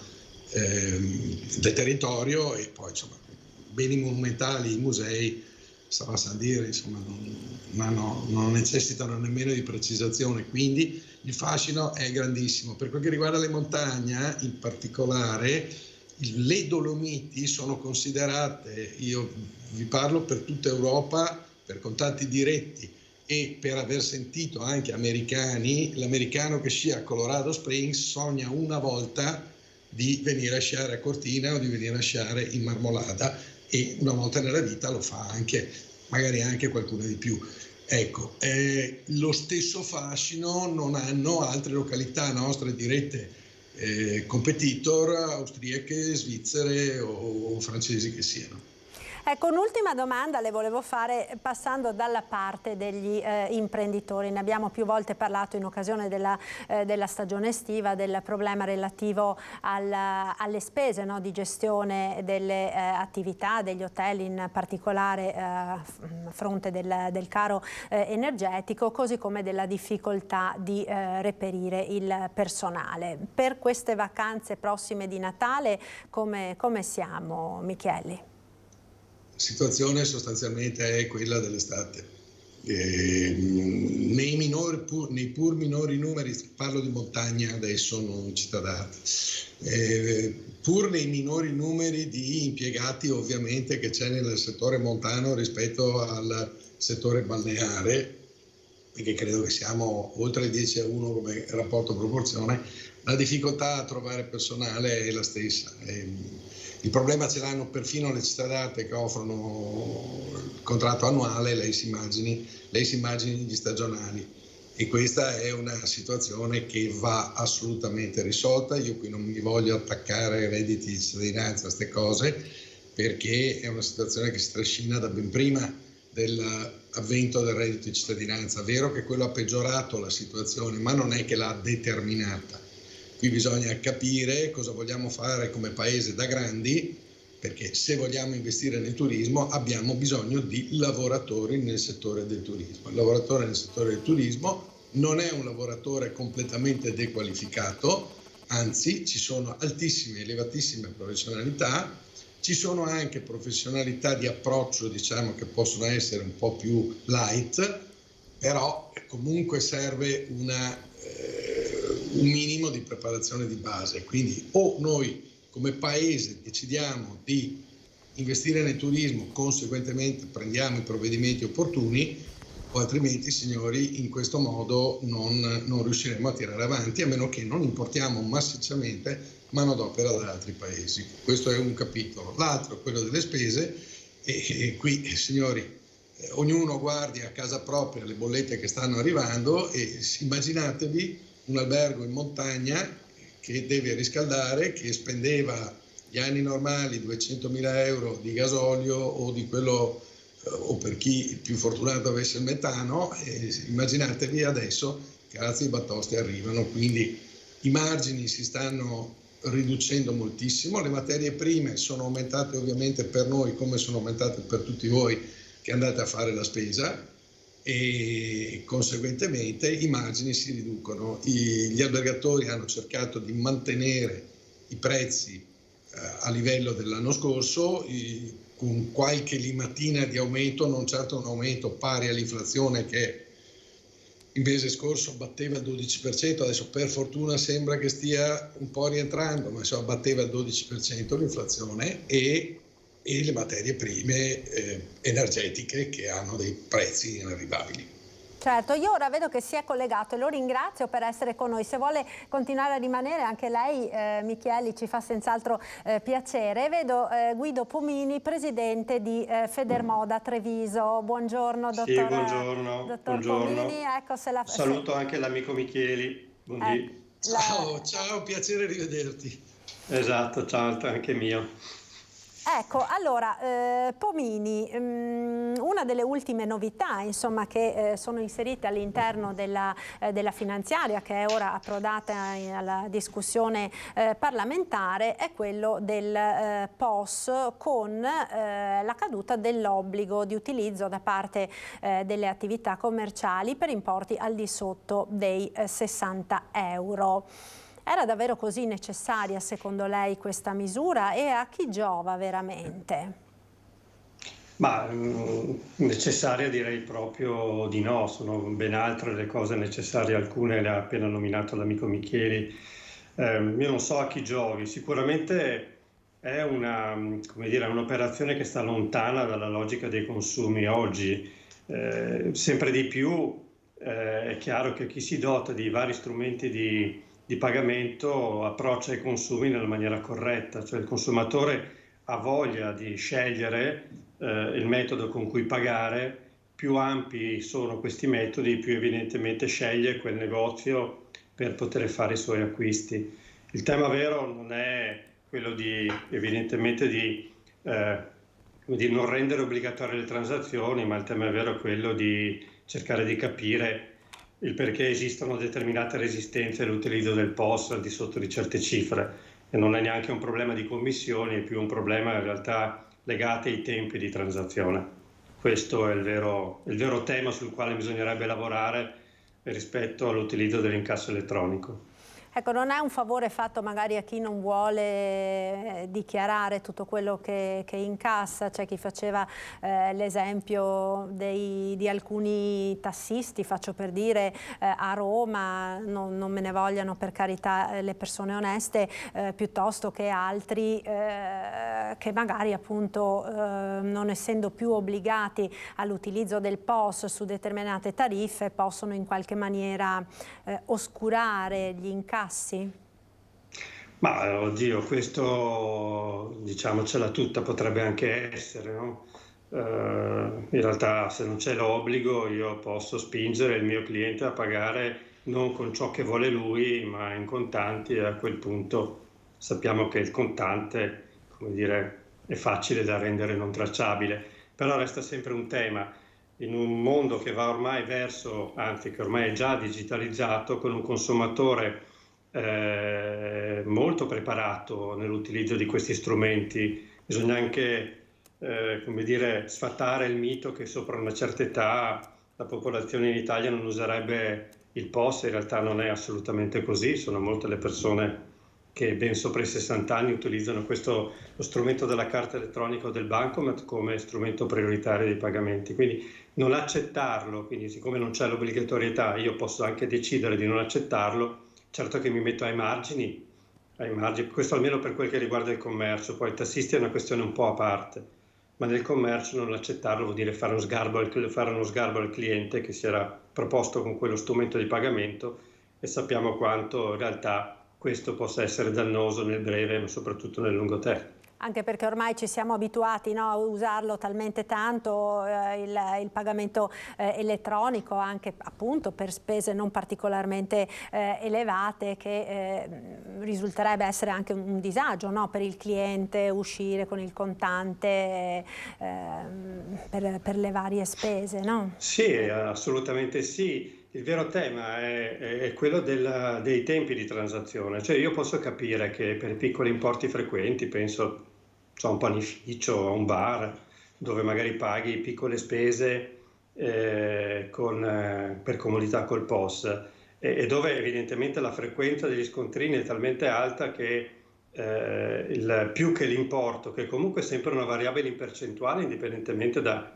del territorio, e poi insomma beni monumentali, i musei, sarà San dire, insomma non necessitano nemmeno di precisazione, quindi il fascino è grandissimo. Per quel che riguarda le montagne in particolare, le Dolomiti sono considerate, io vi parlo per tutta Europa, per contatti diretti e per aver sentito anche americani, l'americano che scia a Colorado Springs sogna una volta di venire a sciare a Cortina o di venire a sciare in Marmolada, e una volta nella vita lo fa anche, magari anche qualcuno di più. Ecco, lo stesso fascino non hanno altre località nostre dirette, competitor austriache, svizzere o francesi che siano. Ecco, un'ultima domanda le volevo fare passando dalla parte degli imprenditori. Ne abbiamo più volte parlato in occasione della stagione estiva, del problema relativo alle spese, no, di gestione delle attività, degli hotel, in particolare a fronte del caro energetico, così come della difficoltà di reperire il personale. Per queste vacanze prossime di Natale come siamo, Micheli? La situazione sostanzialmente è quella dell'estate. nei pur minori numeri, parlo di montagna adesso, non città d'arte, pur nei minori numeri di impiegati ovviamente che c'è nel settore montano rispetto al settore balneare, perché credo che siamo oltre 10-1 come rapporto proporzione, la difficoltà a trovare personale è la stessa. Il problema ce l'hanno perfino le città d'arte che offrono il contratto annuale, lei si immagini gli stagionali. E questa è una situazione che va assolutamente risolta. Io qui non mi voglio attaccare ai redditi di cittadinanza, queste cose, perché è una situazione che si trascina da ben prima dell'avvento del reddito di cittadinanza. È vero che quello ha peggiorato la situazione, ma non è che l'ha determinata. Qui bisogna capire cosa vogliamo fare come paese da grandi, perché se vogliamo investire nel turismo abbiamo bisogno di lavoratori nel settore del turismo. Il lavoratore nel settore del turismo non è un lavoratore completamente dequalificato, anzi ci sono altissime, elevatissime professionalità, ci sono anche professionalità di approccio, diciamo, che possono essere un po' più light, però comunque serve un minimo di preparazione di base. Quindi o noi come paese decidiamo di investire nel turismo, conseguentemente prendiamo i provvedimenti opportuni, o altrimenti, signori, in questo modo non riusciremo a tirare avanti, a meno che non importiamo massicciamente manodopera da altri paesi. Questo è un capitolo. L'altro è quello delle spese e qui, signori, ognuno guardi a casa propria le bollette che stanno arrivando e immaginatevi un albergo in montagna che deve riscaldare, che spendeva gli anni normali 200.000 euro di gasolio o di quello, o per chi più fortunato avesse il metano, e immaginatevi adesso che razzi di batoste arrivano. Quindi i margini si stanno riducendo moltissimo, le materie prime sono aumentate ovviamente per noi come sono aumentate per tutti voi che andate a fare la spesa, e conseguentemente i margini si riducono. Gli albergatori hanno cercato di mantenere i prezzi a livello dell'anno scorso, con qualche limatina di aumento, non certo un aumento pari all'inflazione che il mese scorso batteva il 12%, adesso per fortuna sembra che stia un po' rientrando, ma insomma batteva il 12% l'inflazione, e le materie prime energetiche che hanno dei prezzi inarrivabili. Certo, io ora vedo che si è collegato e lo ringrazio per essere con noi. Se vuole continuare a rimanere anche lei, Michieli, ci fa senz'altro piacere. Vedo Guido Pomini, presidente di Federmoda Treviso. Buongiorno, dottor, sì, buongiorno. Pomini. Ecco, saluto anche l'amico Micheli. Ciao, piacere rivederti. Esatto, ciao, anche mio. Ecco, allora, Pomini, una delle ultime novità, insomma, che sono inserite all'interno della finanziaria, che è ora approdata alla discussione parlamentare, è quello del POS, con la caduta dell'obbligo di utilizzo da parte delle attività commerciali per importi al di sotto dei 60 euro. Era davvero così necessaria secondo lei questa misura, e a chi giova veramente? Ma necessaria direi proprio di no, sono ben altre le cose necessarie, alcune le ha appena nominato l'amico Micheli. Io non so a chi giovi, sicuramente è un'operazione che sta lontana dalla logica dei consumi oggi. Sempre di più è chiaro che chi si dota di vari strumenti di pagamento approccia i consumi nella maniera corretta, cioè il consumatore ha voglia di scegliere il metodo con cui pagare. Più ampi sono questi metodi, più evidentemente sceglie quel negozio per poter fare i suoi acquisti. Il tema vero non è quello evidentemente di non rendere obbligatorie le transazioni, ma il tema vero è quello di cercare di capire il perché esistono determinate resistenze all'utilizzo del POS al di sotto di certe cifre, e non è neanche un problema di commissioni, è più un problema in realtà legato ai tempi di transazione. Questo è il vero tema sul quale bisognerebbe lavorare rispetto all'utilizzo dell'incasso elettronico. Ecco, non è un favore fatto magari a chi non vuole dichiarare tutto quello che incassa. C'è chi faceva l'esempio di alcuni tassisti, faccio per dire, a Roma, non me ne vogliano per carità le persone oneste, piuttosto che altri che magari appunto non essendo più obbligati all'utilizzo del POS su determinate tariffe possono in qualche maniera oscurare gli incassi? Ma oddio, questo diciamocela tutta, potrebbe anche essere, no? In realtà se non c'è l'obbligo io posso spingere il mio cliente a pagare non con ciò che vuole lui, ma in contanti, e a quel punto sappiamo che il contante, come dire, è facile da rendere non tracciabile, però resta sempre un tema. In un mondo che va ormai verso, anzi che ormai è già digitalizzato, con un consumatore molto preparato nell'utilizzo di questi strumenti, bisogna anche come dire, sfatare il mito che sopra una certa età la popolazione in Italia non userebbe il POS. In realtà non è assolutamente così, sono molte le persone che ben sopra i 60 anni utilizzano lo strumento della carta elettronica o del bancomat come strumento prioritario dei pagamenti. Quindi non accettarlo, quindi siccome non c'è l'obbligatorietà io posso anche decidere di non accettarlo, certo che mi metto ai margini, questo almeno per quel che riguarda il commercio. Poi i tassisti è una questione un po' a parte, ma nel commercio non accettarlo vuol dire fare uno sgarbo al cliente che si era proposto con quello strumento di pagamento, e sappiamo quanto in realtà questo possa essere dannoso nel breve, ma soprattutto nel lungo termine. Anche perché ormai ci siamo abituati, no, a usarlo talmente tanto, il pagamento elettronico, anche appunto per spese non particolarmente elevate, che risulterebbe essere anche un disagio, no, per il cliente uscire con il contante per le varie spese, no? Sì, assolutamente sì. Il vero tema è quello dei tempi di transazione. Cioè io posso capire che per piccoli importi frequenti, penso a un panificio, a un bar, dove magari paghi piccole spese per comodità col POS, e dove evidentemente la frequenza degli scontrini è talmente alta che più che l'importo, che comunque è sempre una variabile in percentuale indipendentemente da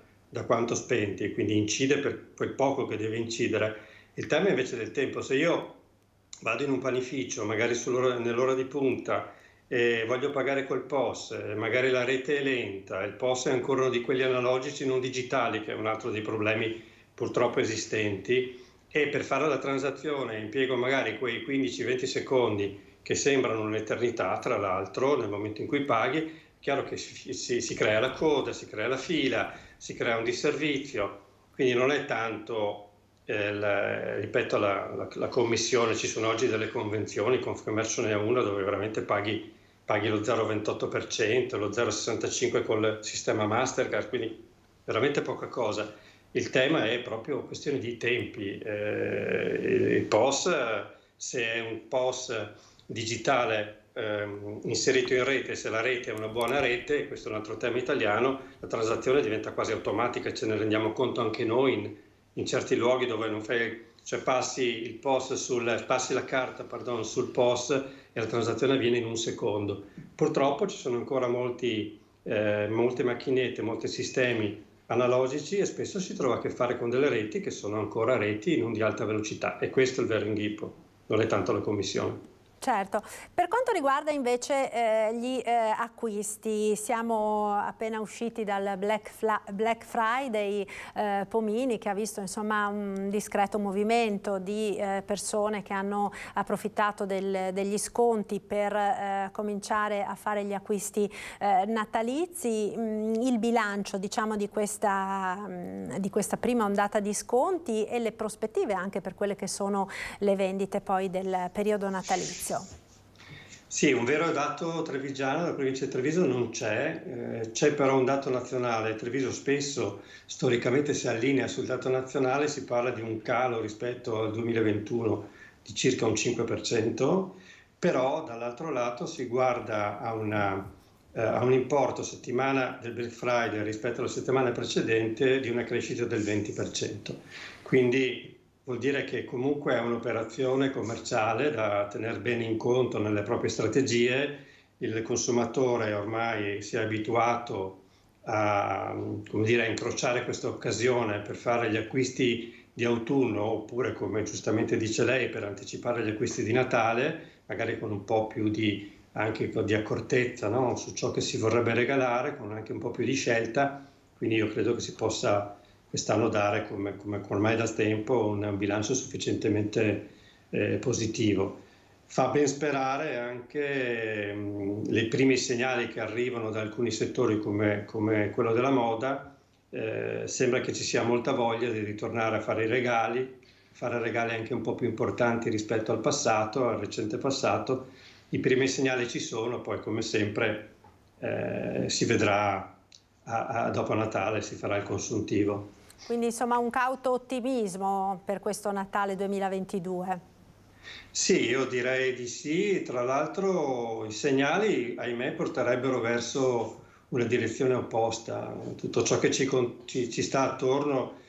quanto spendi, e quindi incide per quel poco che deve incidere. Il tema invece del tempo. Se io vado in un panificio, magari nell'ora di punta, e voglio pagare col POS, magari la rete è lenta, il POS è ancora uno di quelli analogici non digitali, che è un altro dei problemi purtroppo esistenti, e per fare la transazione impiego magari quei 15-20 secondi che sembrano un'eternità, tra l'altro, nel momento in cui paghi, chiaro che si crea la coda, si crea la fila, si crea un disservizio, quindi non è tanto, ripeto, la commissione. Ci sono oggi delle convenzioni, Confcommercio ne è una, dove veramente paghi lo 0,28%, lo 0,65% col sistema Mastercard, quindi veramente poca cosa. Il tema è proprio questione di tempi. Il POS, se è un POS digitale inserito in rete, se la rete è una buona rete, questo è un altro tema italiano, la transazione diventa quasi automatica, ce ne rendiamo conto anche noi in certi luoghi dove non fai, cioè passi la carta sul POS e la transazione avviene in un secondo. Purtroppo ci sono ancora molte macchinette, molti sistemi analogici, e spesso si trova a che fare con delle reti che sono ancora reti non di alta velocità, e questo è il vero inghippo, non è tanto la commissione. Certo. Per quanto riguarda invece gli acquisti, siamo appena usciti dal Black Friday Pomini, che ha visto insomma un discreto movimento di persone che hanno approfittato degli sconti per cominciare a fare gli acquisti natalizi. Il bilancio, diciamo, di questa prima ondata di sconti e le prospettive anche per quelle che sono le vendite poi del periodo natalizio. Sì, un vero dato trevigiano, la provincia di Treviso non c'è, c'è però un dato nazionale. Treviso spesso storicamente si allinea sul dato nazionale, si parla di un calo rispetto al 2021 di circa un 5%, però dall'altro lato si guarda a un importo settimana del Black Friday rispetto alla settimana precedente di una crescita del 20%. Quindi vuol dire che comunque è un'operazione commerciale da tenere bene in conto nelle proprie strategie. Il consumatore ormai si è abituato a, come dire, a incrociare questa occasione per fare gli acquisti di autunno, oppure, come giustamente dice lei, per anticipare gli acquisti di Natale, magari con un po' più anche di accortezza, no? Su ciò che si vorrebbe regalare, con anche un po' più di scelta. Quindi io credo che si possa quest'anno dare, come ormai da tempo, un bilancio sufficientemente positivo. Fa ben sperare anche i primi segnali che arrivano da alcuni settori come quello della moda. Sembra che ci sia molta voglia di ritornare a fare regali anche un po' più importanti rispetto al passato, al recente passato. I primi segnali ci sono, poi come sempre si vedrà dopo Natale, si farà il consuntivo. Quindi insomma un cauto ottimismo per questo Natale 2022. Sì, io direi di sì. Tra l'altro i segnali, ahimè, porterebbero verso una direzione opposta. Tutto ciò che ci sta attorno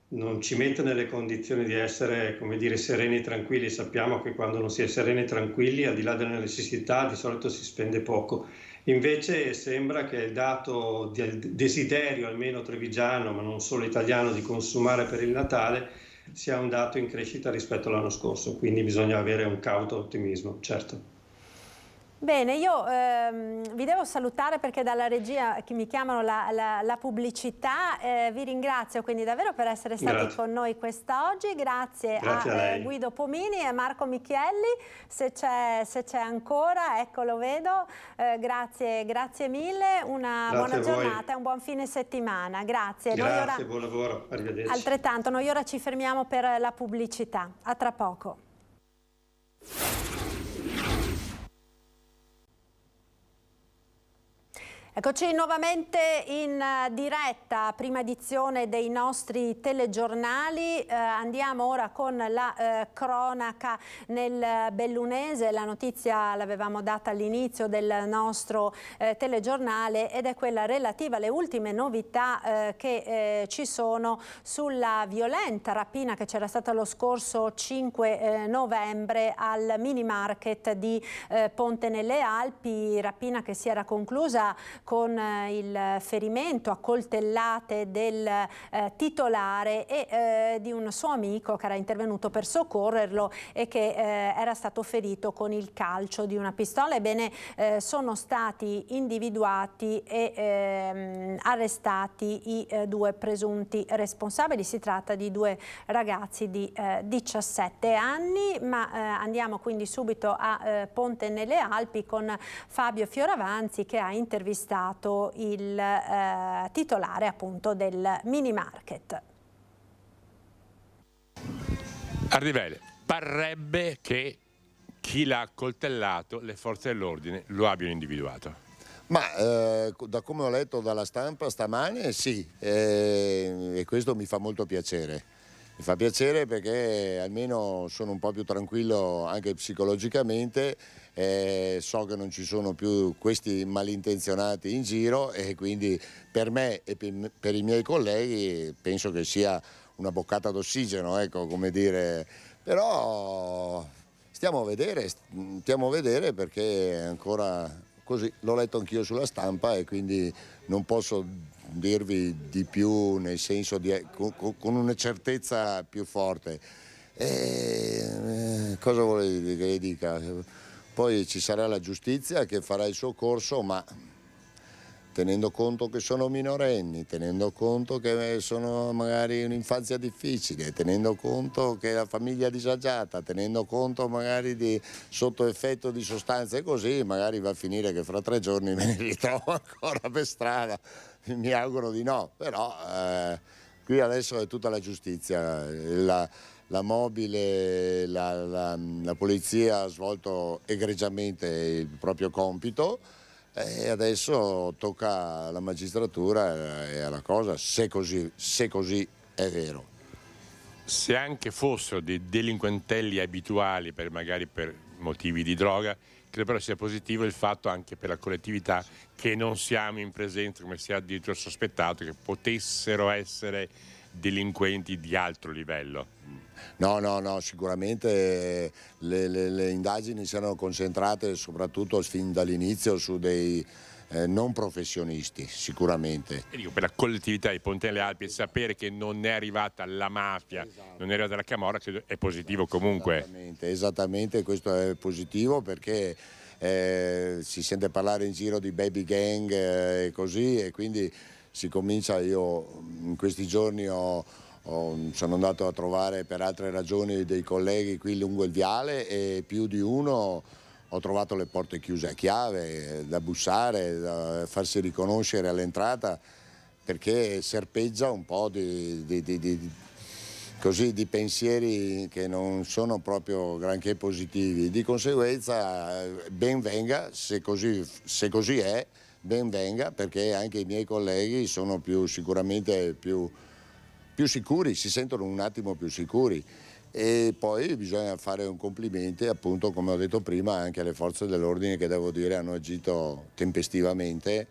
non ci mette nelle condizioni di essere, come dire, sereni e tranquilli. Sappiamo che quando non si è sereni e tranquilli, al di là delle necessità, di solito si spende poco. Invece sembra che il dato del desiderio, almeno trevigiano, ma non solo italiano, di consumare per il Natale sia un dato in crescita rispetto all'anno scorso, quindi bisogna avere un cauto ottimismo, certo. Bene, io vi devo salutare perché dalla regia che mi chiamano la pubblicità. Vi ringrazio quindi davvero per essere stati con noi quest'oggi. Grazie a Guido Pomini e a Marco Michielli, se c'è ancora, ecco, lo vedo. Grazie mille, una buona giornata e un buon fine settimana. Grazie. Grazie, buon lavoro, arrivederci. Altrettanto, noi ora ci fermiamo per la pubblicità. A tra poco. Eccoci nuovamente in diretta, prima edizione dei nostri telegiornali. Andiamo ora con la cronaca nel bellunese. La notizia l'avevamo data all'inizio del nostro telegiornale ed è quella relativa alle ultime novità che ci sono sulla violenta rapina che c'era stata lo scorso 5 novembre al mini market di Ponte nelle Alpi, rapina che si era conclusa con il ferimento a coltellate del titolare e di un suo amico che era intervenuto per soccorrerlo e che era stato ferito con il calcio di una pistola. Ebbene, sono stati individuati e arrestati i due presunti responsabili. Si tratta di due ragazzi di 17 anni, ma andiamo quindi subito a Ponte nelle Alpi con Fabio Fioravanzi, che ha intervistato il titolare appunto del mini market. Ardivele, parrebbe che chi l'ha accoltellato, le forze dell'ordine, lo abbiano individuato. Ma da come ho letto dalla stampa stamane sì, e questo mi fa molto piacere. Mi fa piacere perché almeno sono un po' più tranquillo anche psicologicamente, so che non ci sono più questi malintenzionati in giro e quindi per me e per i miei colleghi penso che sia una boccata d'ossigeno, ecco, come dire. Però stiamo a vedere perché ancora così l'ho letto anch'io sulla stampa e quindi non posso dirvi di più, nel senso con una certezza più forte. Cosa volete che le dica? Poi ci sarà la giustizia che farà il suo corso, ma tenendo conto che sono minorenni, tenendo conto che sono magari un'infanzia difficile, tenendo conto che la famiglia è disagiata, tenendo conto magari di sotto effetto di sostanze così, magari va a finire che fra 3 giorni me ne ritrovo ancora per strada. Mi auguro di no, però qui adesso è tutta la giustizia, la mobile, la polizia ha svolto egregiamente il proprio compito e adesso tocca alla magistratura e alla cosa, se così è vero. Se anche fossero dei delinquentelli abituali magari per motivi di droga, credo però sia positivo il fatto anche per la collettività che non siamo in presenza, come si è addirittura sospettato, che potessero essere delinquenti di alto livello. No, sicuramente le indagini si erano concentrate soprattutto fin dall'inizio su dei non professionisti, sicuramente. E dico, per la collettività di Ponte alle Alpi, sapere che non è arrivata la mafia, non è arrivata la camorra, credo è positivo comunque. Esattamente, questo è positivo perché si sente parlare in giro di baby gang e così, e quindi si comincia. Io in questi giorni sono andato a trovare per altre ragioni dei colleghi qui lungo il viale e più di uno ho trovato le porte chiuse a chiave, da bussare, da farsi riconoscere all'entrata, perché serpeggia un po' di pensieri che non sono proprio granché positivi. Di conseguenza ben venga, se così è, ben venga, perché anche i miei colleghi sono sicuramente più sicuri, si sentono un attimo più sicuri. E poi bisogna fare un complimento, appunto, come ho detto prima, anche alle forze dell'ordine, che devo dire hanno agito tempestivamente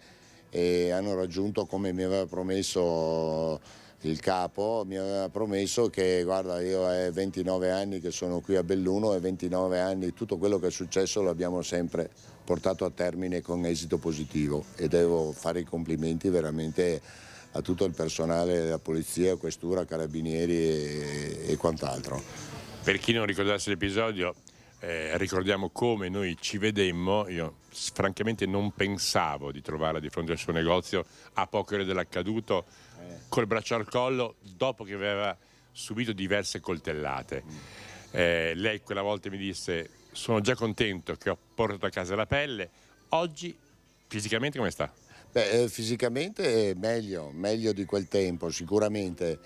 e hanno raggiunto, come mi aveva promesso il capo, mi aveva promesso che, guarda, io è 29 anni che sono qui a Belluno e 29 anni tutto quello che è successo l'abbiamo sempre portato a termine con esito positivo, e devo fare i complimenti veramente a tutto il personale della polizia, questura, carabinieri e quant'altro. Per chi non ricordasse l'episodio, ricordiamo come noi ci vedemmo. Io francamente non pensavo di trovarla di fronte al suo negozio a poche ore dell'accaduto, col braccio al collo, dopo che aveva subito diverse coltellate. Lei quella volta mi disse: sono già contento che ho portato a casa la pelle. Oggi fisicamente come sta? Fisicamente meglio di quel tempo, sicuramente.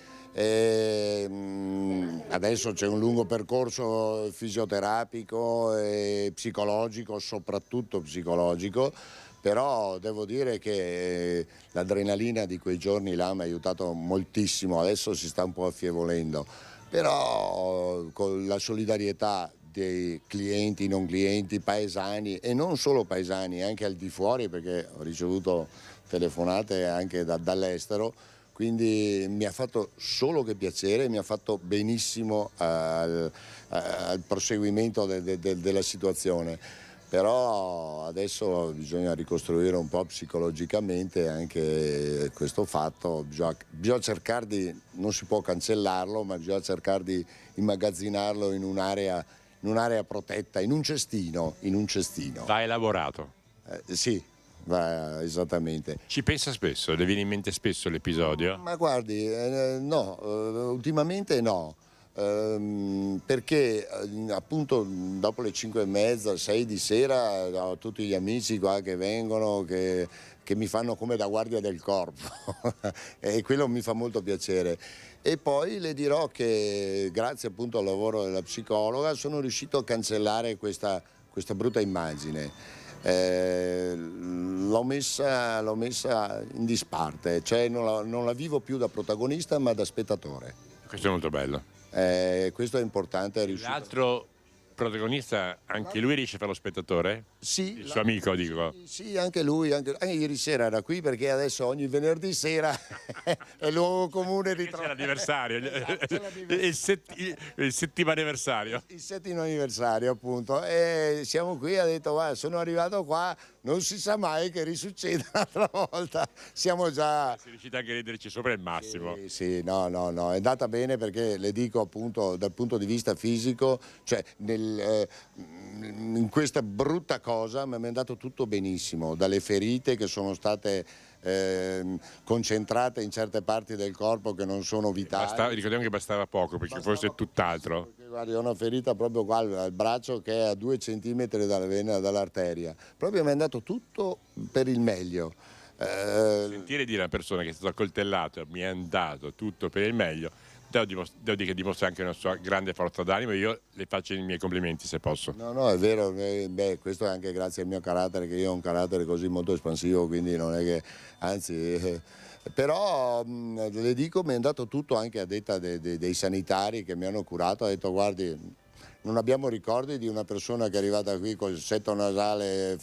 Adesso c'è un lungo percorso fisioterapico e psicologico, soprattutto psicologico, però devo dire che l'adrenalina di quei giorni là mi ha aiutato moltissimo. Adesso si sta un po' affievolendo, però con la solidarietà dei clienti, non clienti, paesani, e non solo paesani, anche al di fuori, perché ho ricevuto telefonate anche dall'estero, quindi mi ha fatto solo che piacere, mi ha fatto benissimo al proseguimento della situazione. Però adesso bisogna ricostruire un po' psicologicamente anche questo fatto, bisogna cercare di, non si può cancellarlo, ma bisogna cercare di immagazzinarlo in un'area protetta, in un cestino. Va elaborato. Sì, esattamente. Ci pensa spesso? Le viene in mente spesso l'episodio? Ma guardi, no, ultimamente no, perché appunto dopo le 5:30, 6 di sera ho tutti gli amici qua che vengono, che mi fanno come da guardia del corpo e quello mi fa molto piacere. E poi le dirò che grazie appunto al lavoro della psicologa sono riuscito a cancellare questa brutta immagine. L'ho messa in disparte, cioè non la vivo più da protagonista ma da spettatore. Questo è molto bello. Questo è importante. L'altro protagonista, anche lui riesce a fare lo spettatore? Sì. Il suo amico, dico. Sì, anche lui, anche ieri sera era qui, perché adesso ogni venerdì sera è luogo comune di C'è l'anniversario, il settimo anniversario. Il settimo anniversario, appunto. E siamo qui, ha detto: guarda, sono arrivato qua, non si sa mai che risucceda un'altra volta. Siamo già... Sei riuscito anche a riderci sopra il massimo. Sì, no, è andata bene, perché le dico appunto dal punto di vista fisico, cioè in questa brutta cosa mi è andato tutto benissimo, dalle ferite che sono state concentrate in certe parti del corpo che non sono vitali. Ricordiamo che bastava poco, perché forse è tutt'altro. Guardi, ho una ferita proprio qua al braccio che è a 2 centimetri dalla vena, dall'arteria. Proprio mi è andato tutto per il meglio. Sentire dire a una persona che è stato accoltellato mi è andato tutto per il meglio, devo dire che dimostra anche una sua grande forza d'animo. Io le faccio i miei complimenti, se posso. No, è vero, questo è anche grazie al mio carattere, che io ho un carattere così molto espansivo, quindi non è che, anzi, però le dico, mi è andato tutto anche a detta dei sanitari che mi hanno curato. Ha detto: guardi, non abbiamo ricordi di una persona che è arrivata qui col setto nasale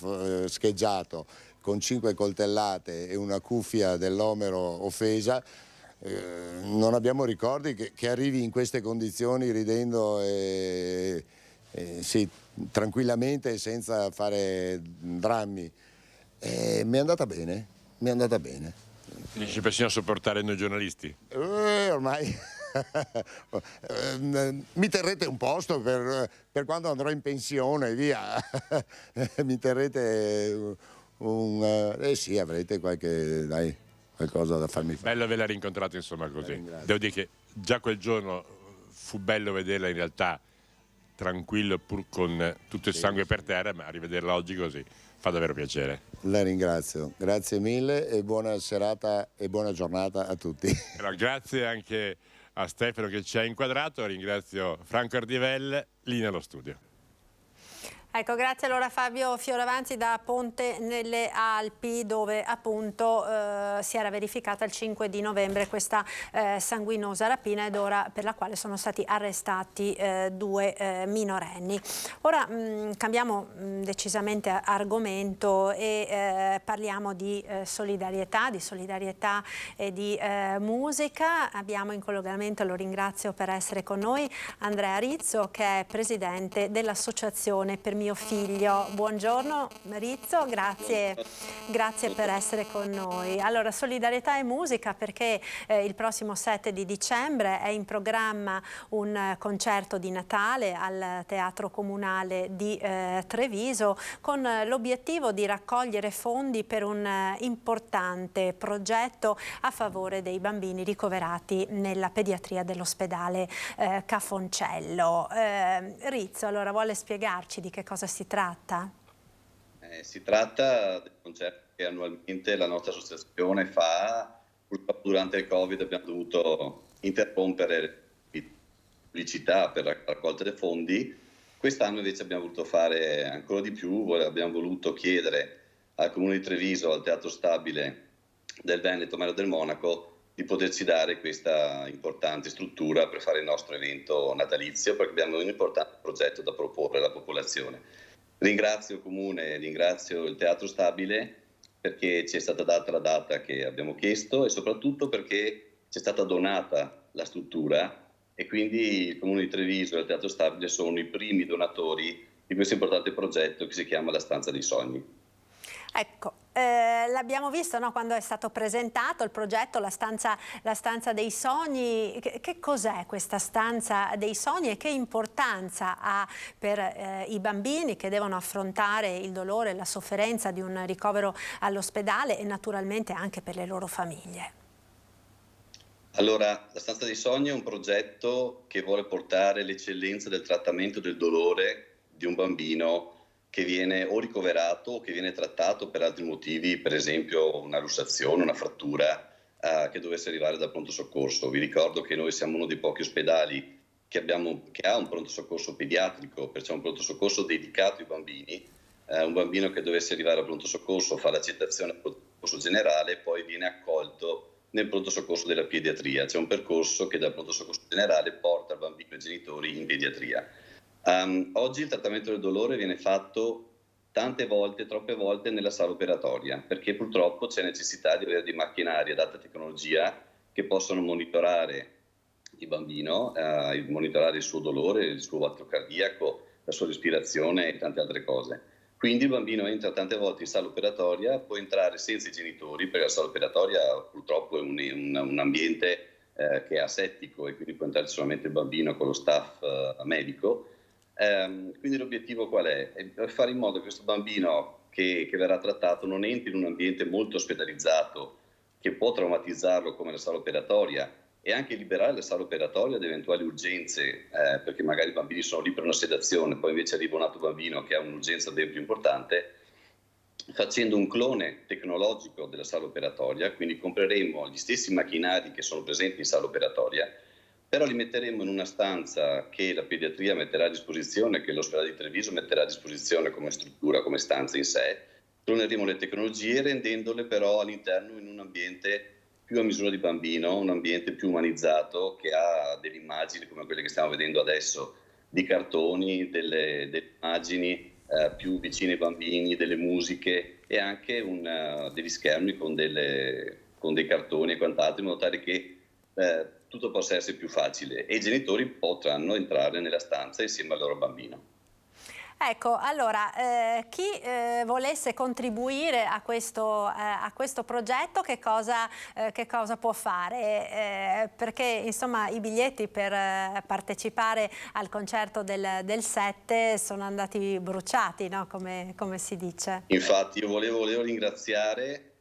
scheggiato, con 5 coltellate e una cuffia dell'omero offesa. non abbiamo ricordi che arrivi in queste condizioni ridendo sì, tranquillamente senza fare drammi. Mi è andata bene, Riesci persino a sopportare noi giornalisti? Ormai mi terrete un posto per quando andrò in pensione, via. Mi terrete sì, avrete qualcosa da farmi fare. Bello averla rincontrato, insomma, così. Devo dire che già quel giorno fu bello vederla in realtà tranquillo, pur con tutto il sangue per terra, ma a rivederla oggi così fa davvero piacere. La ringrazio, grazie mille e buona serata e buona giornata a tutti. Allora, grazie anche a Stefano che ci ha inquadrato, ringrazio Franco Ardivell, lì nello studio. Ecco, grazie allora Fabio Fioravanti da Ponte nelle Alpi, dove appunto si era verificata il 5 di novembre questa sanguinosa rapina ed ora per la quale sono stati arrestati 2 minorenni. Ora cambiamo decisamente argomento e parliamo di solidarietà e di musica. Abbiamo in collegamento, lo ringrazio per essere con noi, Andrea Rizzo, che è presidente dell'associazione Per Mio Figlio. Buongiorno Rizzo, grazie per essere con noi. Allora, solidarietà e musica, perché il prossimo 7 di dicembre è in programma un concerto di Natale al Teatro Comunale di Treviso con l'obiettivo di raccogliere fondi per un importante progetto a favore dei bambini ricoverati nella pediatria dell'ospedale Cafoncello. Rizzo, allora, vuole spiegarci di che cosa si tratta? Si tratta del concerto che annualmente la nostra associazione fa. Purtroppo durante il Covid abbiamo dovuto interrompere la pubblicità per la raccolta dei fondi. Quest'anno invece abbiamo voluto fare ancora di più, abbiamo voluto chiedere al Comune di Treviso, al Teatro Stabile del Veneto, Melo del Monaco, di poterci dare questa importante struttura per fare il nostro evento natalizio, perché abbiamo un importante progetto da proporre alla popolazione. Ringrazio il Comune, ringrazio il Teatro Stabile perché ci è stata data la data che abbiamo chiesto e soprattutto perché ci è stata donata la struttura e quindi il Comune di Treviso e il Teatro Stabile sono i primi donatori di questo importante progetto che si chiama La Stanza dei Sogni. Ecco, l'abbiamo visto, no, quando è stato presentato il progetto La Stanza dei Sogni. Che cos'è questa Stanza dei Sogni e che importanza ha per i bambini che devono affrontare il dolore e la sofferenza di un ricovero all'ospedale e naturalmente anche per le loro famiglie? Allora, La Stanza dei Sogni è un progetto che vuole portare l'eccellenza del trattamento del dolore di un bambino che viene o ricoverato o che viene trattato per altri motivi, per esempio una lussazione, una frattura che dovesse arrivare dal pronto soccorso. Vi ricordo che noi siamo uno dei pochi ospedali che ha un pronto soccorso pediatrico, perciò un pronto soccorso dedicato ai bambini. Un bambino che dovesse arrivare al pronto soccorso fa l'accettazione al pronto soccorso generale e poi viene accolto nel pronto soccorso della pediatria. C'è un percorso che dal pronto soccorso generale porta il bambino e i genitori in pediatria. Oggi il trattamento del dolore viene fatto tante volte, troppe volte nella sala operatoria, perché purtroppo c'è necessità di avere dei macchinari ad alta tecnologia che possono monitorare il bambino, monitorare il suo dolore, il suo battito cardiaco, la sua respirazione e tante altre cose. Quindi il bambino entra tante volte in sala operatoria, può entrare senza i genitori, perché la sala operatoria purtroppo è un ambiente che è asettico e quindi può entrare solamente il bambino con lo staff medico. Quindi l'obiettivo qual è? È fare in modo che questo bambino che verrà trattato non entri in un ambiente molto ospedalizzato che può traumatizzarlo come la sala operatoria e anche liberare la sala operatoria da eventuali urgenze, perché magari i bambini sono lì per una sedazione, poi invece arriva un altro bambino che ha un'urgenza ben più importante, facendo un clone tecnologico della sala operatoria, quindi compreremo gli stessi macchinari che sono presenti in sala operatoria, però li metteremo in una stanza che la pediatria metterà a disposizione, che l'ospedale di Treviso metterà a disposizione come struttura, come stanza in sé. Cloneremo le tecnologie rendendole però all'interno in un ambiente più a misura di bambino, un ambiente più umanizzato che ha delle immagini come quelle che stiamo vedendo adesso, di cartoni, delle immagini più vicine ai bambini, delle musiche e anche degli schermi con dei cartoni e quant'altro, in modo tale che tutto possa essere più facile e i genitori potranno entrare nella stanza insieme al loro bambino. Ecco, allora, chi volesse contribuire a questo progetto, che cosa può fare? Perché insomma i biglietti per partecipare al concerto del 7 sono andati bruciati, no? Come si dice. Infatti io volevo ringraziare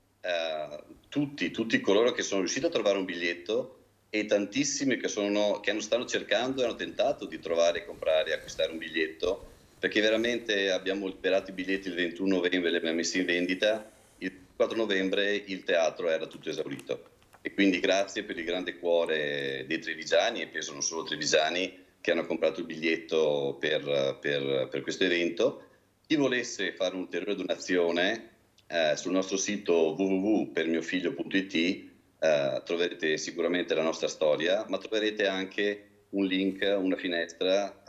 tutti coloro che sono riusciti a trovare un biglietto e tantissimi che stanno cercando e hanno tentato di trovare, comprare e acquistare un biglietto, perché veramente abbiamo liberato i biglietti il 21 novembre, li abbiamo messi in vendita, il 4 novembre il teatro era tutto esaurito. E quindi grazie per il grande cuore dei trevigiani, e penso non solo trevigiani, che hanno comprato il biglietto per questo evento. Chi volesse fare un'ulteriore donazione, sul nostro sito www.permiofiglio.it troverete sicuramente la nostra storia, ma troverete anche un link, una finestra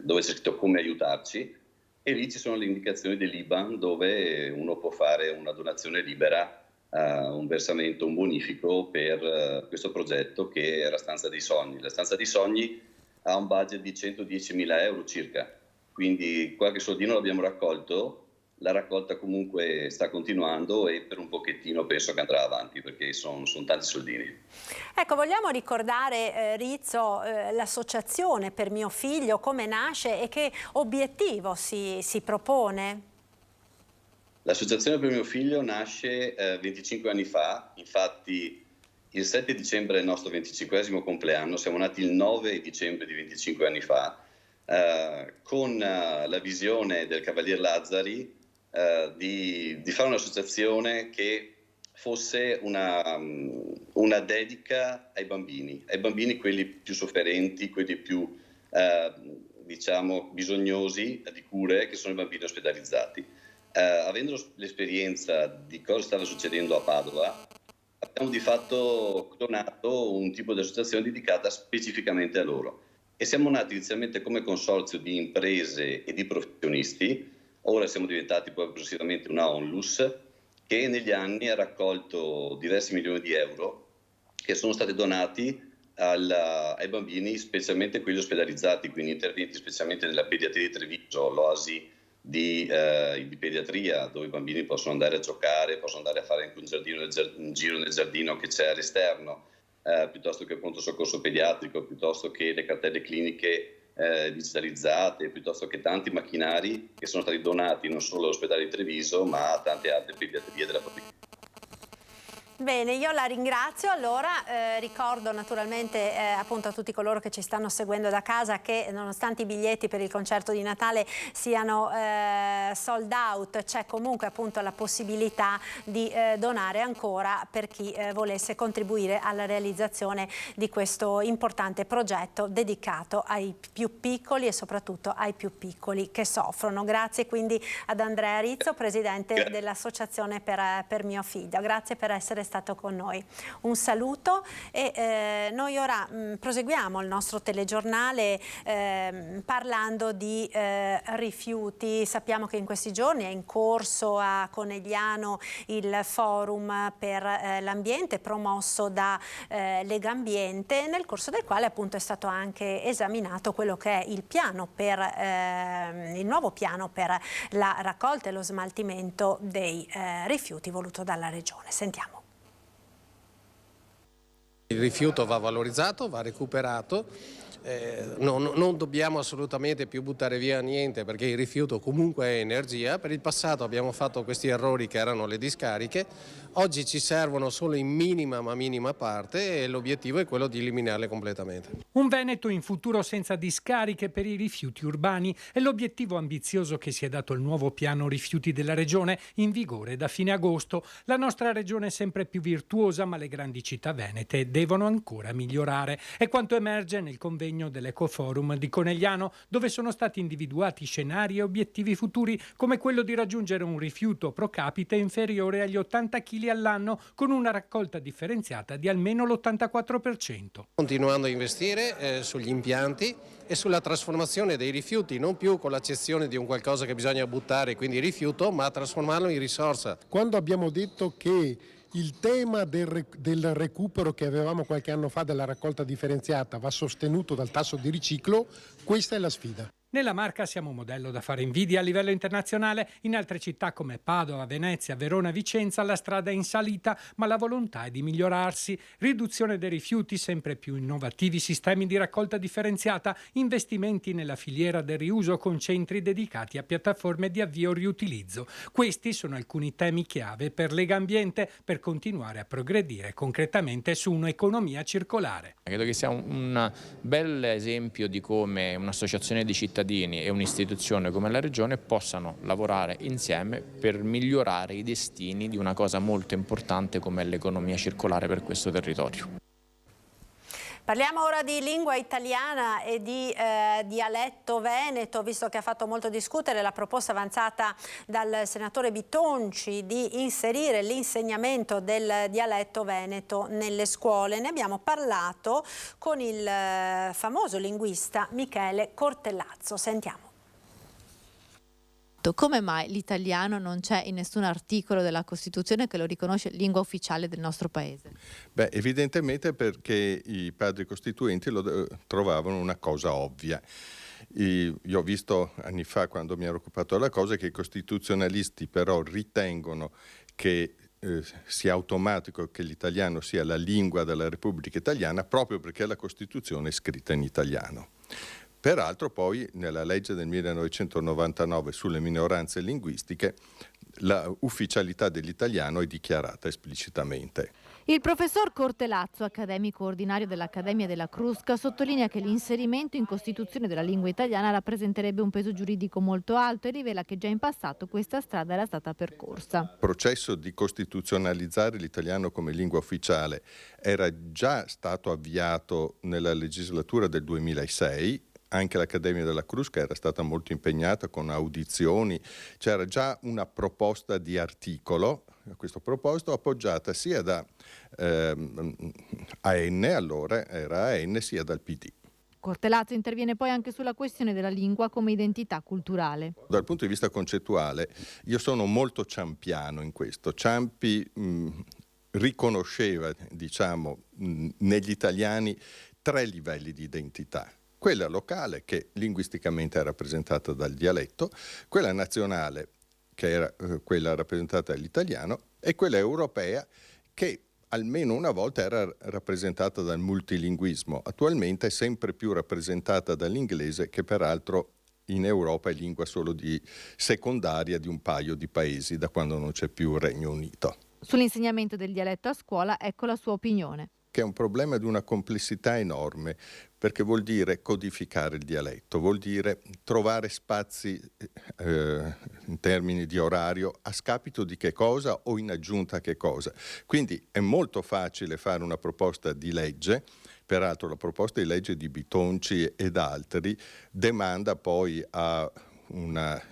dove c'è scritto come aiutarci, e lì ci sono le indicazioni dell'IBAN dove uno può fare una donazione libera, un versamento, un bonifico per questo progetto che è la Stanza dei Sogni. La Stanza dei Sogni ha un budget di 110.000 euro circa, quindi qualche soldino l'abbiamo raccolto. La raccolta comunque sta continuando e per un pochettino penso che andrà avanti, perché sono tanti soldini. Ecco, vogliamo ricordare, Rizzo, l'associazione Per Mio Figlio, come nasce e che obiettivo si propone? L'associazione Per Mio Figlio nasce 25 anni fa, infatti il 7 dicembre è il nostro 25esimo compleanno, siamo nati il 9 dicembre di 25 anni fa, con la visione del Cavalier Lazzari di fare un'associazione che fosse una dedica ai bambini quelli più sofferenti, quelli più bisognosi di cure, che sono i bambini ospedalizzati. Avendo l'esperienza di cosa stava succedendo a Padova, abbiamo di fatto donato un tipo di associazione dedicata specificamente a loro, e siamo nati inizialmente come consorzio di imprese e di professionisti. Ora siamo diventati poi progressivamente una onlus che negli anni ha raccolto diversi milioni di euro che sono stati donati ai bambini, specialmente quelli ospedalizzati, quindi interventi specialmente nella pediatria di Treviso, l'oasi di pediatria, dove i bambini possono andare a giocare, possono andare a fare anche un giro nel giardino che c'è all'esterno, piuttosto che il pronto soccorso pediatrico, piuttosto che le cartelle cliniche digitalizzate, piuttosto che tanti macchinari che sono stati donati non solo all'ospedale di Treviso ma a tante altre pediatrie della provincia. Bene, io la ringrazio. Allora ricordo naturalmente appunto a tutti coloro che ci stanno seguendo da casa che nonostante i biglietti per il concerto di Natale siano sold out, c'è comunque appunto la possibilità di donare ancora per chi volesse contribuire alla realizzazione di questo importante progetto dedicato ai più piccoli e soprattutto ai più piccoli che soffrono. Grazie quindi ad Andrea Rizzo, presidente dell'associazione per Mio Figlio. Grazie per essere stato con noi. Un saluto e noi ora proseguiamo il nostro telegiornale parlando di rifiuti. Sappiamo che in questi giorni è in corso a Conegliano il forum per l'ambiente promosso da Legambiente, nel corso del quale appunto è stato anche esaminato quello che è il piano il nuovo piano per la raccolta e lo smaltimento dei rifiuti voluto dalla Regione. Sentiamo. Il rifiuto va valorizzato, va recuperato, non dobbiamo assolutamente più buttare via niente perché il rifiuto comunque è energia. Per il passato abbiamo fatto questi errori che erano le discariche, oggi ci servono solo in minima ma minima parte e l'obiettivo è quello di eliminarle completamente. Un Veneto in futuro senza discariche per i rifiuti urbani è l'obiettivo ambizioso che si è dato il nuovo piano rifiuti della Regione in vigore da fine agosto. La nostra Regione è sempre più virtuosa, ma le grandi città venete devono ancora migliorare. È quanto emerge nel convegno dell'Ecoforum di Conegliano, dove sono stati individuati scenari e obiettivi futuri come quello di raggiungere un rifiuto pro capite inferiore agli 80 kg all'anno con una raccolta differenziata di almeno l'84%. Continuando a investire sugli impianti e sulla trasformazione dei rifiuti, non più con l'accezione di un qualcosa che bisogna buttare, quindi rifiuto, ma trasformarlo in risorsa. Quando abbiamo detto che Il tema del recupero che avevamo qualche anno fa della raccolta differenziata va sostenuto dal tasso di riciclo, questa è la sfida. Nella Marca siamo un modello da fare invidia a livello internazionale. In altre città come Padova, Venezia, Verona, Vicenza la strada è in salita, ma la volontà è di migliorarsi. Riduzione dei rifiuti, sempre più innovativi sistemi di raccolta differenziata, investimenti nella filiera del riuso con centri dedicati a piattaforme di avvio riutilizzo. Questi sono alcuni temi chiave per Legambiente per continuare a progredire concretamente su un'economia circolare. Credo che sia un bel esempio di come un'associazione di cittadini e un'istituzione come la Regione possano lavorare insieme per migliorare i destini di una cosa molto importante come l'economia circolare per questo territorio. Parliamo ora di lingua italiana e di dialetto veneto, visto che ha fatto molto discutere la proposta avanzata dal senatore Bitonci di inserire l'insegnamento del dialetto veneto nelle scuole. Ne abbiamo parlato con il famoso linguista Michele Cortellazzo. Sentiamo. Come mai l'italiano non c'è in nessun articolo della Costituzione che lo riconosce lingua ufficiale del nostro paese? Beh, evidentemente perché i padri costituenti lo trovavano una cosa ovvia. Io ho visto anni fa, quando mi ero occupato della cosa, che i costituzionalisti però ritengono che sia automatico che l'italiano sia la lingua della Repubblica Italiana proprio perché la Costituzione è scritta in italiano. Peraltro poi nella legge del 1999 sulle minoranze linguistiche la ufficialità dell'italiano è dichiarata esplicitamente. Il professor Cortellazzo, accademico ordinario dell'Accademia della Crusca, sottolinea che l'inserimento in Costituzione della lingua italiana rappresenterebbe un peso giuridico molto alto e rivela che già in passato questa strada era stata percorsa. Il processo di costituzionalizzare l'italiano come lingua ufficiale era già stato avviato nella legislatura del 2006. Anche l'Accademia della Crusca era stata molto impegnata con audizioni, c'era già una proposta di articolo a questo proposito appoggiata sia da AN, allora era AN, sia dal PD. Cortellazzo interviene poi anche sulla questione della lingua come identità culturale. Dal punto di vista concettuale io sono molto ciampiano in questo. Ciampi riconosceva, diciamo, negli italiani 3 livelli di identità. Quella locale, che linguisticamente è rappresentata dal dialetto, quella nazionale, che era quella rappresentata dall'italiano, e quella europea, che almeno una volta era rappresentata dal multilinguismo. Attualmente è sempre più rappresentata dall'inglese, che peraltro in Europa è lingua solo di secondaria di un paio di paesi, da quando non c'è più il Regno Unito. Sull'insegnamento del dialetto a scuola, ecco la sua opinione. Che è un problema di una complessità enorme, perché vuol dire codificare il dialetto, vuol dire trovare spazi in termini di orario a scapito di che cosa o in aggiunta a che cosa. Quindi è molto facile fare una proposta di legge, peraltro la proposta di legge di Bitonci ed altri demanda poi a una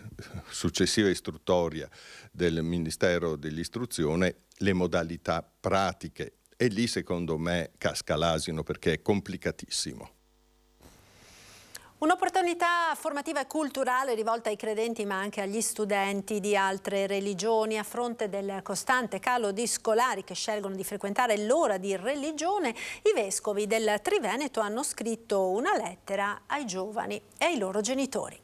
successiva istruttoria del Ministero dell'Istruzione le modalità pratiche. E lì secondo me casca l'asino perché è complicatissimo. Un'opportunità formativa e culturale rivolta ai credenti ma anche agli studenti di altre religioni. A fronte del costante calo di scolari che scelgono di frequentare l'ora di religione, i vescovi del Triveneto hanno scritto una lettera ai giovani e ai loro genitori.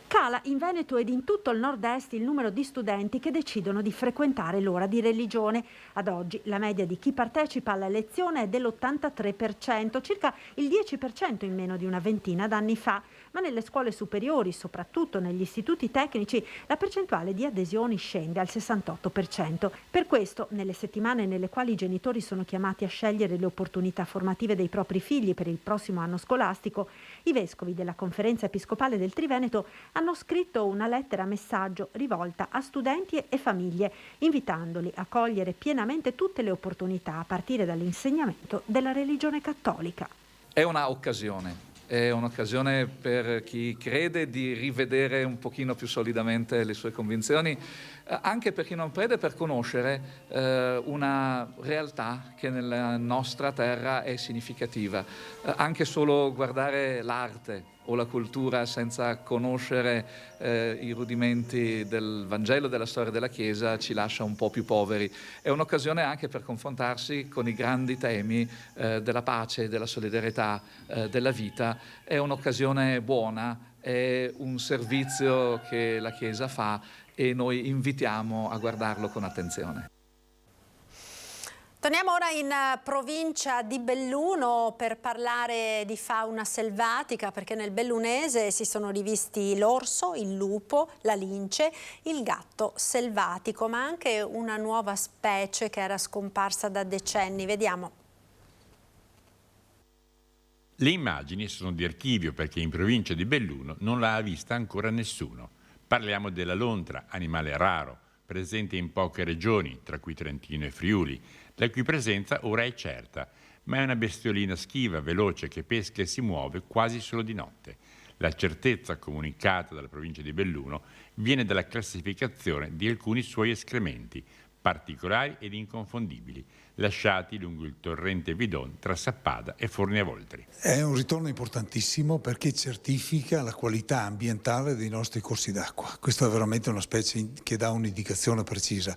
Cala in Veneto ed in tutto il nord-est il numero di studenti che decidono di frequentare l'ora di religione. Ad oggi la media di chi partecipa alla lezione è dell'83%, circa il 10% in meno di una ventina d'anni fa. Ma nelle scuole superiori, soprattutto negli istituti tecnici, la percentuale di adesioni scende al 68%. Per questo, nelle settimane nelle quali i genitori sono chiamati a scegliere le opportunità formative dei propri figli per il prossimo anno scolastico, i vescovi della Conferenza Episcopale del Triveneto hanno scritto una lettera messaggio rivolta a studenti e famiglie, invitandoli a cogliere pienamente tutte le opportunità a partire dall'insegnamento della religione cattolica. È un'occasione per chi crede di rivedere un pochino più solidamente le sue convinzioni, anche per chi non crede, per conoscere una realtà che nella nostra terra è significativa. Anche solo guardare l'arte o la cultura senza conoscere i rudimenti del Vangelo, della storia della Chiesa, ci lascia un po' più poveri. È un'occasione anche per confrontarsi con i grandi temi della pace, della solidarietà, della vita. È un'occasione buona, è un servizio che la Chiesa fa e noi invitiamo a guardarlo con attenzione. Torniamo ora in provincia di Belluno per parlare di fauna selvatica, perché nel bellunese si sono rivisti l'orso, il lupo, la lince, il gatto selvatico, ma anche una nuova specie che era scomparsa da decenni. Vediamo. Le immagini sono di archivio perché in provincia di Belluno non l'ha vista ancora nessuno. Parliamo della lontra, animale raro, presente in poche regioni, tra cui Trentino e Friuli, la cui presenza ora è certa, ma è una bestiolina schiva, veloce, che pesca e si muove quasi solo di notte. La certezza comunicata dalla provincia di Belluno viene dalla classificazione di alcuni suoi escrementi, particolari ed inconfondibili, lasciati lungo il torrente Vidon tra Sappada e Forniavoltri. È un ritorno importantissimo perché certifica la qualità ambientale dei nostri corsi d'acqua. Questa è veramente una specie che dà un'indicazione precisa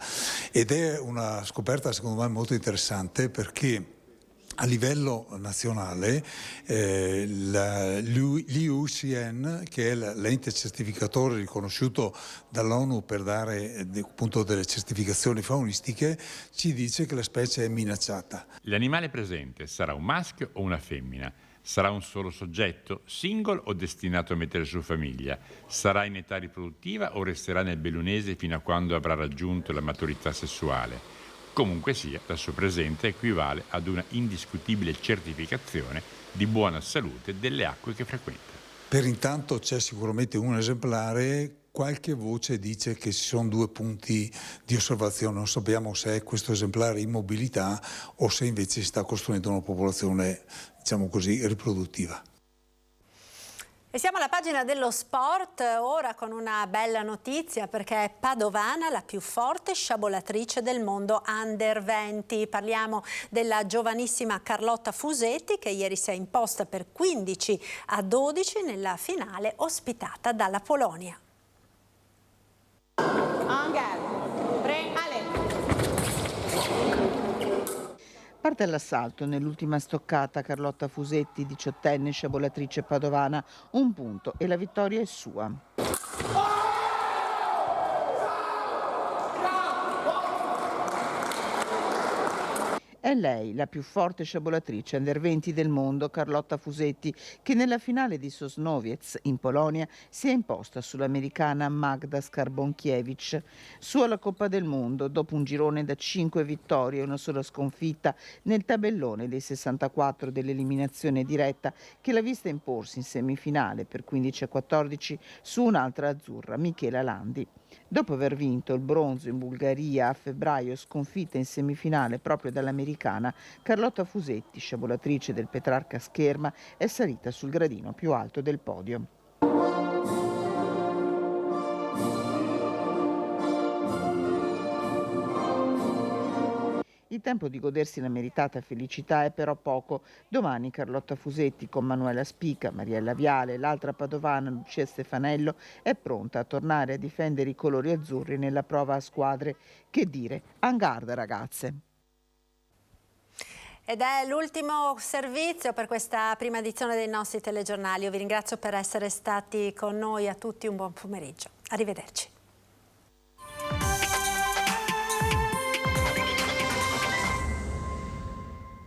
ed è una scoperta secondo me molto interessante perché a livello nazionale l'IUCN, che è l'ente certificatore riconosciuto dall'ONU per dare appunto delle certificazioni faunistiche, ci dice che la specie è minacciata. L'animale presente sarà un maschio o una femmina? Sarà un solo soggetto, single o destinato a mettere su famiglia? Sarà in età riproduttiva o resterà nel bellunese fino a quando avrà raggiunto la maturità sessuale? Comunque sia, la sua presenza equivale ad una indiscutibile certificazione di buona salute delle acque che frequenta. Per intanto c'è sicuramente un esemplare, qualche voce dice che ci sono 2 punti di osservazione, non sappiamo se è questo esemplare in mobilità o se invece si sta costruendo una popolazione, diciamo così, riproduttiva. E siamo alla pagina dello sport, ora con una bella notizia perché è padovana la più forte sciabolatrice del mondo Under 20. Parliamo della giovanissima Carlotta Fusetti che ieri si è imposta per 15-12 nella finale ospitata dalla Polonia. Parte all'assalto nell'ultima stoccata Carlotta Fusetti, 18enne sciabolatrice padovana, 1 punto e la vittoria è sua. È lei, la più forte sciabolatrice Under 20 del mondo, Carlotta Fusetti, che nella finale di Sosnowiec in Polonia si è imposta sull'americana Magda Skarbonkiewicz. Su alla Coppa del Mondo, dopo un girone da 5 vittorie e una sola sconfitta nel tabellone dei 64 dell'eliminazione diretta, che l'ha vista imporsi in semifinale per 15-14 su un'altra azzurra, Michela Landi. Dopo aver vinto il bronzo in Bulgaria a febbraio, sconfitta in semifinale proprio dall'americana, Carlotta Fusetti, sciabolatrice del Petrarca Scherma, è salita sul gradino più alto del podio. Il tempo di godersi la meritata felicità è però poco. Domani Carlotta Fusetti con Manuela Spica, Mariella Viale e l'altra padovana Lucia Stefanello è pronta a tornare a difendere i colori azzurri nella prova a squadre. Che dire, en garde ragazze! Ed è l'ultimo servizio per questa prima edizione dei nostri telegiornali. Io vi ringrazio per essere stati con noi, a tutti un buon pomeriggio. Arrivederci.